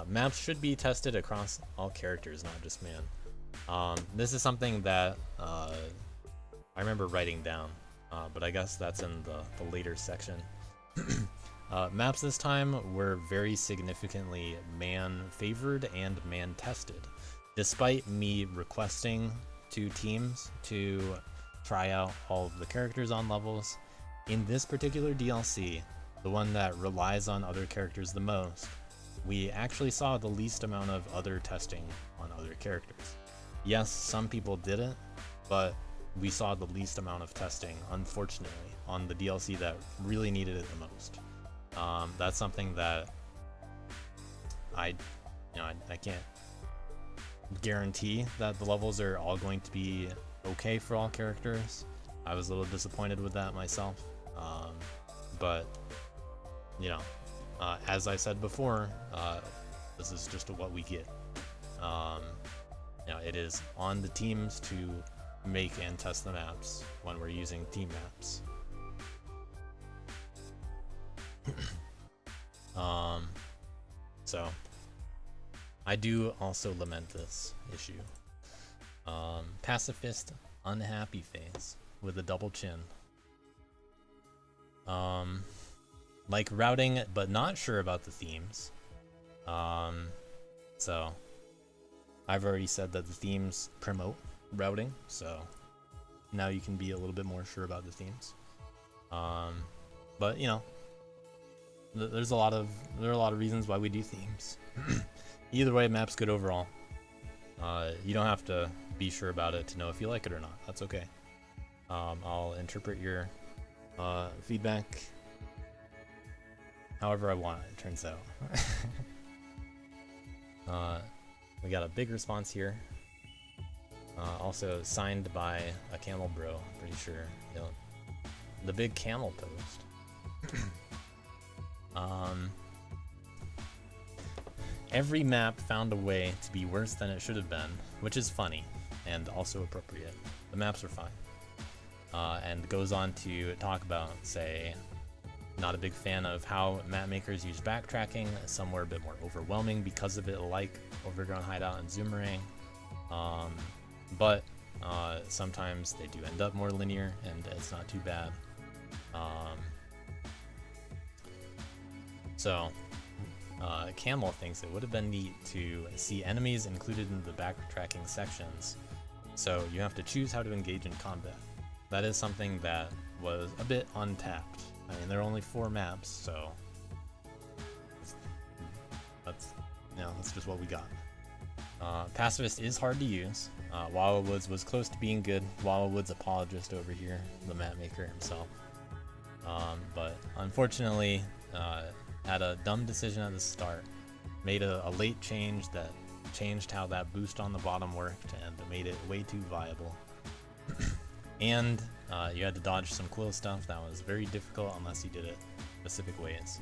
Maps should be tested across all characters, not just man. This is something that I remember writing down, but I guess that's in the later section. Maps this time were very significantly man-favored and man-tested, despite me requesting 2 teams to try out all of the characters on levels. In this particular DLC, the one that relies on other characters the most, we actually saw the least amount of other testing on other characters. Yes, some people did it, but we saw the least amount of testing, unfortunately, on the DLC that really needed it the most. That's something that I can't guarantee that the levels are all going to be okay for all characters. I was a little disappointed with that myself, but you know, as I said before, this is just what we get. You know, it is on the teams to make and test the maps when we're using team maps. So I do also lament this issue. Pacifist unhappy face with a double chin. Like routing, but not sure about the themes. So I've already said that the themes promote routing, so now you can be a little bit more sure about the themes. But you know, there are a lot of reasons why we do themes. Either way, map's good overall. You don't have to be sure about it to know if you like it or not. That's okay. I'll interpret your feedback however I want, it turns out. We got a big response here. Also signed by a camel bro, pretty sure. You know, the big camel post. Every map found a way to be worse than it should have been, which is funny and also appropriate. The maps are fine. And goes on to talk about, say, not a big fan of how map makers use backtracking. Some were a bit more overwhelming because of it, like Overgrown Hideout and Zoomerang. But sometimes they do end up more linear, and it's not too bad. Camel thinks it would have been neat to see enemies included in the backtracking sections, so you have to choose how to engage in combat. That is something that was a bit untapped. I mean, there are only 4 maps, so that's just what we got. Pacifist is hard to use. Wawa Woods was close to being good. Wawa Woods apologist over here, the map maker himself. But unfortunately, had a dumb decision at the start. Made a late change that changed how that boost on the bottom worked and made it way too viable. And you had to dodge some cool stuff that was very difficult unless you did it specific ways.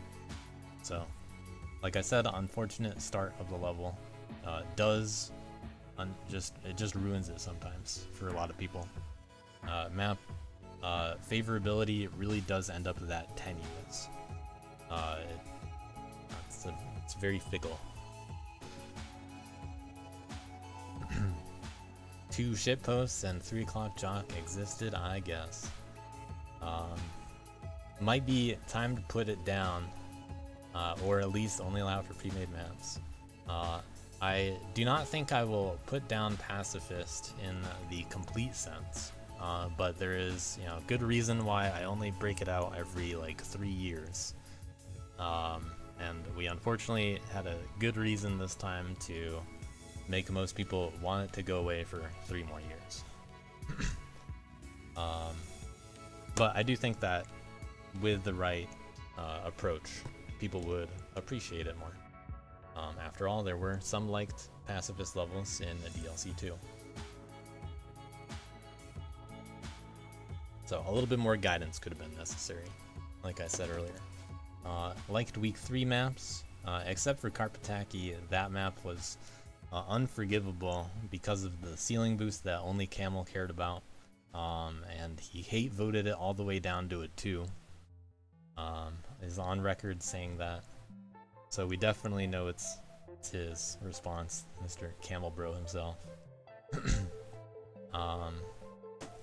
So, like I said, unfortunate start of the level. It just ruins it sometimes for a lot of people. Map favorability really does end up that tenuous. It's very fickle. 2 ship posts and 3 o'clock jock existed, I guess. Might be time to put it down, or at least only allow it for pre-made maps. I do not think I will put down Pacifist in the complete sense, but there is, good reason why I only break it out every 3 years. And we unfortunately had a good reason this time to make most people want it to go away for 3 more years. But I do think that with the right approach, people would appreciate it more. After all, there were some liked pacifist levels in the DLC too. So a little bit more guidance could have been necessary, like I said earlier. Liked week 3 maps, except for Karpataki. That map was unforgivable because of the ceiling boost that only Camel cared about, and he hate voted it all the way down to a 2. Is on record saying that, so we definitely know it's his response, Mr. Camel Bro himself.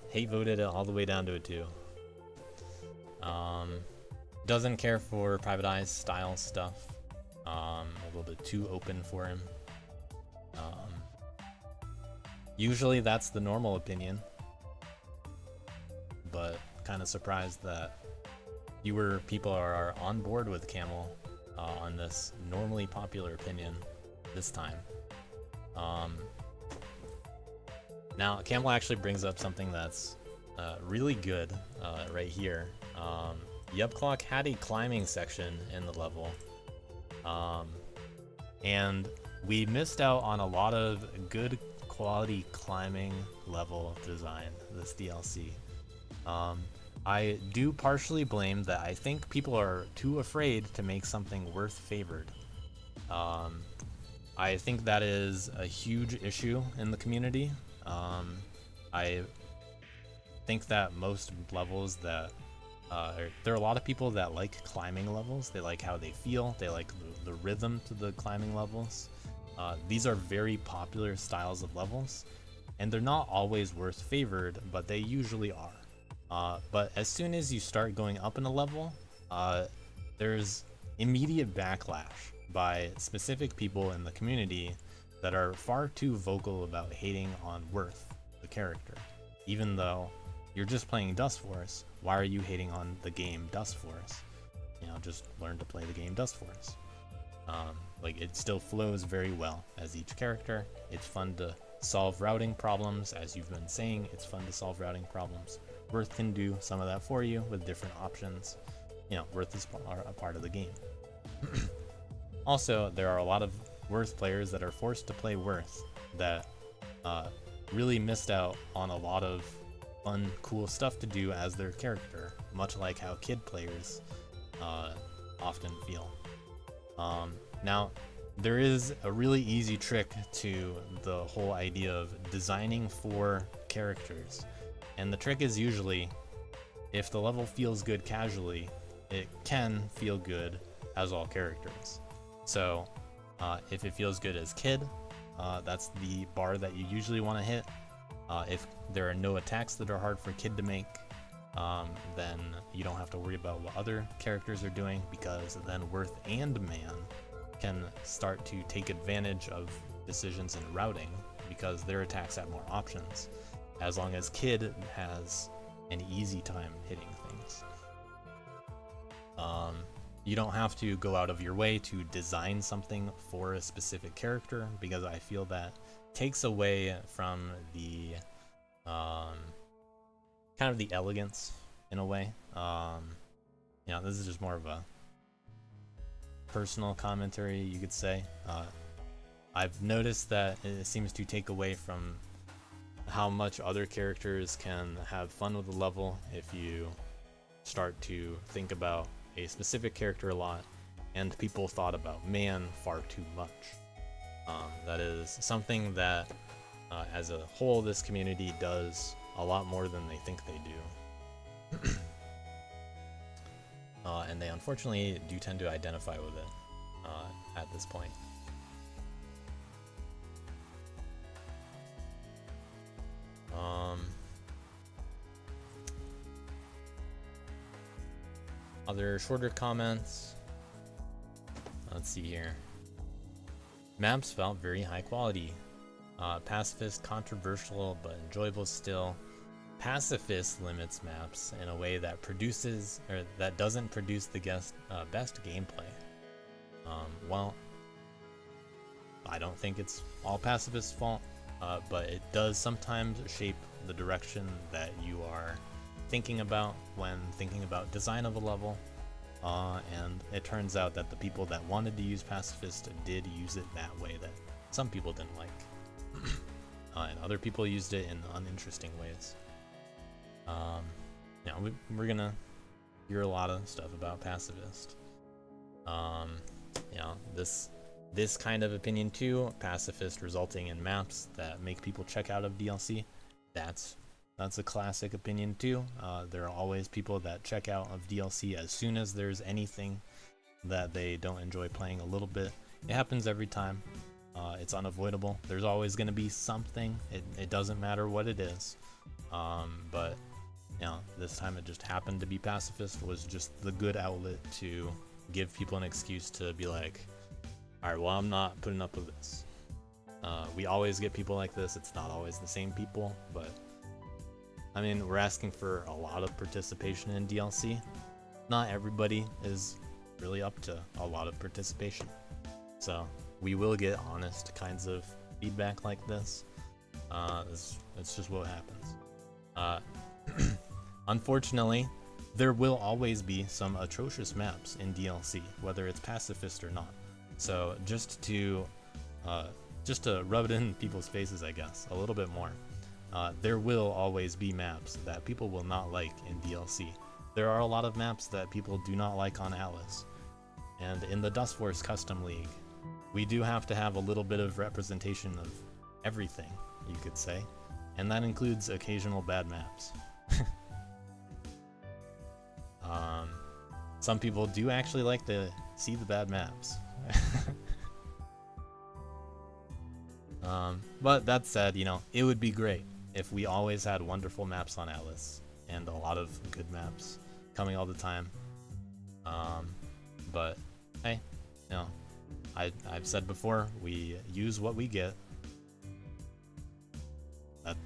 Hate voted it all the way down to a 2. Doesn't care for Private Eye's style stuff. A little bit too open for him. Usually that's the normal opinion, but kind of surprised that fewer people are on board with Camel on this normally popular opinion this time. Now, Camel actually brings up something that's really good right here. Yubclock had a climbing section in the level, and we missed out on a lot of good quality climbing level design this DLC. I do partially blame that. I think people are too afraid to make something worth favored. I think that is a huge issue in the community. I think that most levels that there are a lot of people that like climbing levels. They like how they feel. They like the rhythm to the climbing levels. These are very popular styles of levels, and they're not always worth favored, but they usually are. But as soon as you start going up in a level, there's immediate backlash by specific people in the community that are far too vocal about hating on Worth, the character. Even though you're just playing Dust Force, why are you hating on the game Dust Force? Just learn to play the game Dust Force. Like, it still flows very well as each character. It's fun to solve routing problems, as you've been saying. It's fun to solve routing problems. Worth can do some of that for you with different options. You know, Worth is a part of the game. Also, there are a lot of Worth players that are forced to play Worth that really missed out on a lot of fun, cool stuff to do as their character, much like how kid players often feel. Now, there is a really easy trick to the whole idea of designing for characters, and the trick is usually, if the level feels good casually, it can feel good as all characters. So if it feels good as kid, that's the bar that you usually want to hit. If there are no attacks that are hard for kid to make, then you don't have to worry about what other characters are doing, because then Worth and Man can start to take advantage of decisions in routing, because their attacks have more options, as long as kid has an easy time hitting things. You don't have to go out of your way to design something for a specific character, because I feel that takes away from the kind of the elegance in a way. You know, this is just more of a personal commentary, you could say. I've noticed that it seems to take away from how much other characters can have fun with the level if you start to think about a specific character a lot, and people thought about Man far too much. That is something that as a whole this community does a lot more than they think they do. And they unfortunately do tend to identify with it at this point. Other shorter comments. Let's see here. Maps felt very high quality. Pacifist controversial but enjoyable still. Pacifist limits maps in a way that produces, or that doesn't produce the best gameplay. Well, I don't think it's all Pacifist's fault, but it does sometimes shape the direction that you are thinking about when thinking about design of a level. And it turns out that the people that wanted to use Pacifist did use it that way that some people didn't like. And other people used it in uninteresting ways. Yeah, we're gonna hear a lot of stuff about Pacifist. You know, this kind of opinion too, Pacifist resulting in maps that make people check out of DLC, that's a classic opinion too. There are always people that check out of DLC as soon as there's anything that they don't enjoy playing a little bit. It happens every time. It's unavoidable. There's always going to be something. It doesn't matter what it is. But you know, this time it just happened to be Pacifist was just the good outlet to give people an excuse to be like, all right, well, I'm not putting up with this. We always get people like this. It's not always the same people, but I mean, we're asking for a lot of participation in DLC. Not everybody is really up to a lot of participation. So we will get honest kinds of feedback like this. It's just what happens. Unfortunately, there will always be some atrocious maps in DLC, whether it's Pacifist or not. So just to rub it in people's faces, I guess, a little bit more. There will always be maps that people will not like in DLC. There are a lot of maps that people do not like on Atlas. And in the Dust Force Custom League, we do have to have a little bit of representation of everything, you could say. And that includes occasional bad maps. Some people do actually like to see the bad maps. But that said, you know, it would be great if we always had wonderful maps on Atlas and a lot of good maps coming all the time. But hey, you know, I've said before, we use what we get.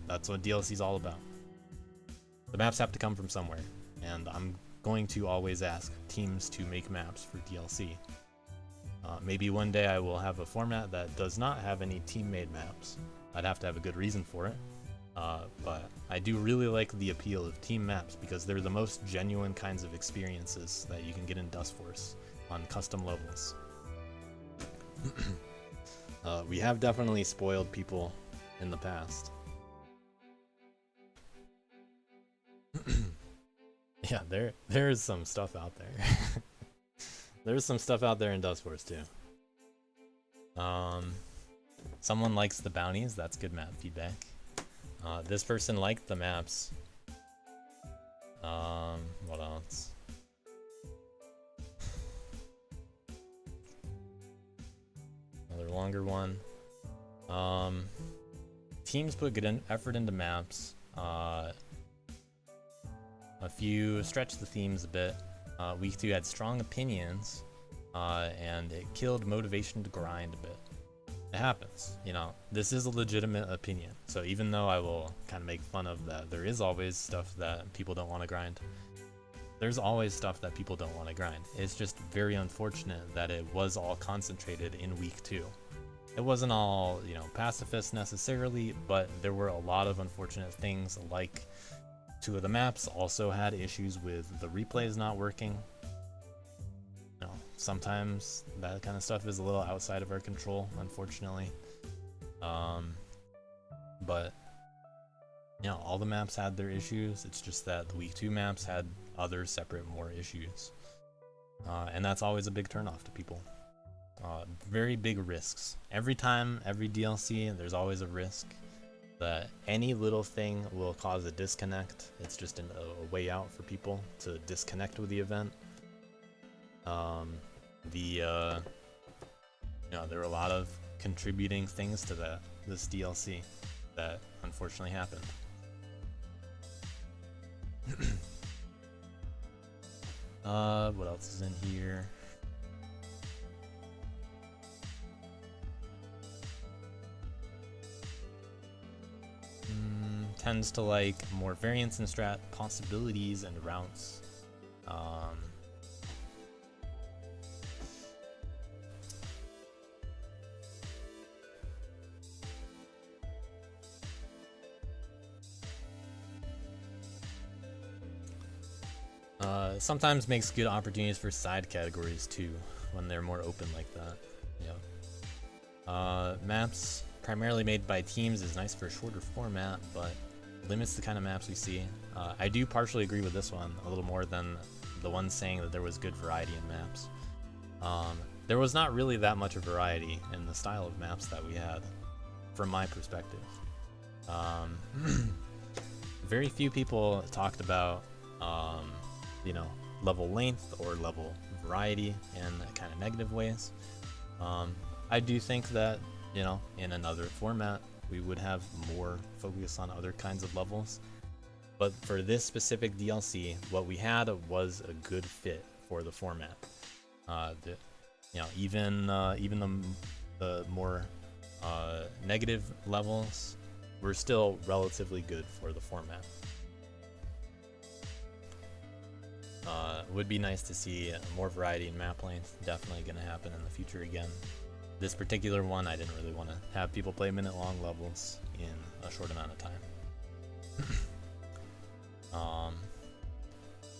That's what DLC is all about. The maps have to come from somewhere, and I'm going to always ask teams to make maps for DLC. Maybe one day I will have a format that does not have any team-made maps. I'd have to have a good reason for it. But I do really like the appeal of team maps because they're the most genuine kinds of experiences that you can get in Dustforce on custom levels. We have definitely spoiled people in the past. Yeah, there is some stuff out there. There's some stuff out there in Dustforce too. Someone likes the bounties. That's good map feedback. This person liked the maps. What else? Another longer one. Teams put good effort into maps. A few stretched the themes a bit. Week 2 had strong opinions, and it killed motivation to grind a bit. It happens, you know. This is a legitimate opinion, so even though I will kind of make fun of that, there is always stuff that people don't want to grind. There's always stuff that people don't want to grind. It's just very unfortunate that it was all concentrated in week 2. It wasn't all, you know, pacifist necessarily, but there were a lot of unfortunate things, like 2 of the maps also had issues with the replays not working. You know, sometimes that kind of stuff is a little outside of our control, unfortunately. But you know, all the maps had their issues. It's just that the week 2 maps had other separate more issues, and that's always a big turnoff to people. Very big risks. Every time, every DLC, there's always a risk that any little thing will cause a disconnect. It's just a way out for people to disconnect with the event. You know, there were a lot of contributing things to this DLC that unfortunately happened. What else is in here? Tends to like more variance in strat possibilities and routes. Sometimes makes good opportunities for side categories too, when they're more open like that. Yeah. Maps primarily made by teams is nice for a shorter format, but limits the kind of maps we see. I do partially agree with this one a little more than the one saying that there was good variety in maps. There was not really that much of variety in the style of maps that we had, from my perspective. Very few people talked about you know, level length or level variety in kind of negative ways. I do think that, you know, in another format we would have more focus on other kinds of levels, but for this specific DLC, what we had was a good fit for the format. You know, even the more negative levels were still relatively good for the format. Would be nice to see more variety in map length. Definitely going to happen in the future again. This particular one, I didn't really want to have people play minute-long levels in a short amount of time.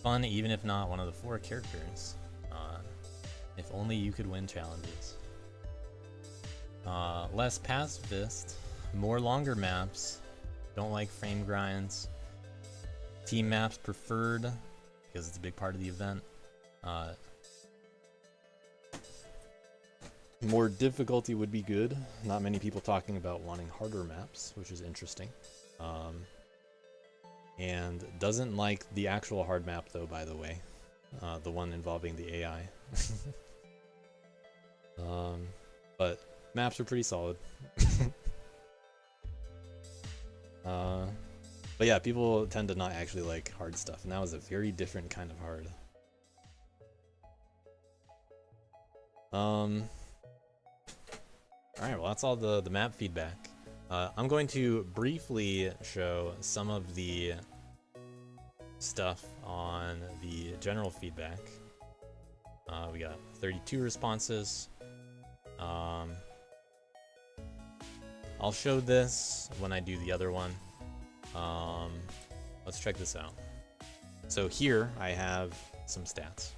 Fun, even if not one of the 4 characters. If only you could win challenges. Less pacifist, more longer maps. Don't like frame grinds. Team maps preferred, because it's a big part of the event. More difficulty would be good. Not many people talking about wanting harder maps, which is interesting. And doesn't like the actual hard map though, by the way. The one involving the AI. But maps are pretty solid. But yeah, people tend to not actually like hard stuff, and that was a very different kind of hard. Alright, well that's all the map feedback. I'm going to briefly show some of the stuff on the general feedback. We got 32 responses. Um, I'll show this when I do the other one. Let's check this out. So here I have some stats.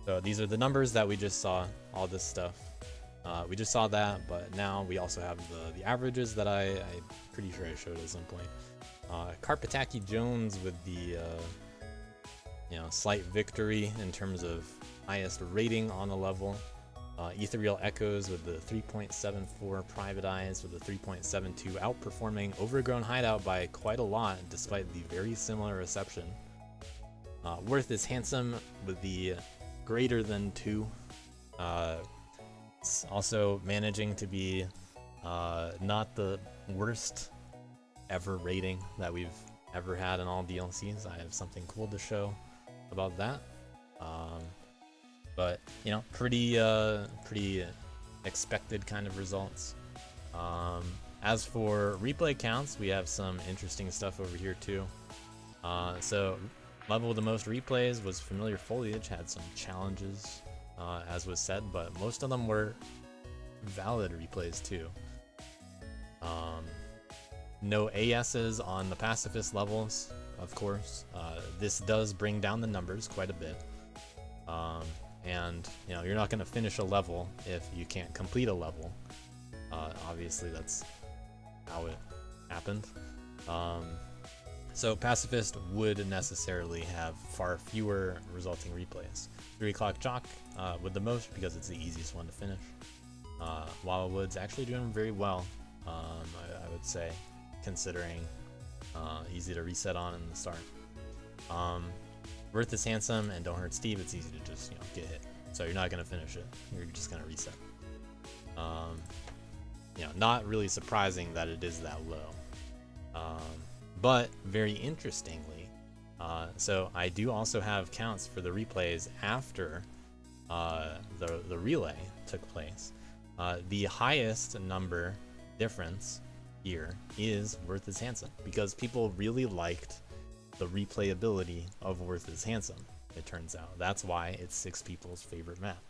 So these are the numbers that we just saw, all this stuff. We just saw that, but now we also have the averages that I'm pretty sure I showed at some point. Karpataki Jones with the slight victory in terms of highest rating on the level. Ethereal Echoes with the 3.74, Private Eyes with the 3.72, outperforming Overgrown Hideout by quite a lot despite the very similar reception. Worth is Handsome with the greater than 2. It's also managing to be not the worst ever rating that we've ever had in all DLCs. I have something cool to show about that. But pretty expected kind of results. As for replay counts, we have some interesting stuff over here too. So level with the most replays was Familiar Foliage, had some challenges, as was said, but most of them were valid replays too. No ASs on the Pacifist levels, of course. This does bring down the numbers quite a bit. And you're not going to finish a level if you can't complete a level. Obviously that's how it happened. So Pacifist would necessarily have far fewer resulting replays. 3 O'Clock Jock with the most because it's the easiest one to finish. Wildwood's actually doing very well, I would say, considering easy to reset on in the start. Worth is Handsome and Don't Hurt Steve, it's easy to just get hit. So you're not going to finish it, you're just going to reset. Not really surprising that it is that low. But very interestingly, so I do also have counts for the replays after the relay took place. The highest number difference here is Worth is Handsome because people really liked the replayability of Worth is Handsome, it turns out. That's why it's 6 people's favorite map.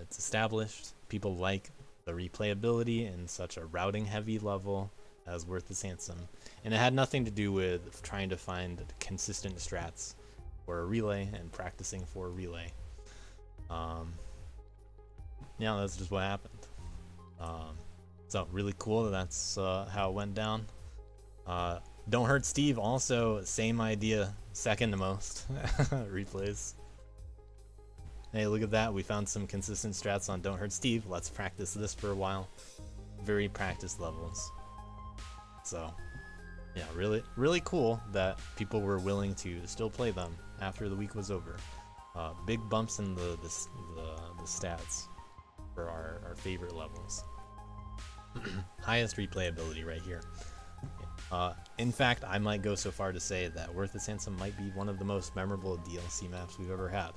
It's established. People like the replayability in such a routing heavy level as Worth is Handsome. And it had nothing to do with trying to find consistent strats for a relay and practicing for a relay. That's just what happened. So really cool that's how it went down. Don't Hurt Steve, also same idea, second to most replays. Hey, look at that, we found some consistent strats on Don't Hurt Steve. Let's practice this for a while. Very practiced levels. So yeah, really cool that people were willing to still play them after the week was over. Big bumps in the stats for our favorite levels. Highest replayability right here. In fact, I might go so far to say that Worth is Handsome might be one of the most memorable DLC maps we've ever had.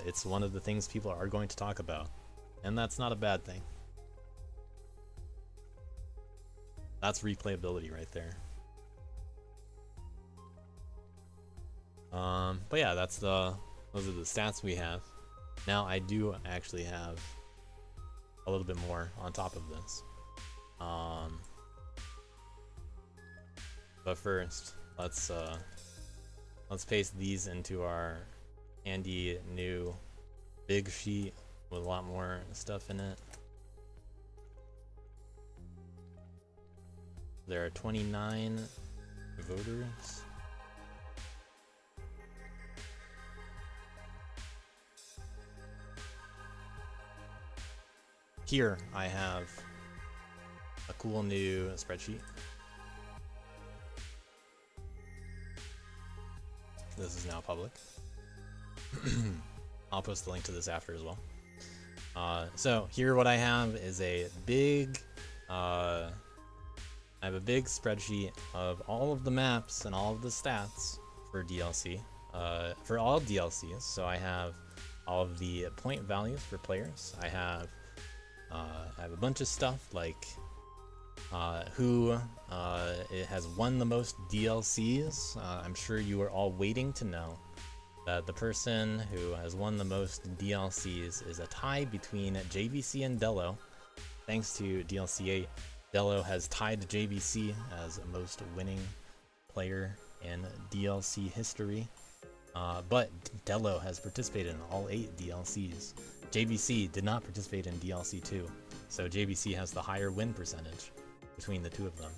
It's one of the things people are going to talk about, and that's not a bad thing. That's replayability right there. But yeah, those are the stats we have. Now I do actually have a little bit more on top of this. But first, let's paste these into our handy new big sheet with a lot more stuff in it. There are 29 voters. Here I have a cool new spreadsheet. This is now public. I'll post the link to this after as well. So here what I have is a big I have a big spreadsheet of all of the maps and all of the stats for DLC, for all DLCs. So I have all of the point values for players. I have a bunch of stuff like who it has won the most DLCs. I'm sure you are all waiting to know that the person who has won the most DLCs is a tie between JVC and Dello. Thanks to DLC 8, Dello has tied JVC as most winning player in DLC history. But Dello has participated in all 8 DLCs. JVC did not participate in DLC 2, so JVC has the higher win percentage between the two of them.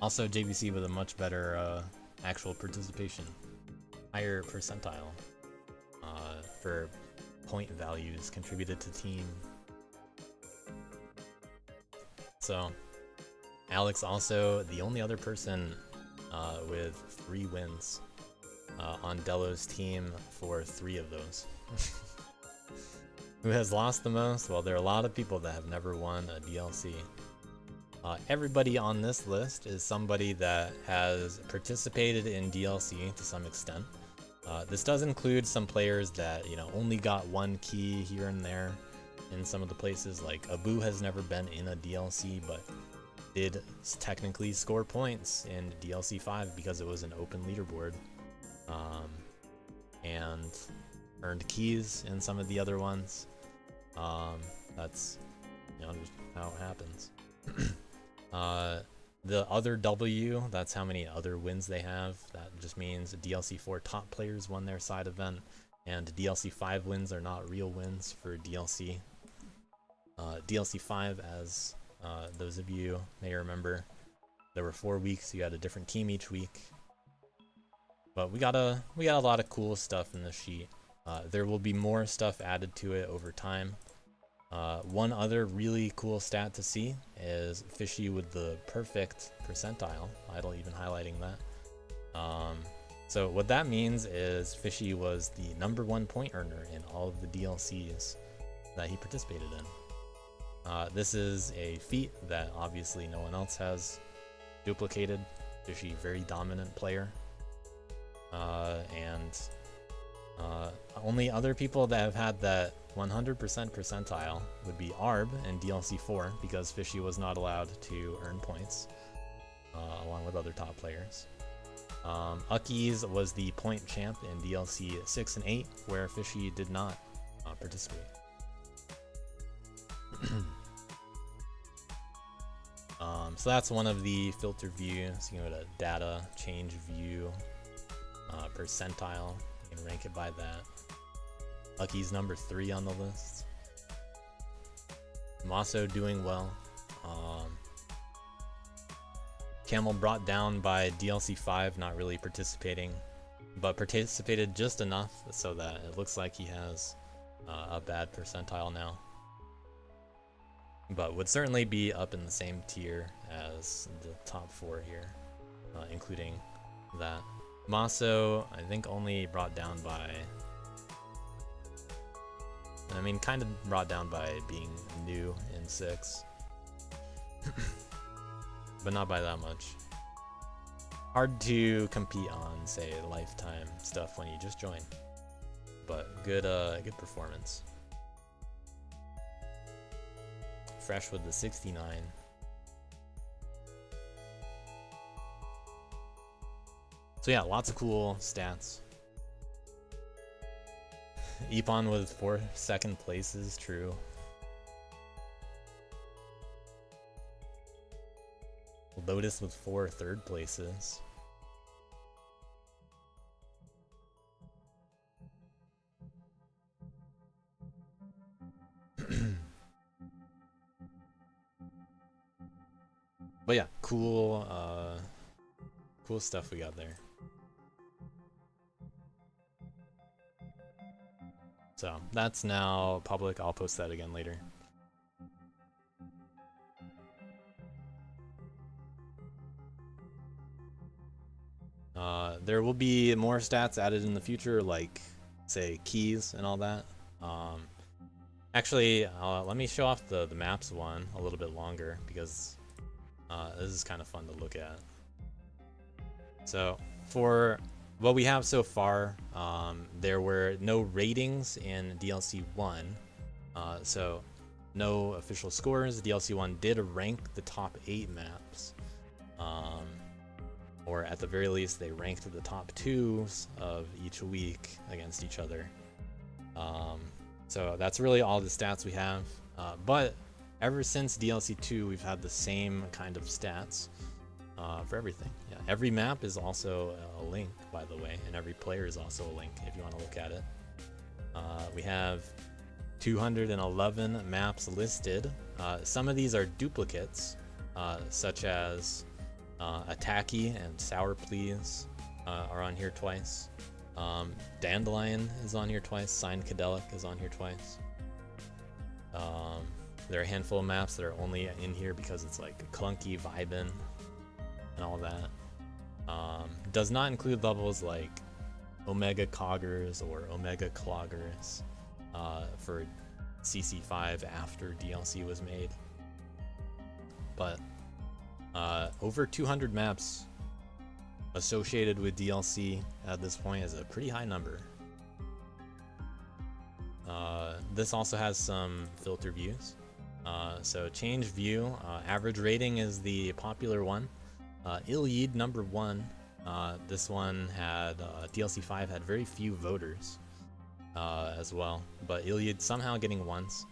Also, JVC with a much better actual participation, higher percentile for point values contributed to team. So, Alex also the only other person with 3 wins on Dello's team for 3 of those. Who has lost the most? Well, there are a lot of people that have never won a DLC. Everybody on this list is somebody that has participated in DLC to some extent. This does include some players that, you know, only got 1 key here and there in some of the places. Like Abu has never been in a DLC, but did technically score points in DLC 5 because it was an open leaderboard, and earned keys in some of the other ones. That's, you know, just how it happens. The other W, that's how many other wins they have. That just means DLC 4 top players won their side event, and DLC 5 wins are not real wins for DLC. DLC 5, as those of you may remember, there were 4 weeks. You had a different team each week. But we got a lot of cool stuff in the sheet. There will be more stuff added to it over time. One other really cool stat to see is Fishy with the perfect percentile. Idle even highlighting that. So what that means is Fishy was the #1 point earner in all of the DLCs that he participated in. This is a feat that obviously no one else has duplicated. Fishy, very dominant player. And only other people that have had that 100% percentile would be Arb in DLC 4, because Fishy was not allowed to earn points, along with other top players. Uckies was the point champ in DLC 6 and 8, where Fishy did not participate. So that's one of the filter views. You can go to data, change view, percentile. You can rank it by that. Lucky's number 3 on the list. Maso doing well. Camel brought down by DLC 5, not really participating, but participated just enough so that it looks like he has a bad percentile now. But would certainly be up in the same tier as the top 4 here, including that. Maso, I think, only brought down by... I mean, kind of brought down by being new in 6. But not by that much. Hard to compete on, say, lifetime stuff when you just join. But good performance. Fresh with the 69. So yeah, lots of cool stats. Epon with 4 second places, true. Lotus with 4 third places. But yeah, cool stuff we got there. So that's now public. I'll post that again later. There will be more stats added in the future, like, say, keys and all that. Actually, let me show off the maps one a little bit longer, because this is kind of fun to look at. So for what we have so far, there were no ratings in DLC 1, so no official scores. DLC 1 did rank the top 8 maps, or at the very least, they ranked the top 2s of each week against each other. So that's really all the stats we have. But ever since DLC 2, we've had the same kind of stats for everything. Yeah, every map is also a link, by the way, and every player is also a link if you want to look at it. We have 211 maps listed. Some of these are duplicates, such as Attacky and Sour Please are on here twice. Dandelion is on here twice. Signed Cadelic is on here twice. There are a handful of maps that are only in here because it's like clunky vibin and all that. Does not include levels like Omega Coggers or Omega Cloggers for CC5 after DLC was made. But over 200 maps associated with DLC at this point is a pretty high number. This also has some filter views. So change view, average rating is the popular one. Iliad number 1. This one had DLC 5 had very few voters as well, but Iliad somehow getting ones.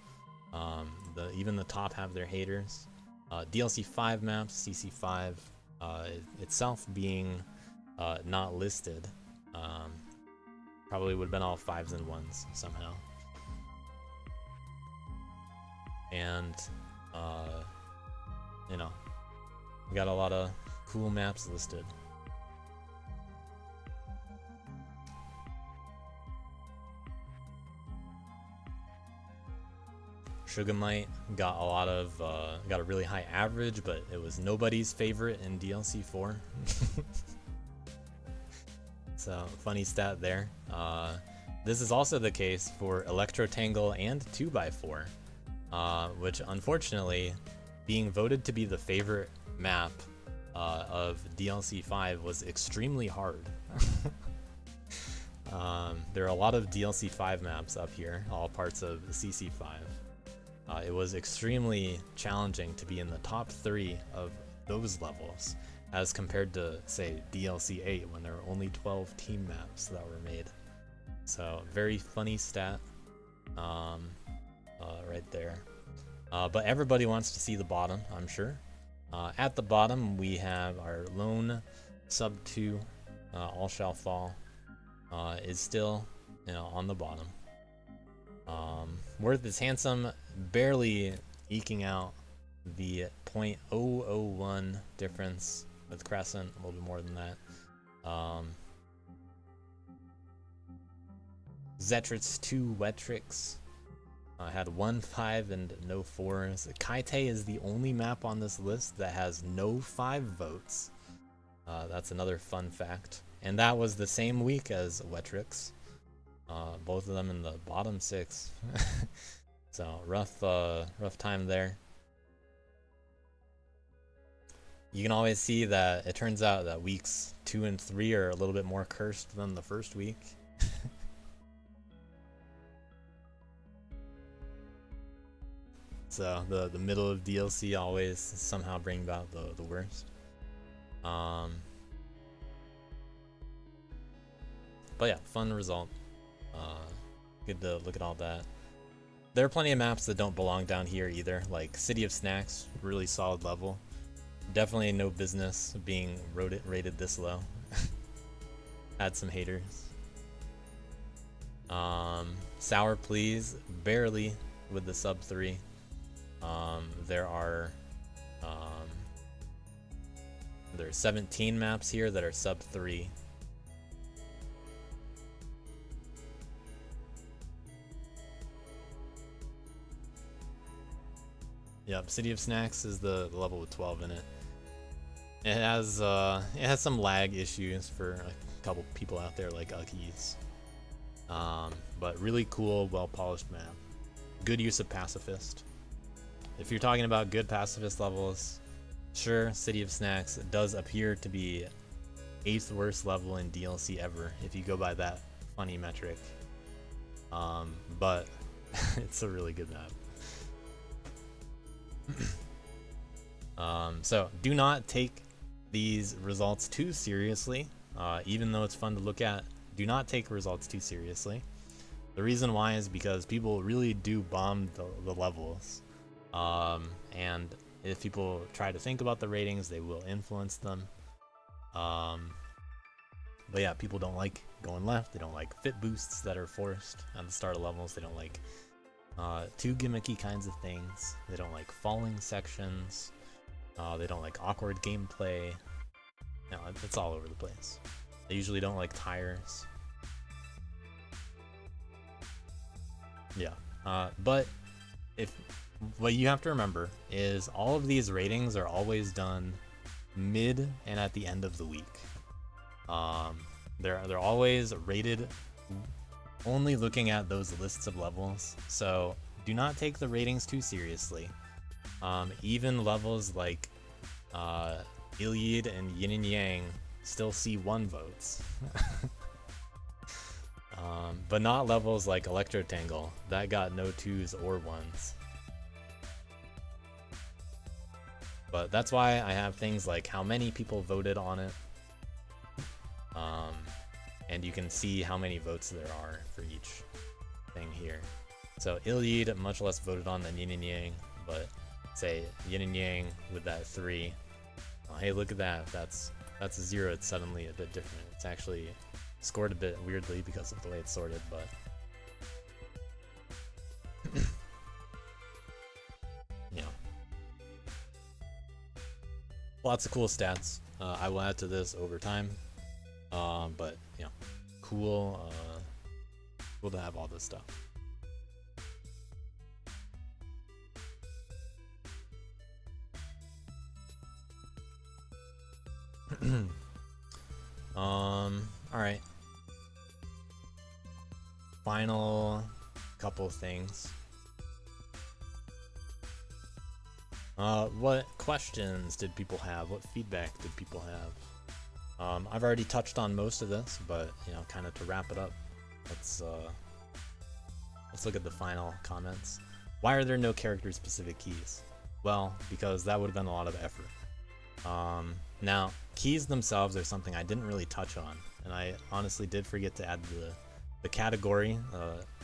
Even the top have their haters. DLC 5 maps, CC5 itself being not listed, probably would have been all 5s and 1s somehow. And you know, we got a lot of cool maps listed. Sugamite got got a really high average, but it was nobody's favorite in DLC 4. So funny stat there. This is also the case for Electro-Tangle and 2x4, which unfortunately, being voted to be the favorite map of DLC 5 was extremely hard. There are a lot of DLC 5 maps up here, all parts of CC 5. It was extremely challenging to be in the top 3 of those levels as compared to, say, DLC 8 when there were only 12 team maps that were made. So very funny stat right there. But everybody wants to see the bottom, I'm sure. At the bottom we have our lone sub 2, All Shall Fall, is still, on the bottom. Worth is Handsome barely eking out the 0.001 difference with Crescent, a little bit more than that. Zetrix 2 Wetrix had 1 5 and no 4s. Kaite is the only map on this list that has no 5 votes. That's another fun fact. And that was the same week as Wetrix. Both of them in the bottom 6. So rough time there. You can always see that it turns out that weeks 2 and 3 are a little bit more cursed than the first week. So the middle of DLC always somehow bring about the worst. But yeah, fun result. Good to look at all that. There are plenty of maps that don't belong down here either, like City of Snacks, really solid level. Definitely no business being rated this low. Had some haters. Sour Please, barely with the sub 3. There are 17 maps here that are sub 3. Yep, City of Snacks is the level with 12 in it. It has some lag issues for a couple people out there like Ukkies. But really cool, well-polished map. Good use of Pacifist. If you're talking about good Pacifist levels, sure, City of Snacks does appear to be 8th worst level in DLC ever, if you go by that funny metric. But it's a really good map. So do not take these results too seriously, even though it's fun to look at. Do not take results too seriously. The reason why is because people really do bomb the levels, and if people try to think about the ratings, they will influence them. But yeah, people don't like going left. They don't like fit boosts that are forced at the start of levels. They don't like too gimmicky kinds of things. They don't like falling sections. They don't like awkward gameplay. No, it's all over the place. They usually don't like tires. Yeah, but what you have to remember is all of these ratings are always done mid and at the end of the week. They're always rated only looking at those lists of levels, so do not take the ratings too seriously. Even levels like Iliad and Yin and Yang still see 1 votes. But not levels like Electro-Tangle that got no 2s or 1s. But that's why I have things like how many people voted on it, and you can see how many votes there are for each thing here. So Iliad much less voted on than Yin and Yang, but say Yin and Yang with that 3. Hey, look at that. If that's a 0, it's suddenly a bit different. It's actually scored a bit weirdly because of the way it's sorted, but yeah. Lots of cool stats. I will add to this over time, but yeah, cool to have all this stuff. All right. Final couple things. What questions did people have? What feedback did people have? I've already touched on most of this, but kind of to wrap it up, let's look at the final comments. Why are there no character-specific keys? Well, because that would have been a lot of effort. Now, keys themselves are something I didn't really touch on, and I honestly did forget to add the category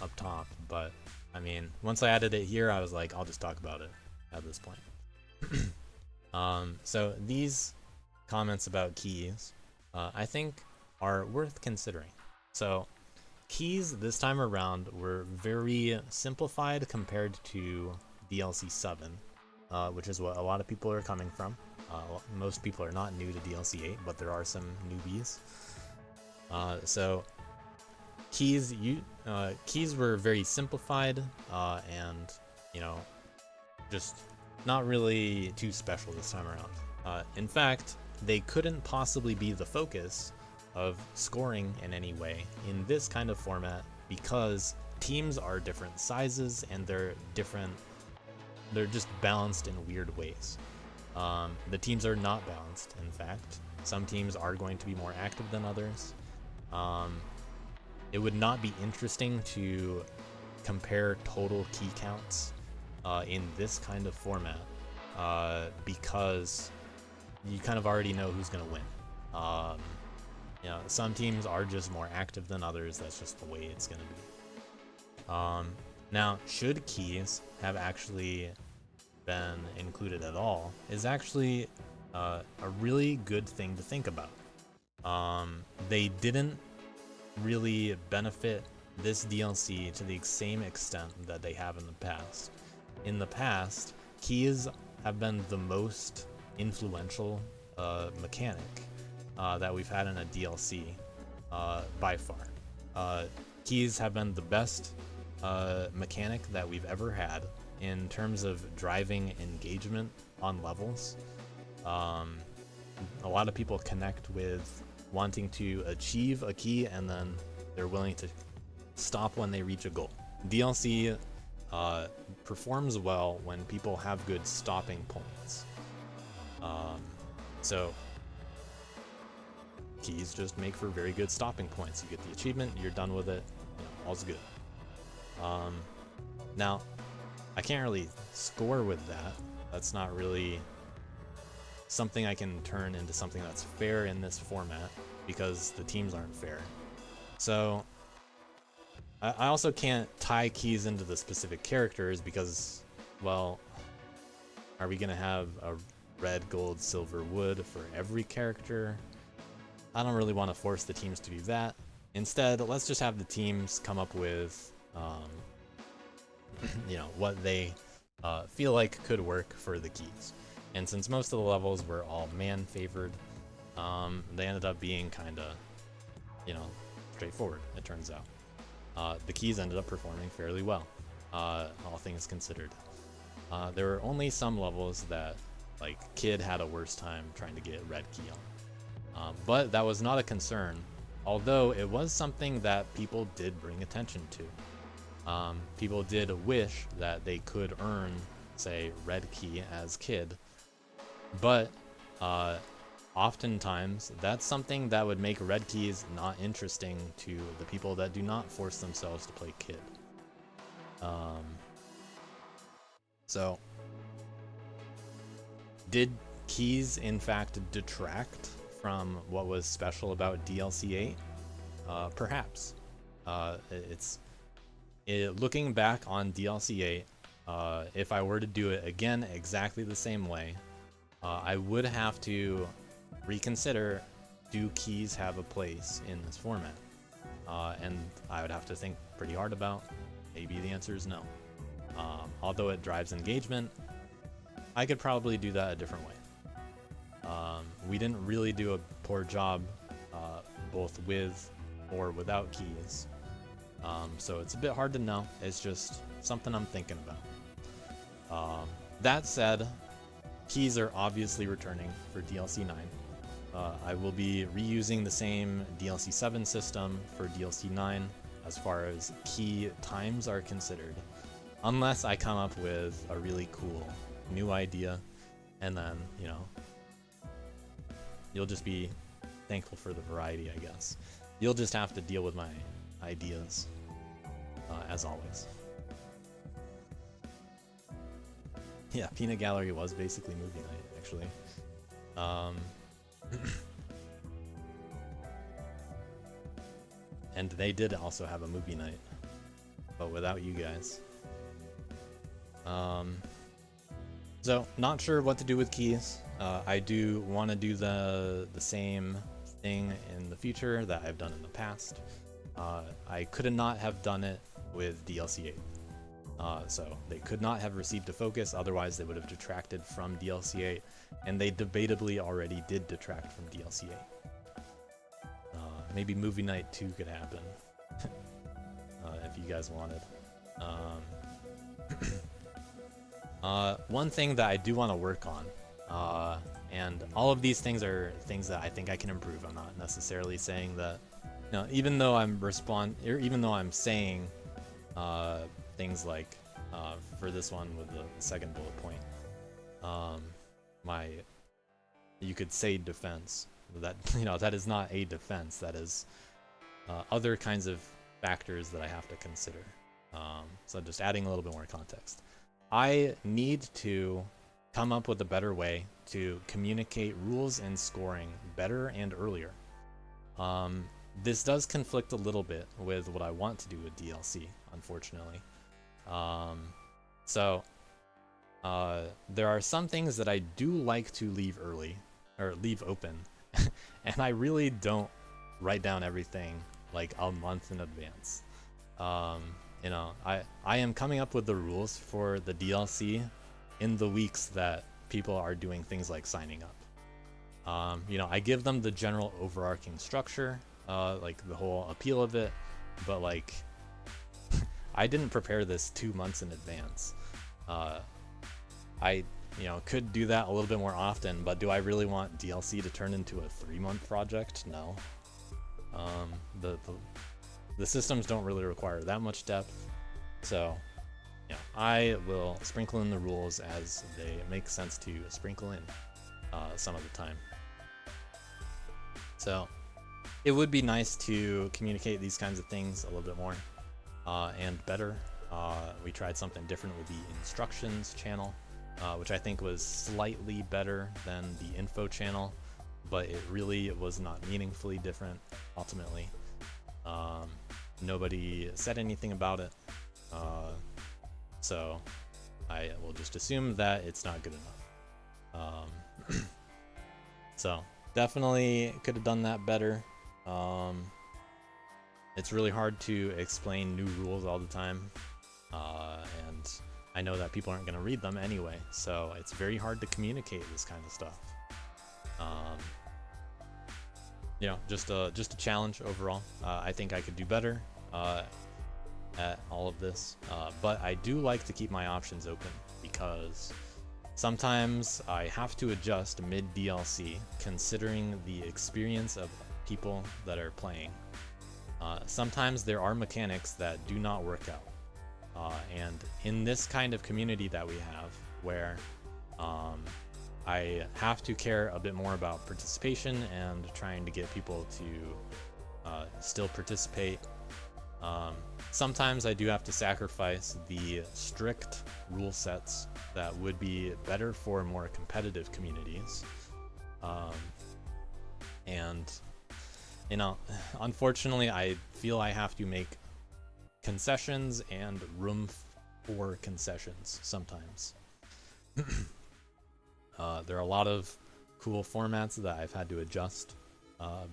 up top, but I mean, once I added it here, I was like, I'll just talk about it at this point. So these comments about keys, I think are worth considering. So keys this time around were very simplified compared to DLC 7, which is what a lot of people are coming from. Most people are not new to DLC 8, but there are some newbies. So keys were very simplified, and just not really too special this time around. In fact, they couldn't possibly be the focus of scoring in any way in this kind of format because teams are different sizes and they're just balanced in weird ways. The teams are not balanced, in fact. Some teams are going to be more active than others. It would not be interesting to compare total key counts in this kind of format because you kind of already know who's going to win. Some teams are just more active than others. That's just the way it's going to be. Now, should keys have actually been included at all is actually a really good thing to think about. They didn't really benefit this DLC to the same extent that they have in the past. In the past, keys have been the most influential mechanic that we've had in a DLC by far. Keys have been the best mechanic that we've ever had in terms of driving engagement on levels. A lot of people connect with wanting to achieve a key and then they're willing to stop when they reach a goal. DLC performs well when people have good stopping points. So keys just make for very good stopping points. You get the achievement, you're done with it, all's good. Now, I can't really score with that. That's not really something I can turn into something that's fair in this format, because the teams aren't fair. So I also can't tie keys into the specific characters because, well, are we gonna have a red, gold, silver, wood for every character? I don't really want to force the teams to do that. Instead, let's just have the teams come up with, you know, what they feel like could work for the keys. And since most of the levels were all man favored, they ended up being kind of, you know, straightforward, it turns out. The keys ended up performing fairly well, all things considered. There were only some levels that, like, Kid had a worse time trying to get red key on. But that was not a concern, although it was something that people did bring attention to. People did wish that they could earn, say, red key as Kid, but oftentimes that's something that would make red keys not interesting to the people that do not force themselves to play Kid. So, did keys in fact detract from what was special about DLC 8? Perhaps. Looking back on DLC 8, if I were to do it again exactly the same way, I would have to reconsider, do keys have a place in this format? And I would have to think pretty hard about, maybe the answer is no. Although it drives engagement, I could probably do that a different way. We didn't really do a poor job both with or without keys. So it's a bit hard to know. It's just something I'm thinking about. That said, keys are obviously returning for DLC 9. I will be reusing the same DLC 7 system for DLC 9 as far as key times are considered. Unless I come up with a really cool new idea, and then, you know, you'll just be thankful for the variety, I guess. You'll just have to deal with my ideas, as always. Yeah, Peanut Gallery was basically movie night, actually. And they did also have a movie night, but without you guys. So, not sure what to do with keys. I do want to do the same thing in the future that I've done in the past. I could not have done it with DLC 8. So they could not have received a focus, otherwise they would have detracted from DLC 8, and they debatably already did detract from DLC 8. Maybe Movie Night 2 could happen, if you guys wanted. One thing that I do want to work on, and all of these things are things that I think I can improve. I'm not necessarily saying that, you know, even though I'm saying things like, for this one with the second bullet point, you could say defense. That, you know, that is not a defense. That is other kinds of factors that I have to consider. So just adding a little bit more context. I need to come up with a better way to communicate rules and scoring better and earlier. This does conflict a little bit with what I want to do with DLC, unfortunately. So there are some things that I do like to leave early, or leave open, and I really don't write down everything like a month in advance. You know, I am coming up with the rules for the DLC in the weeks that people are doing things like signing up. You know, I give them the general overarching structure, like the whole appeal of it, but like, I didn't prepare this 2 months in advance. I, you know, could do that a little bit more often, but do I really want DLC to turn into a 3-month project? No. The systems don't really require that much depth, so, you know, I will sprinkle in the rules as they make sense to sprinkle in some of the time. So it would be nice to communicate these kinds of things a little bit more and better. We tried something different with the instructions channel. which I think was slightly better than the info channel, but it really was not meaningfully different ultimately. Nobody said anything about it, so I will just assume that it's not good enough. So definitely could have done that better. It's really hard to explain new rules all the time, and I know that people aren't going to read them anyway, so it's very hard to communicate this kind of stuff. You know, just a challenge overall. I think I could do better at all of this, but I do like to keep my options open because sometimes I have to adjust mid DLC considering the experience of people that are playing. Sometimes there are mechanics that do not work out, and in this kind of community that we have, where I have to care a bit more about participation and trying to get people to still participate, sometimes I do have to sacrifice the strict rule sets that would be better for more competitive communities. And you know, unfortunately, I feel I have to make concessions and room for concessions sometimes. There are a lot of cool formats that I've had to adjust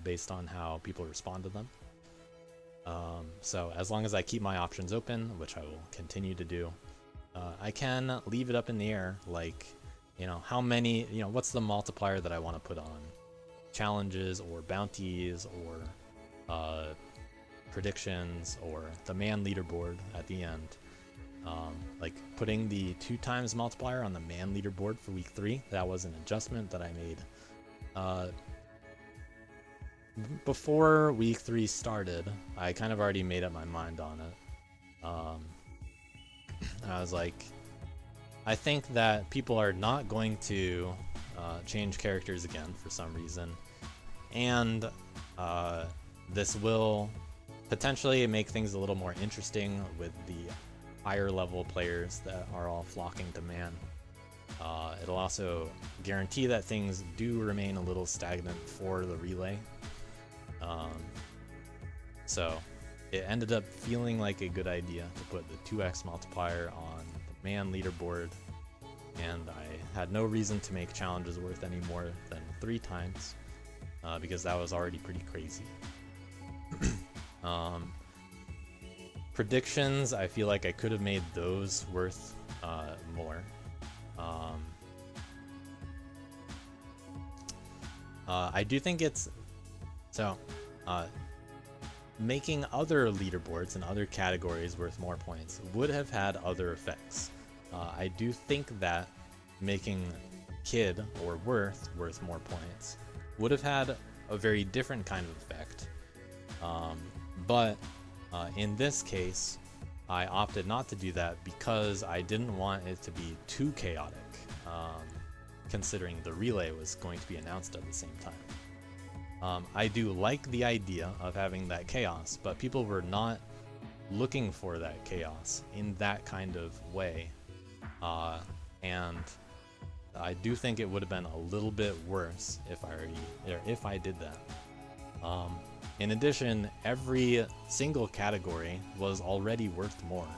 based on how people respond to them. So as long as I keep my options open, which I will continue to do, I can leave it up in the air, like, you know, how many, you know, what's the multiplier that I want to put on challenges or bounties or predictions or the man leaderboard at the end. Like putting the 2x multiplier on the man leaderboard for week 3, that was an adjustment that I made before week 3 started. I kind of already made up my mind on it. I was like, I think that people are not going to change characters again for some reason, and this will potentially make things a little more interesting with the higher level players that are all flocking to man. It'll also guarantee that things do remain a little stagnant for the relay. So it ended up feeling like a good idea to put the 2x multiplier on the man leaderboard, and I had no reason to make challenges worth any more than 3 times, because that was already pretty crazy. Predictions, I feel like I could have made those worth more. I do think it's so making other leaderboards and other categories worth more points would have had other effects. I do think that making kid or worth more points would have had a very different kind of effect. But in this case, I opted not to do that because I didn't want it to be too chaotic, considering the relay was going to be announced at the same time. I do like the idea of having that chaos, but people were not looking for that chaos in that kind of way, and I do think it would have been a little bit worse if I did that. In addition, every single category was already worth more.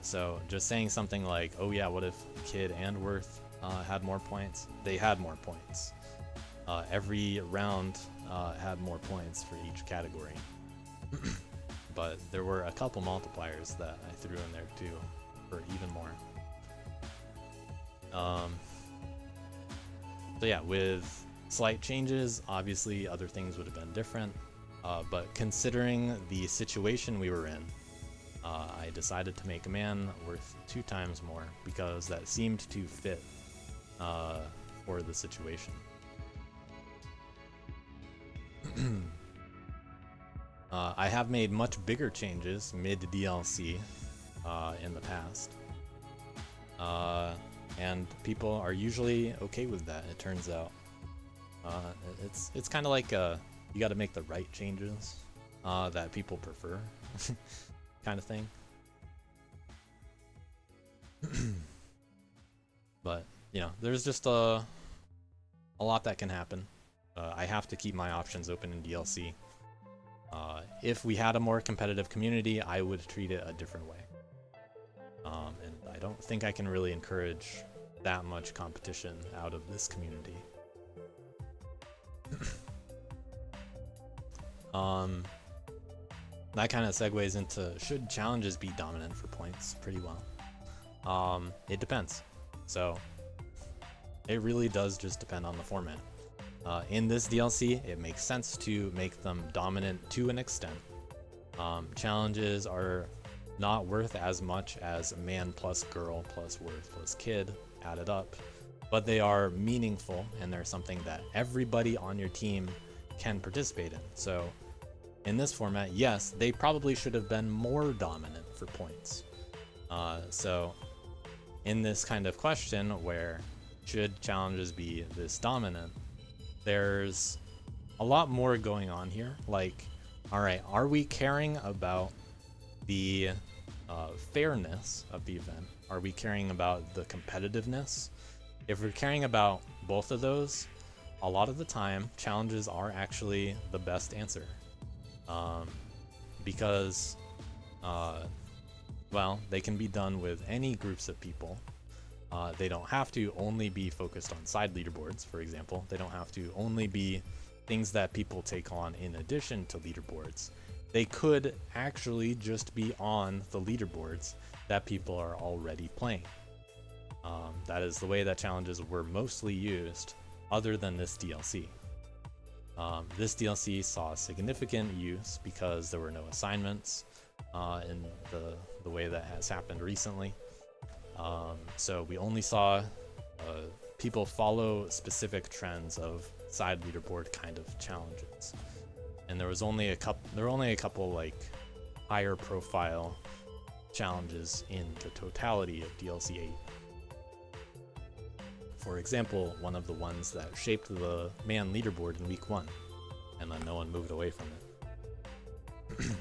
So just saying something like, oh yeah, what if Kid and Worth had more points? They had more points. Every round had more points for each category. But there were a couple multipliers that I threw in there too for even more. So yeah, with slight changes, obviously other things would have been different, but considering the situation we were in, I decided to make a man worth 2 times more because that seemed to fit for the situation. I have made much bigger changes mid-DLC in the past, and people are usually okay with that, it turns out. It's kind of like you got to make the right changes that people prefer kind of thing. But you know, there's just a lot that can happen. I have to keep my options open in DLC. If we had a more competitive community, I would treat it a different way. And I don't think I can really encourage that much competition out of this community. That kind of segues into, should challenges be dominant for points pretty well. It depends. So it really does just depend on the format. In this DLC, it makes sense to make them dominant to an extent. Challenges are not worth as much as man plus girl plus worth plus kid added up, but they are meaningful and they're something that everybody on your team can participate in. So in this format, yes, they probably should have been more dominant for points. So in this kind of question where should challenges be this dominant, there's a lot more going on here. Like, all right, are we caring about the fairness of the event? Are we caring about the competitiveness? If we're caring about both of those, a lot of the time challenges are actually the best answer, because well, they can be done with any groups of people. They don't have to only be focused on side leaderboards, for example. They don't have to only be things that people take on in addition to leaderboards. They could actually just be on the leaderboards that people are already playing. That is the way that challenges were mostly used, other than this DLC. This DLC saw significant use because there were no assignments in the way that has happened recently. So we only saw people follow specific trends of side leaderboard kind of challenges, and there were only a couple like higher profile challenges in the totality of DLC 8. For example, one of the ones that shaped the man leaderboard in week 1, and then no one moved away from it.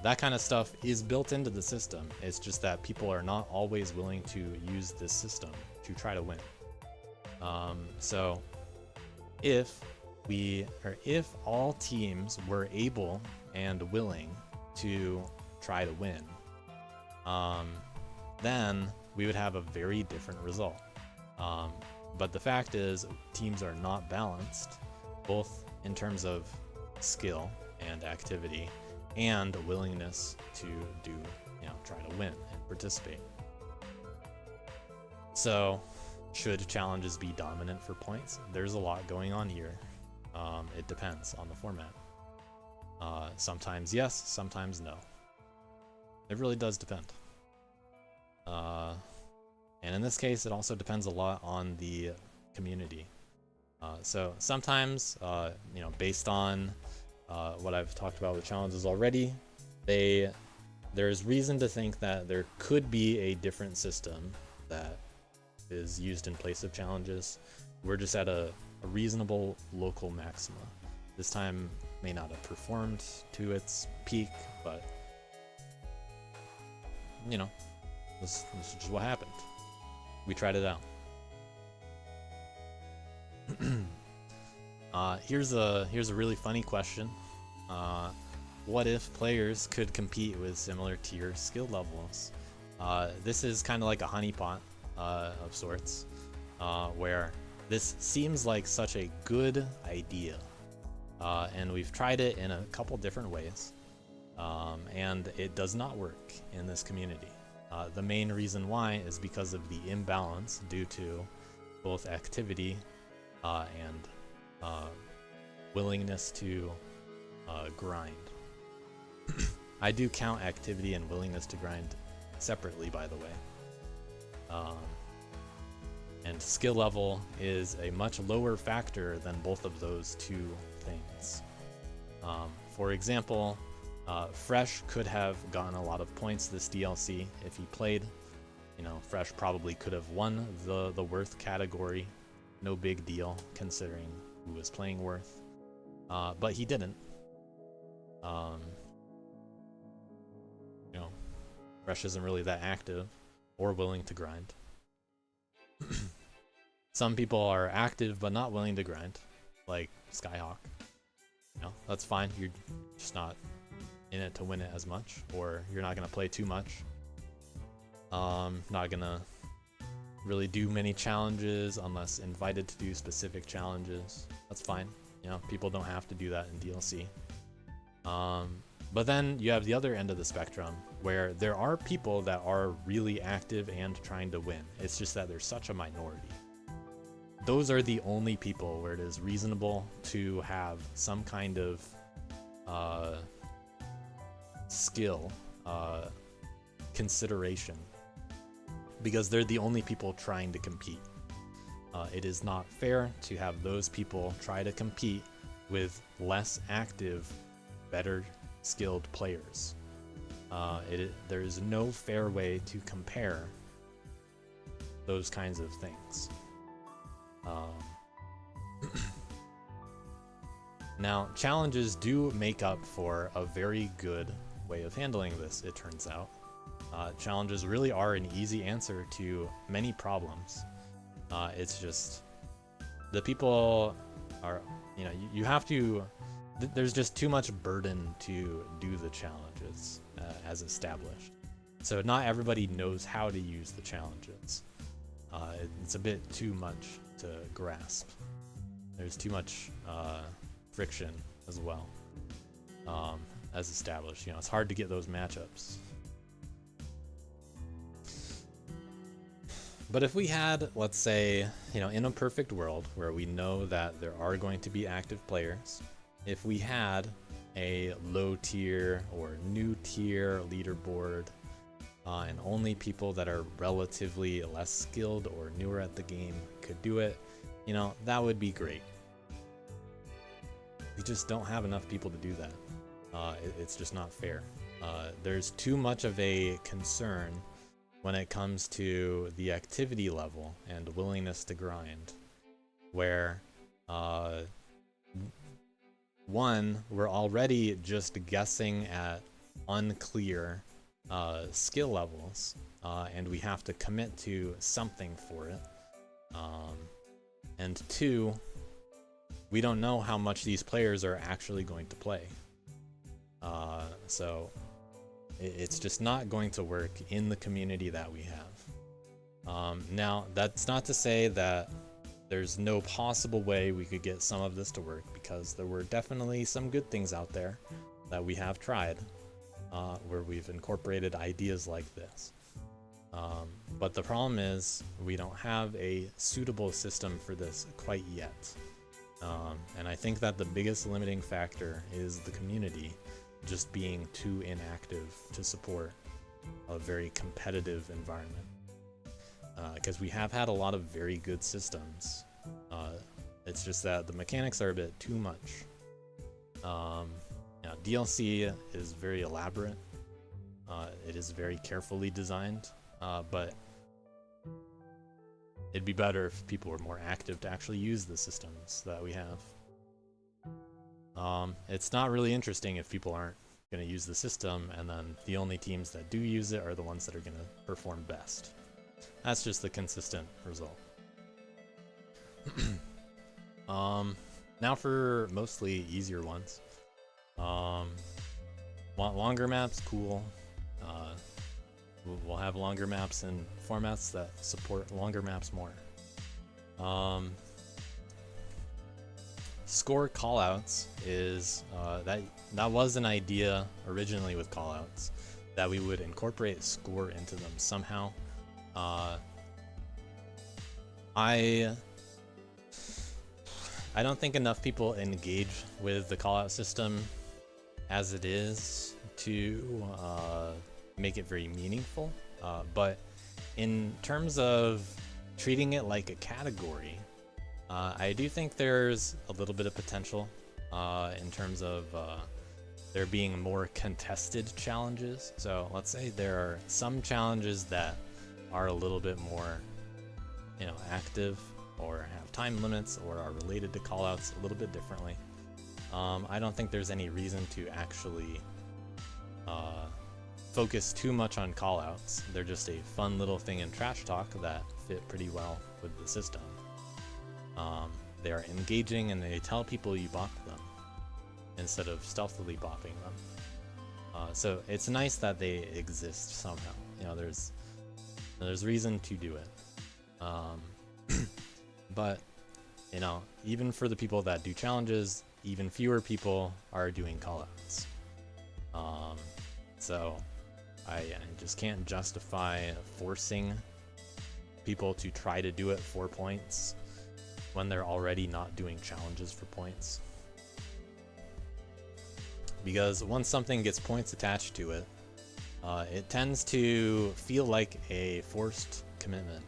That kind of stuff is built into the system. It's just that people are not always willing to use this system to try to win. So if all teams were able and willing to try to win, then we would have a very different result. But the fact is, teams are not balanced, both in terms of skill and activity, and willingness to try to win and participate. So, should challenges be dominant for points? There's a lot going on here. It depends on the format. Sometimes yes, sometimes no. It really does depend. And in this case, it also depends a lot on the community. So sometimes, based on what I've talked about with challenges already, there's reason to think that there could be a different system that is used in place of challenges. We're just at a reasonable local maxima. This time may not have performed to its peak, but this is just what happened. We tried it out. Here's a really funny question. What if players could compete with similar tier skill levels? This is kind of like a honeypot of sorts, where this seems like such a good idea, and we've tried it in a couple different ways, and it does not work in this community. The main reason why is because of the imbalance due to both activity and willingness to grind. I do count activity and willingness to grind separately, by the way. And skill level is a much lower factor than both of those two things. For example, Fresh could have gotten a lot of points this DLC if he played. Fresh probably could have won the Worth category. No big deal considering who was playing Worth. But he didn't. Fresh isn't really that active or willing to grind. Some people are active but not willing to grind, like Skyhawk. You know, that's fine. You're just not in it to win it as much, or you're not gonna play too much. Not gonna really do many challenges unless invited to do specific challenges. That's fine. You know, people don't have to do that in DLC. But then you have the other end of the spectrum where there are people that are really active and trying to win. It's just that they're such a minority. Those are the only people where it is reasonable to have some kind of skill consideration, because they're the only people trying to compete. It is not fair to have those people try to compete with less active, better skilled players. There is no fair way to compare those kinds of things. Now, challenges do make up for a very good way of handling this, it turns out. Challenges really are an easy answer to many problems. It's just the people are, you know, you have to, there's just too much burden to do the challenges as established. So not everybody knows how to use the challenges. It's a bit too much to grasp. There's too much friction as well, as established. You know, it's hard to get those matchups. But if we had, let's say, you know, in a perfect world where we know that there are going to be active players, if we had a low tier or new tier leaderboard, and only people that are relatively less skilled or newer at the game could do it, you know, that would be great. We just don't have enough people to do that. It's just not fair. There's too much of a concern when it comes to the activity level and willingness to grind, where one, we're already just guessing at unclear skill levels, and we have to commit to something for it. And two, we don't know how much these players are actually going to play. So it's just not going to work in the community that we have. Now, that's not to say that there's no possible way we could get some of this to work, because there were definitely some good things out there that we have tried, where we've incorporated ideas like this. But the problem is we don't have a suitable system for this quite yet. And I think that the biggest limiting factor is the community just being too inactive to support a very competitive environment. Because we have had a lot of very good systems. It's just that the mechanics are a bit too much. Now, DLC is very elaborate. It is very carefully designed, but it'd be better if people were more active to actually use the systems that we have. It's not really interesting if people aren't going to use the system, and then the only teams that do use it are the ones that are going to perform best. That's just the consistent result. Now for mostly easier ones. Want longer maps? Cool. We'll have longer maps in formats that support longer maps more. Score callouts is that was an idea originally with callouts, that we would incorporate score into them somehow. I don't think enough people engage with the callout system as it is to make it very meaningful. But in terms of treating it like a category, I do think there's a little bit of potential in terms of there being more contested challenges. So let's say there are some challenges that are a little bit more, you know, active or have time limits or are related to callouts a little bit differently. I don't think there's any reason to actually focus too much on callouts. They're just a fun little thing in trash talk that fit pretty well with the system. They are engaging and they tell people you bop them instead of stealthily bopping them. So it's nice that they exist somehow. You know, there's reason to do it. But you know, even for the people that do challenges, even fewer people are doing callouts. So I just can't justify forcing people to try to do it for points when they're already not doing challenges for points. Because once something gets points attached to it, it tends to feel like a forced commitment.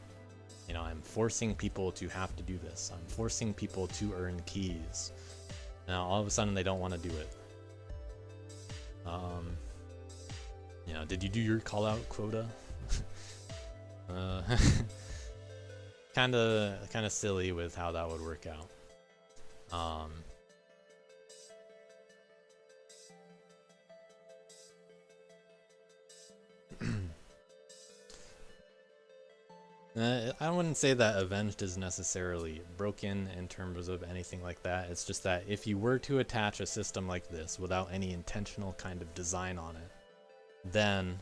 You know, I'm forcing people to have to do this. I'm forcing people to earn keys. Now, all of a sudden, they don't want to do it. You know, did you do your call-out quota? Kind of silly with how that would work out. I wouldn't say that Avenged is necessarily broken in terms of anything like that. It's just that if you were to attach a system like this without any intentional kind of design on it, then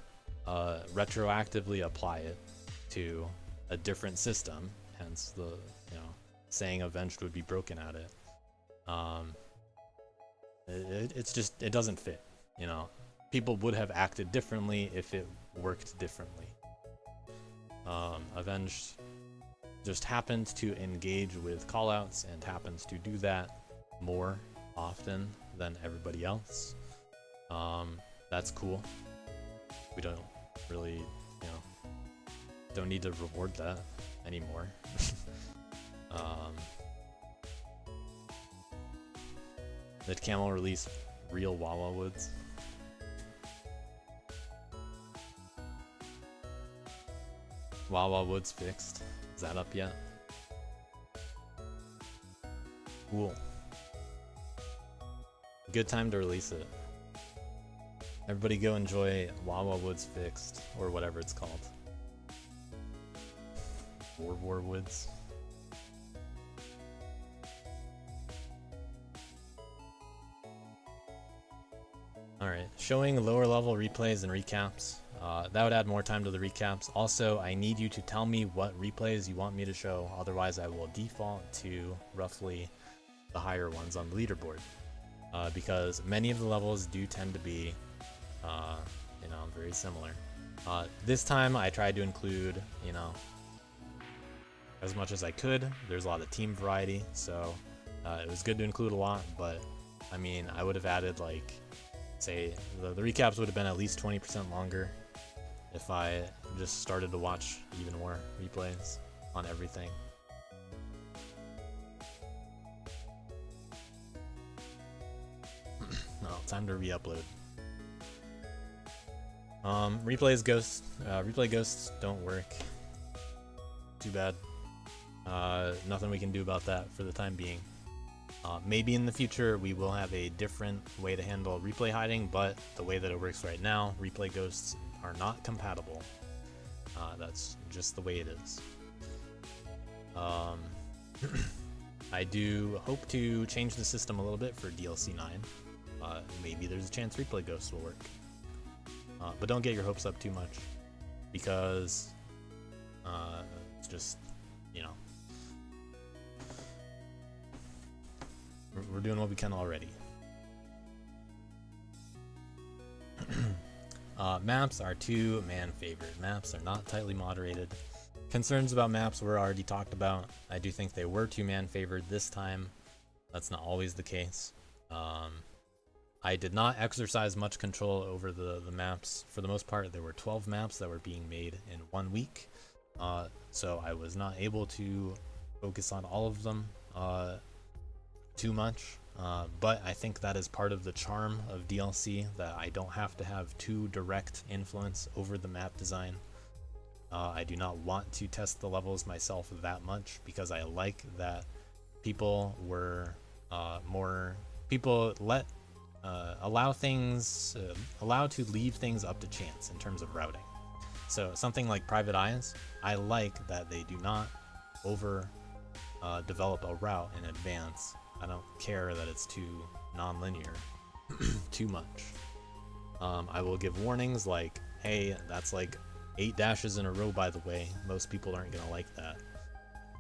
retroactively apply it to a different system, hence the, you know, saying Avenged would be broken at it. It's just, it doesn't fit, you know. People would have acted differently if it worked differently. Avenged just happens to engage with callouts and happens to do that more often than everybody else. That's cool. We don't really, you know, don't need to reward that anymore. Did Camel release real Wawa Woods? Wawa Woods fixed. Is that up yet? Cool. Good time to release it. Everybody go enjoy Wawa Woods fixed, or whatever it's called. War Woods. Alright, showing lower level replays and recaps. That would add more time to the recaps. Also, I need you to tell me what replays you want me to show, otherwise I will default to roughly the higher ones on the leaderboard. Because many of the levels do tend to be, you know, very similar. This time I tried to include, you know, as much as I could. There's a lot of team variety, so it was good to include a lot, but I mean, I would have added, like, say, the recaps would have been at least 20% longer if I just started to watch even more replays on everything. Oh, time to re-upload. Replay ghosts don't work. Too bad. Nothing we can do about that for the time being. Maybe in the future we will have a different way to handle replay hiding, but the way that it works right now, replay ghosts are not compatible. That's just the way it is. I do hope to change the system a little bit for DLC 9. Maybe there's a chance replay ghosts will work. But don't get your hopes up too much, because it's just, you know, we're doing what we can already. Maps are too man-favored. Maps are not tightly moderated. Concerns about maps were already talked about. I do think they were too man-favored this time. That's not always the case. I did not exercise much control over the maps. For the most part, there were 12 maps that were being made in 1 week. So I was not able to focus on all of them too much. But I think that is part of the charm of DLC, that I don't have to have too direct influence over the map design. I do not want to test the levels myself that much, because I like that people were allow to leave things up to chance in terms of routing. So something like Private Eyes, I like that they do not develop a route in advance. I don't care that it's too non-linear too much. I will give warnings like, hey, that's like 8 dashes in a row, by the way. Most people aren't gonna like that.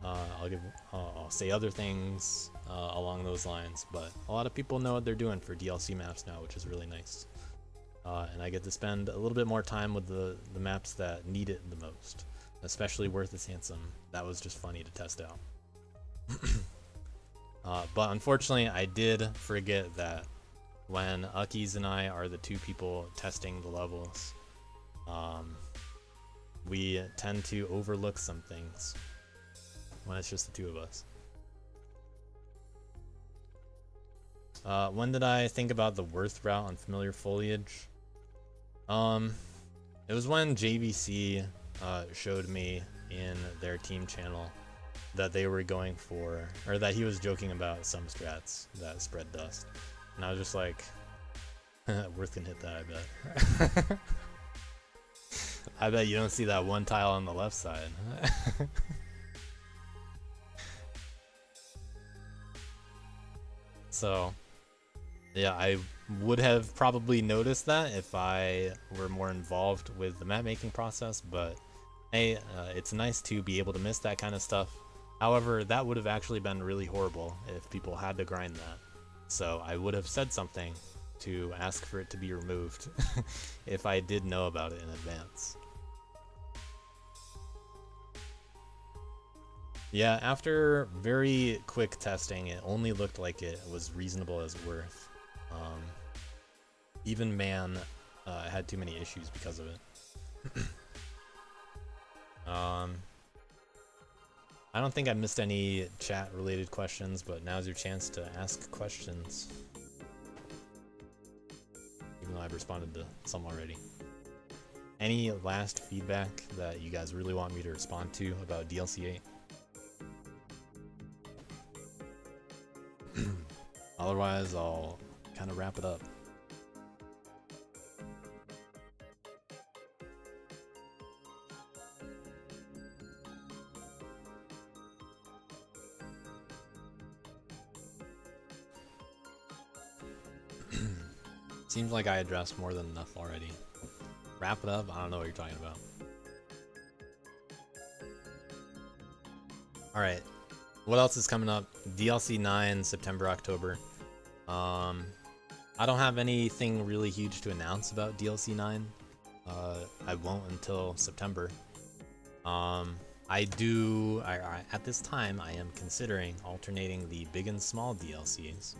I'll say other things along those lines, but a lot of people know what they're doing for DLC maps now, which is really nice. And I get to spend a little bit more time with the maps that need it the most, especially Worth is Handsome. That was just funny to test out. But unfortunately, I did forget that when Ukkies and I are the two people testing the levels, we tend to overlook some things when it's just the two of us. When did I think about the Worth route on Familiar Foliage? It was when JVC showed me in their team channel that they were going for, or that he was joking about some strats that spread dust. And I was just like, Worth can hit that, I bet. I bet you don't see that one tile on the left side. So, yeah, I would have probably noticed that if I were more involved with the map making process, but hey, it's nice to be able to miss that kind of stuff. However, that would have actually been really horrible if people had to grind that. So I would have said something to ask for it to be removed if I did know about it in advance. Yeah, after very quick testing, it only looked like it was reasonable as Worth. Even Man had too many issues because of it. I don't think I missed any chat-related questions, but now's your chance to ask questions. Even though I've responded to some already. Any last feedback that you guys really want me to respond to about DLC 8? Otherwise, I'll kind of wrap it up. Seems like I addressed more than enough already. Wrap it up? I don't know what you're talking about. Alright. What else is coming up? DLC 9, September, October. I don't have anything really huge to announce about DLC 9. I won't until September. At this time, I am considering alternating the big and small DLCs.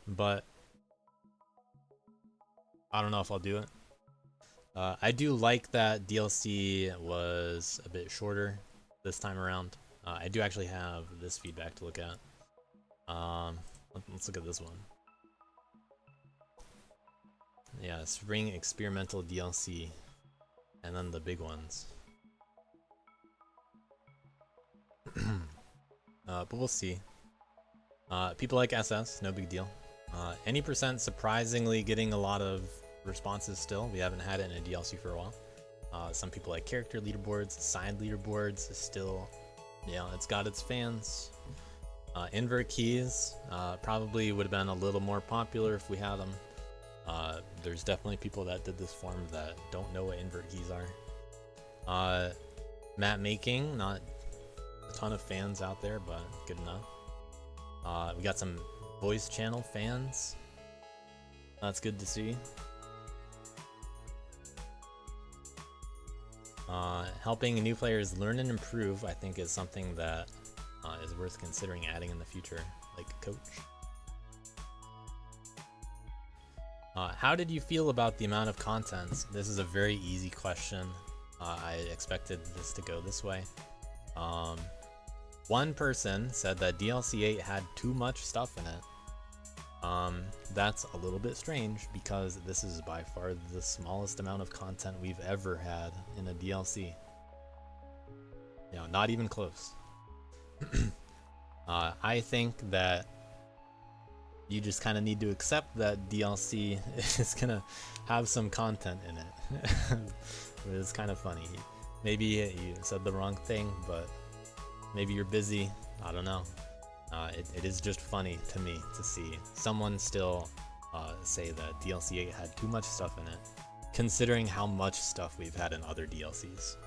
But I don't know if I'll do it. I do like that DLC was a bit shorter this time around. I do actually have this feedback to look at. Let's look at this one. Yeah, Spring Experimental DLC, and then the big ones. But we'll see. People like SS, no big deal. Any percent surprisingly getting a lot of responses still. We haven't had it in a DLC for a while. Some people like character leaderboards, side leaderboards still, it's got its fans. Invert keys probably would have been a little more popular if we had them. There's definitely people that did this form that don't know what invert keys are. Map making, not a ton of fans out there, but good enough. We got some voice channel fans. That's good to see. Helping new players learn and improve, I think, is something that is worth considering adding in the future, like a coach. How did you feel about the amount of contents? This is a very easy question. I expected this to go this way. One person said that DLC 8 had too much stuff in it. That's a little bit strange because this is by far the smallest amount of content we've ever had in a DLC. Not even close. I think that You just kind of need to accept that DLC is gonna have some content in it. It's kind of funny. Maybe you said the wrong thing, but maybe you're busy. I don't know. It is just funny to me to see someone still say that DLC 8 had too much stuff in it, considering how much stuff we've had in other DLCs.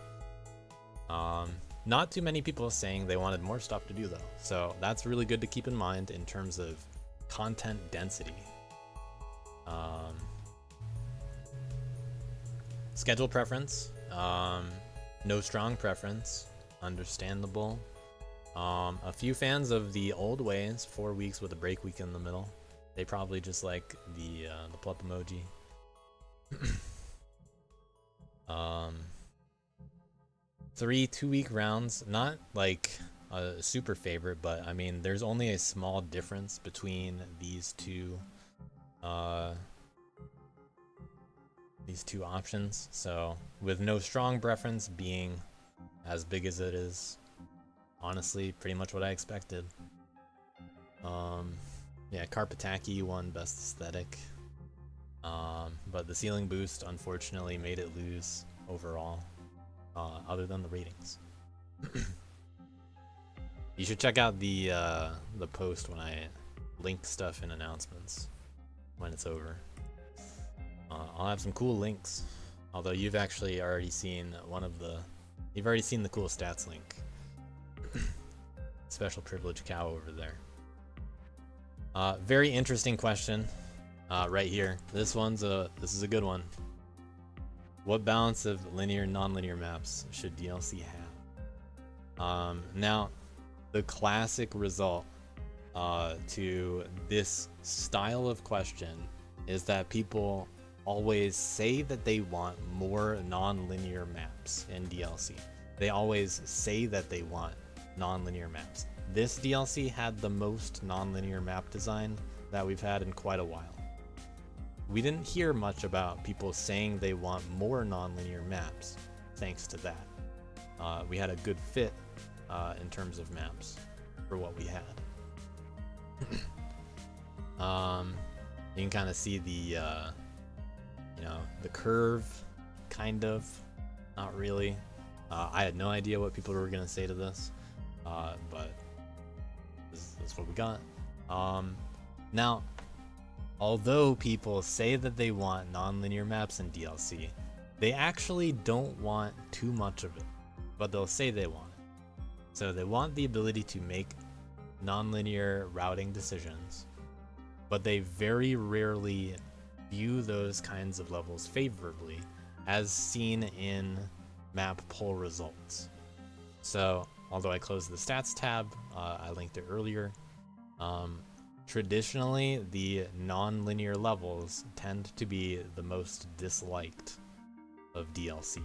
Not too many people saying they wanted more stuff to do though, so that's really good to keep in mind in terms of content density. Schedule preference, no strong preference, understandable. A few fans of the old ways, 4 weeks with a break week in the middle. They probably just like the plup emoji. 3 2-week rounds, not like a super favorite, but I mean there's only a small difference between these two options. So with no strong preference being as big as it is, honestly pretty much what I expected. Yeah, Carpataki won best aesthetic, but the ceiling boost unfortunately made it lose overall, other than the ratings. You should check out the post when I link stuff in announcements when it's over. I'll have some cool links, although you've actually already seen you've already seen the cool stats link. Special privilege cow over there. Very interesting question right here. This is a good one. What balance of linear and non-linear maps should DLC have? Now, the classic result to this style of question is that people always say that they want more non-linear maps in DLC. They always say that they want non-linear maps. This DLC had the most non-linear map design that we've had in quite a while. We didn't hear much about people saying they want more non-linear maps thanks to that. We had a good fit in terms of maps for what we had. You can kind of see the the curve, kind of, not really. I had no idea what people were gonna say to this, but this is what we got. Now, although people say that they want non-linear maps in DLC, they actually don't want too much of it, but they'll say they want it. So they want the ability to make non-linear routing decisions, but they very rarely view those kinds of levels favorably, as seen in map poll results. So, although I closed the stats tab, I linked it earlier. Traditionally, the non-linear levels tend to be the most disliked of DLC.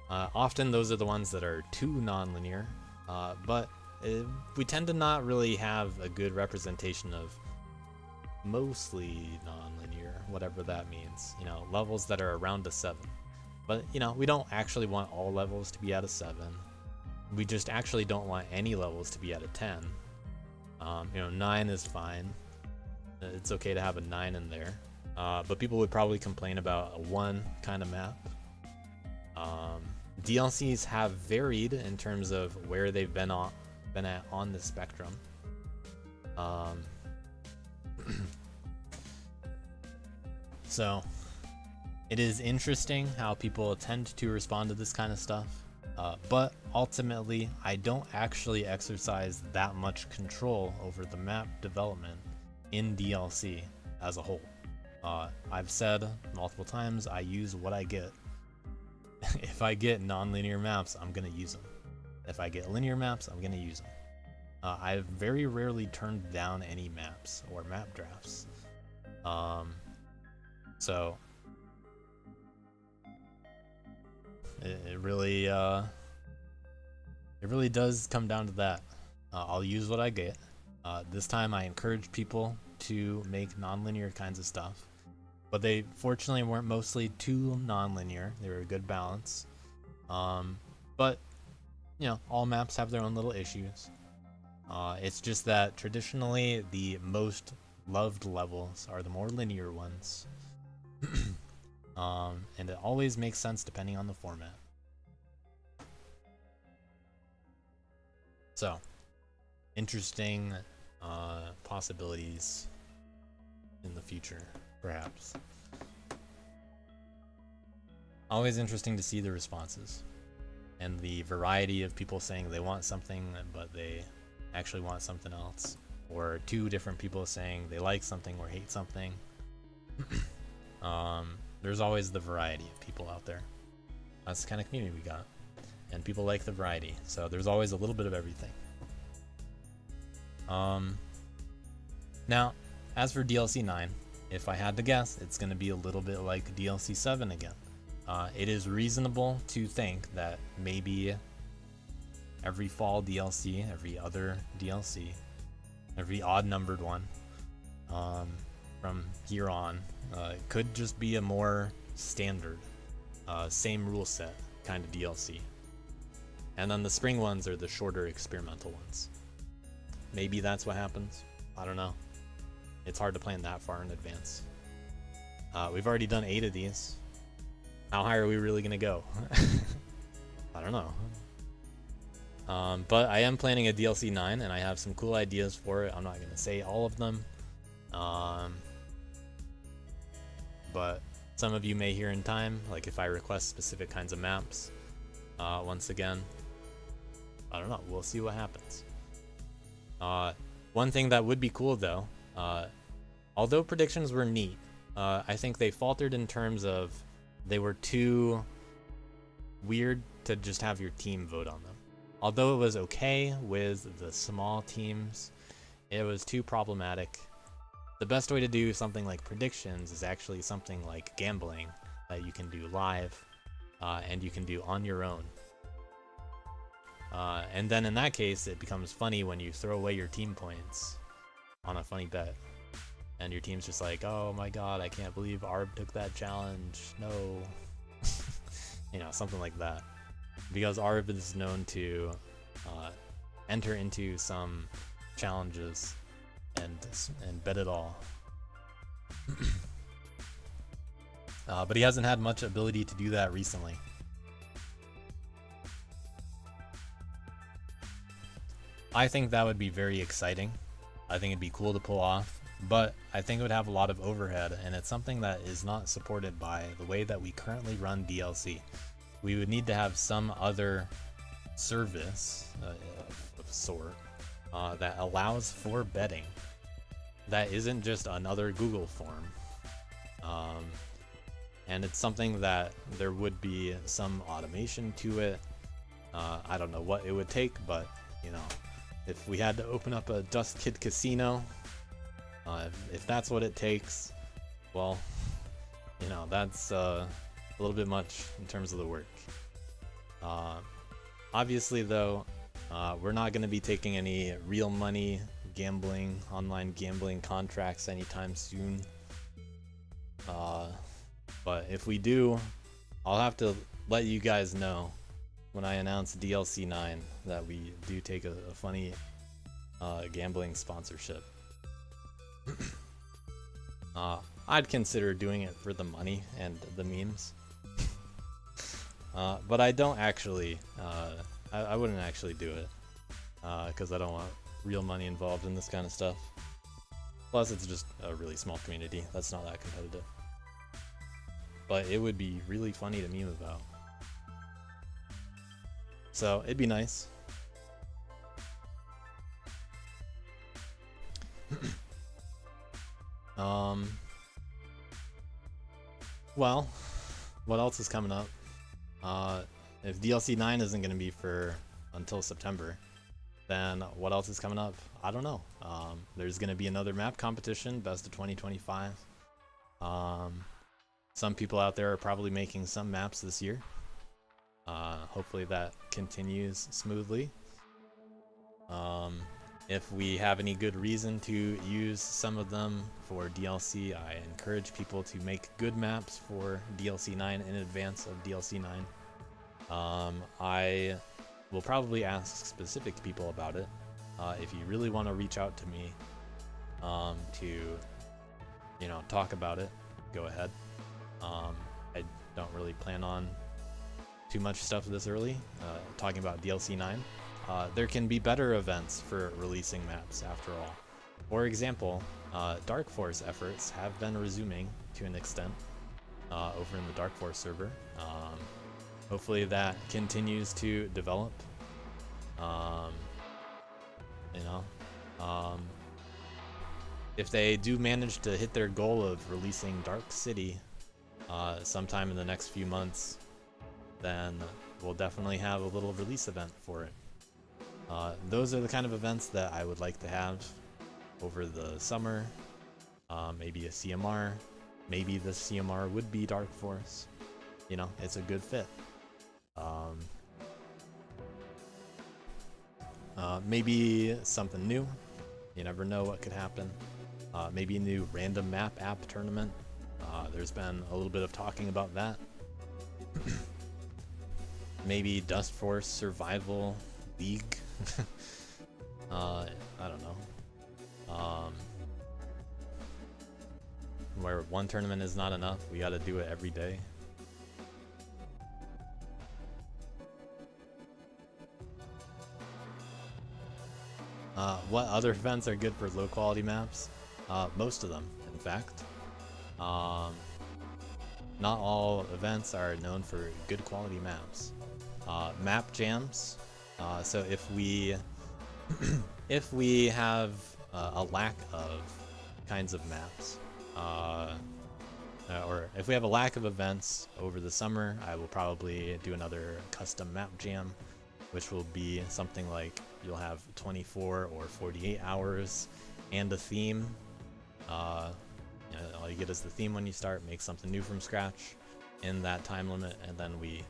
Often those are the ones that are too non-linear, but we tend to not really have a good representation of mostly non-linear, whatever that means. Levels that are around a 7. But, we don't actually want all levels to be at a 7. We just actually don't want any levels to be at a 10. 9 is fine. It's okay to have a 9 in there. But people would probably complain about a 1 kind of map. DLCs have varied in terms of where they've been at on the spectrum. So it is interesting how people tend to respond to this kind of stuff, but ultimately I don't actually exercise that much control over the map development in DLC as a whole. I've said multiple times, I use what I get. If I get non-linear maps, I'm gonna use them. If I get linear maps, I'm gonna use them. I've very rarely turned down any maps or map drafts. So it really does come down to that. I'll use what I get. This time I encouraged people to make non-linear kinds of stuff, but they fortunately weren't mostly too non-linear. They were a good balance. But all maps have their own little issues. It's just that traditionally the most loved levels are the more linear ones. And it always makes sense depending on the format. So, interesting possibilities in the future, perhaps. Always interesting to see the responses and the variety of people saying they want something but they actually want something else, or two different people saying they like something or hate something. There's always the variety of people out there. That's the kind of community we got, and people like the variety, so there's always a little bit of everything. Now, as for DLC 9, if I had to guess, it's going to be a little bit like DLC 7 again. It is reasonable to think that maybe every fall DLC, every other DLC, every odd-numbered one, from here on, could just be a more standard, same rule set kind of DLC. And then the spring ones are the shorter experimental ones. Maybe that's what happens. I don't know. It's hard to plan that far in advance. We've already done 8 of these. How high are we really going to go? I don't know. But I am planning a DLC 9, and I have some cool ideas for it. I'm not going to say all of them. But some of you may hear in time, like if I request specific kinds of maps. Once again, I don't know. We'll see what happens. One thing that would be cool, though, although predictions were neat, I think they faltered in terms of they were too weird to just have your team vote on them. Although it was okay with the small teams, it was too problematic. The best way to do something like predictions is actually something like gambling that you can do live, and you can do on your own. And then in that case, it becomes funny when you throw away your team points on a funny bet. And your team's just like, oh my god, I can't believe Arb took that challenge. No. You know, something like that. Because Arb is known to enter into some challenges and bet it all. But he hasn't had much ability to do that recently. I think that would be very exciting. I think it'd be cool to pull off, but I think it would have a lot of overhead, and it's something that is not supported by the way that we currently run DLC. We would need to have some other service of sort that allows for betting that isn't just another Google form. And it's something that there would be some automation to it. I don't know what it would take, but you know, if we had to open up a Dust Kid casino, if that's what it takes, well, you know, that's a little bit much in terms of the work. Obviously, though, we're not going to be taking any real money gambling, online gambling contracts anytime soon. But if we do, I'll have to let you guys know when I announce DLC 9 that we do take a funny gambling sponsorship. I'd consider doing it for the money and the memes. But I don't actually, I wouldn't actually do it, because I don't want real money involved in this kind of stuff. Plus, it's just a really small community. That's not that competitive. But it would be really funny to meme about. So, it'd be nice. Well, what else is coming up? If DLC 9 isn't going to be for until September, then what else is coming up? I don't know. There's going to be another map competition, Best of 2025. Some people out there are probably making some maps this year. Hopefully that continues smoothly. If we have any good reason to use some of them for DLC, I encourage people to make good maps for DLC 9 in advance of DLC 9. I will probably ask specific people about it, if you really want to reach out to me to, talk about it, go ahead. I don't really plan on too much stuff this early, talking about DLC 9. There can be better events for releasing maps after all. For example, Dark Force efforts have been resuming to an extent over in the Dark Force server. Hopefully that continues to develop. If they do manage to hit their goal of releasing Dark City sometime in the next few months, then we'll definitely have a little release event for it. Those are the kind of events that I would like to have over the summer. Maybe a CMR. Maybe the CMR would be Dark Force. It's a good fit. Maybe something new. You never know what could happen. Maybe a new random map app tournament. There's been a little bit of talking about that. Maybe Dust Force Survival League. I don't know. Where one tournament is not enough, we gotta do it every day. What other events are good for low quality maps? Most of them, in fact. Not all events are known for good quality maps. Map jams. So if we if we have a lack of kinds of maps, or if we have a lack of events over the summer, I will probably do another custom map jam, which will be something like you'll have 24 or 48 hours and a theme. All you get is the theme when you start, make something new from scratch in that time limit, and then we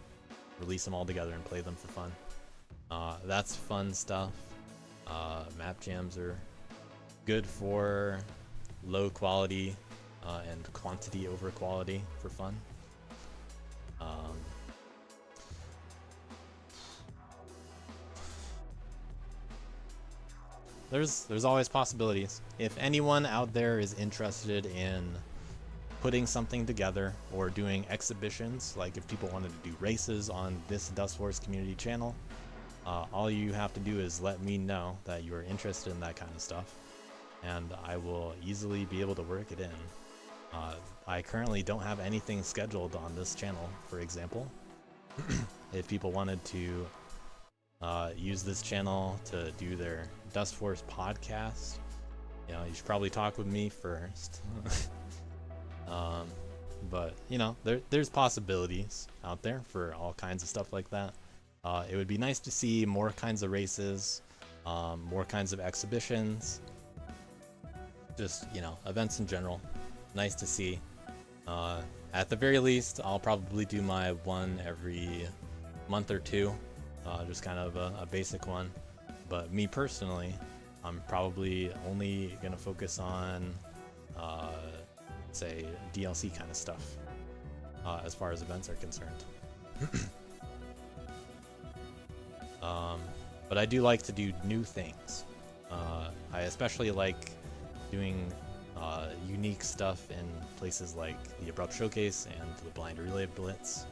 release them all together and play them for fun. That's fun stuff. Map jams are good for low quality and quantity over quality for fun. There's always possibilities. If anyone out there is interested in putting something together or doing exhibitions, like if people wanted to do races on this Dust Force community channel, all you have to do is let me know that you are interested in that kind of stuff, and I will easily be able to work it in. I currently don't have anything scheduled on this channel, for example. If people wanted to use this channel to do their Dust Force podcast, you should probably talk with me first. But there's possibilities out there for all kinds of stuff like that. It would be nice to see more kinds of races, more kinds of exhibitions, just events in general. Nice to see. At the very least, I'll probably do my one every month or two, just kind of a basic one. But me personally, I'm probably only gonna focus on say DLC kind of stuff as far as events are concerned. But I do like to do new things. I especially like doing unique stuff in places like the Abrupt Showcase and the Blind Relay Blitz.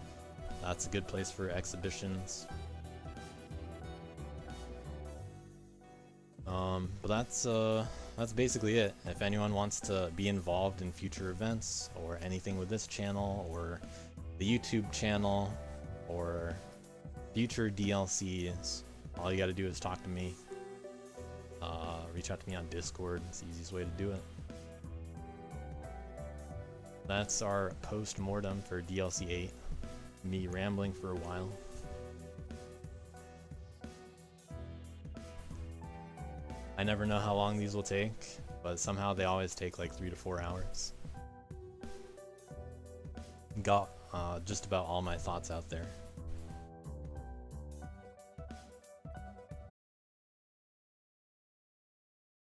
That's a good place for exhibitions. But that's basically it. If anyone wants to be involved in future events or anything with this channel or the YouTube channel or future DLCs, all you gotta do is talk to me. Reach out to me on Discord. It's the easiest way to do it. That's our post-mortem for DLC 8. Me rambling for a while. I never know how long these will take, but somehow they always take like 3 to 4 hours. Got just about all my thoughts out there.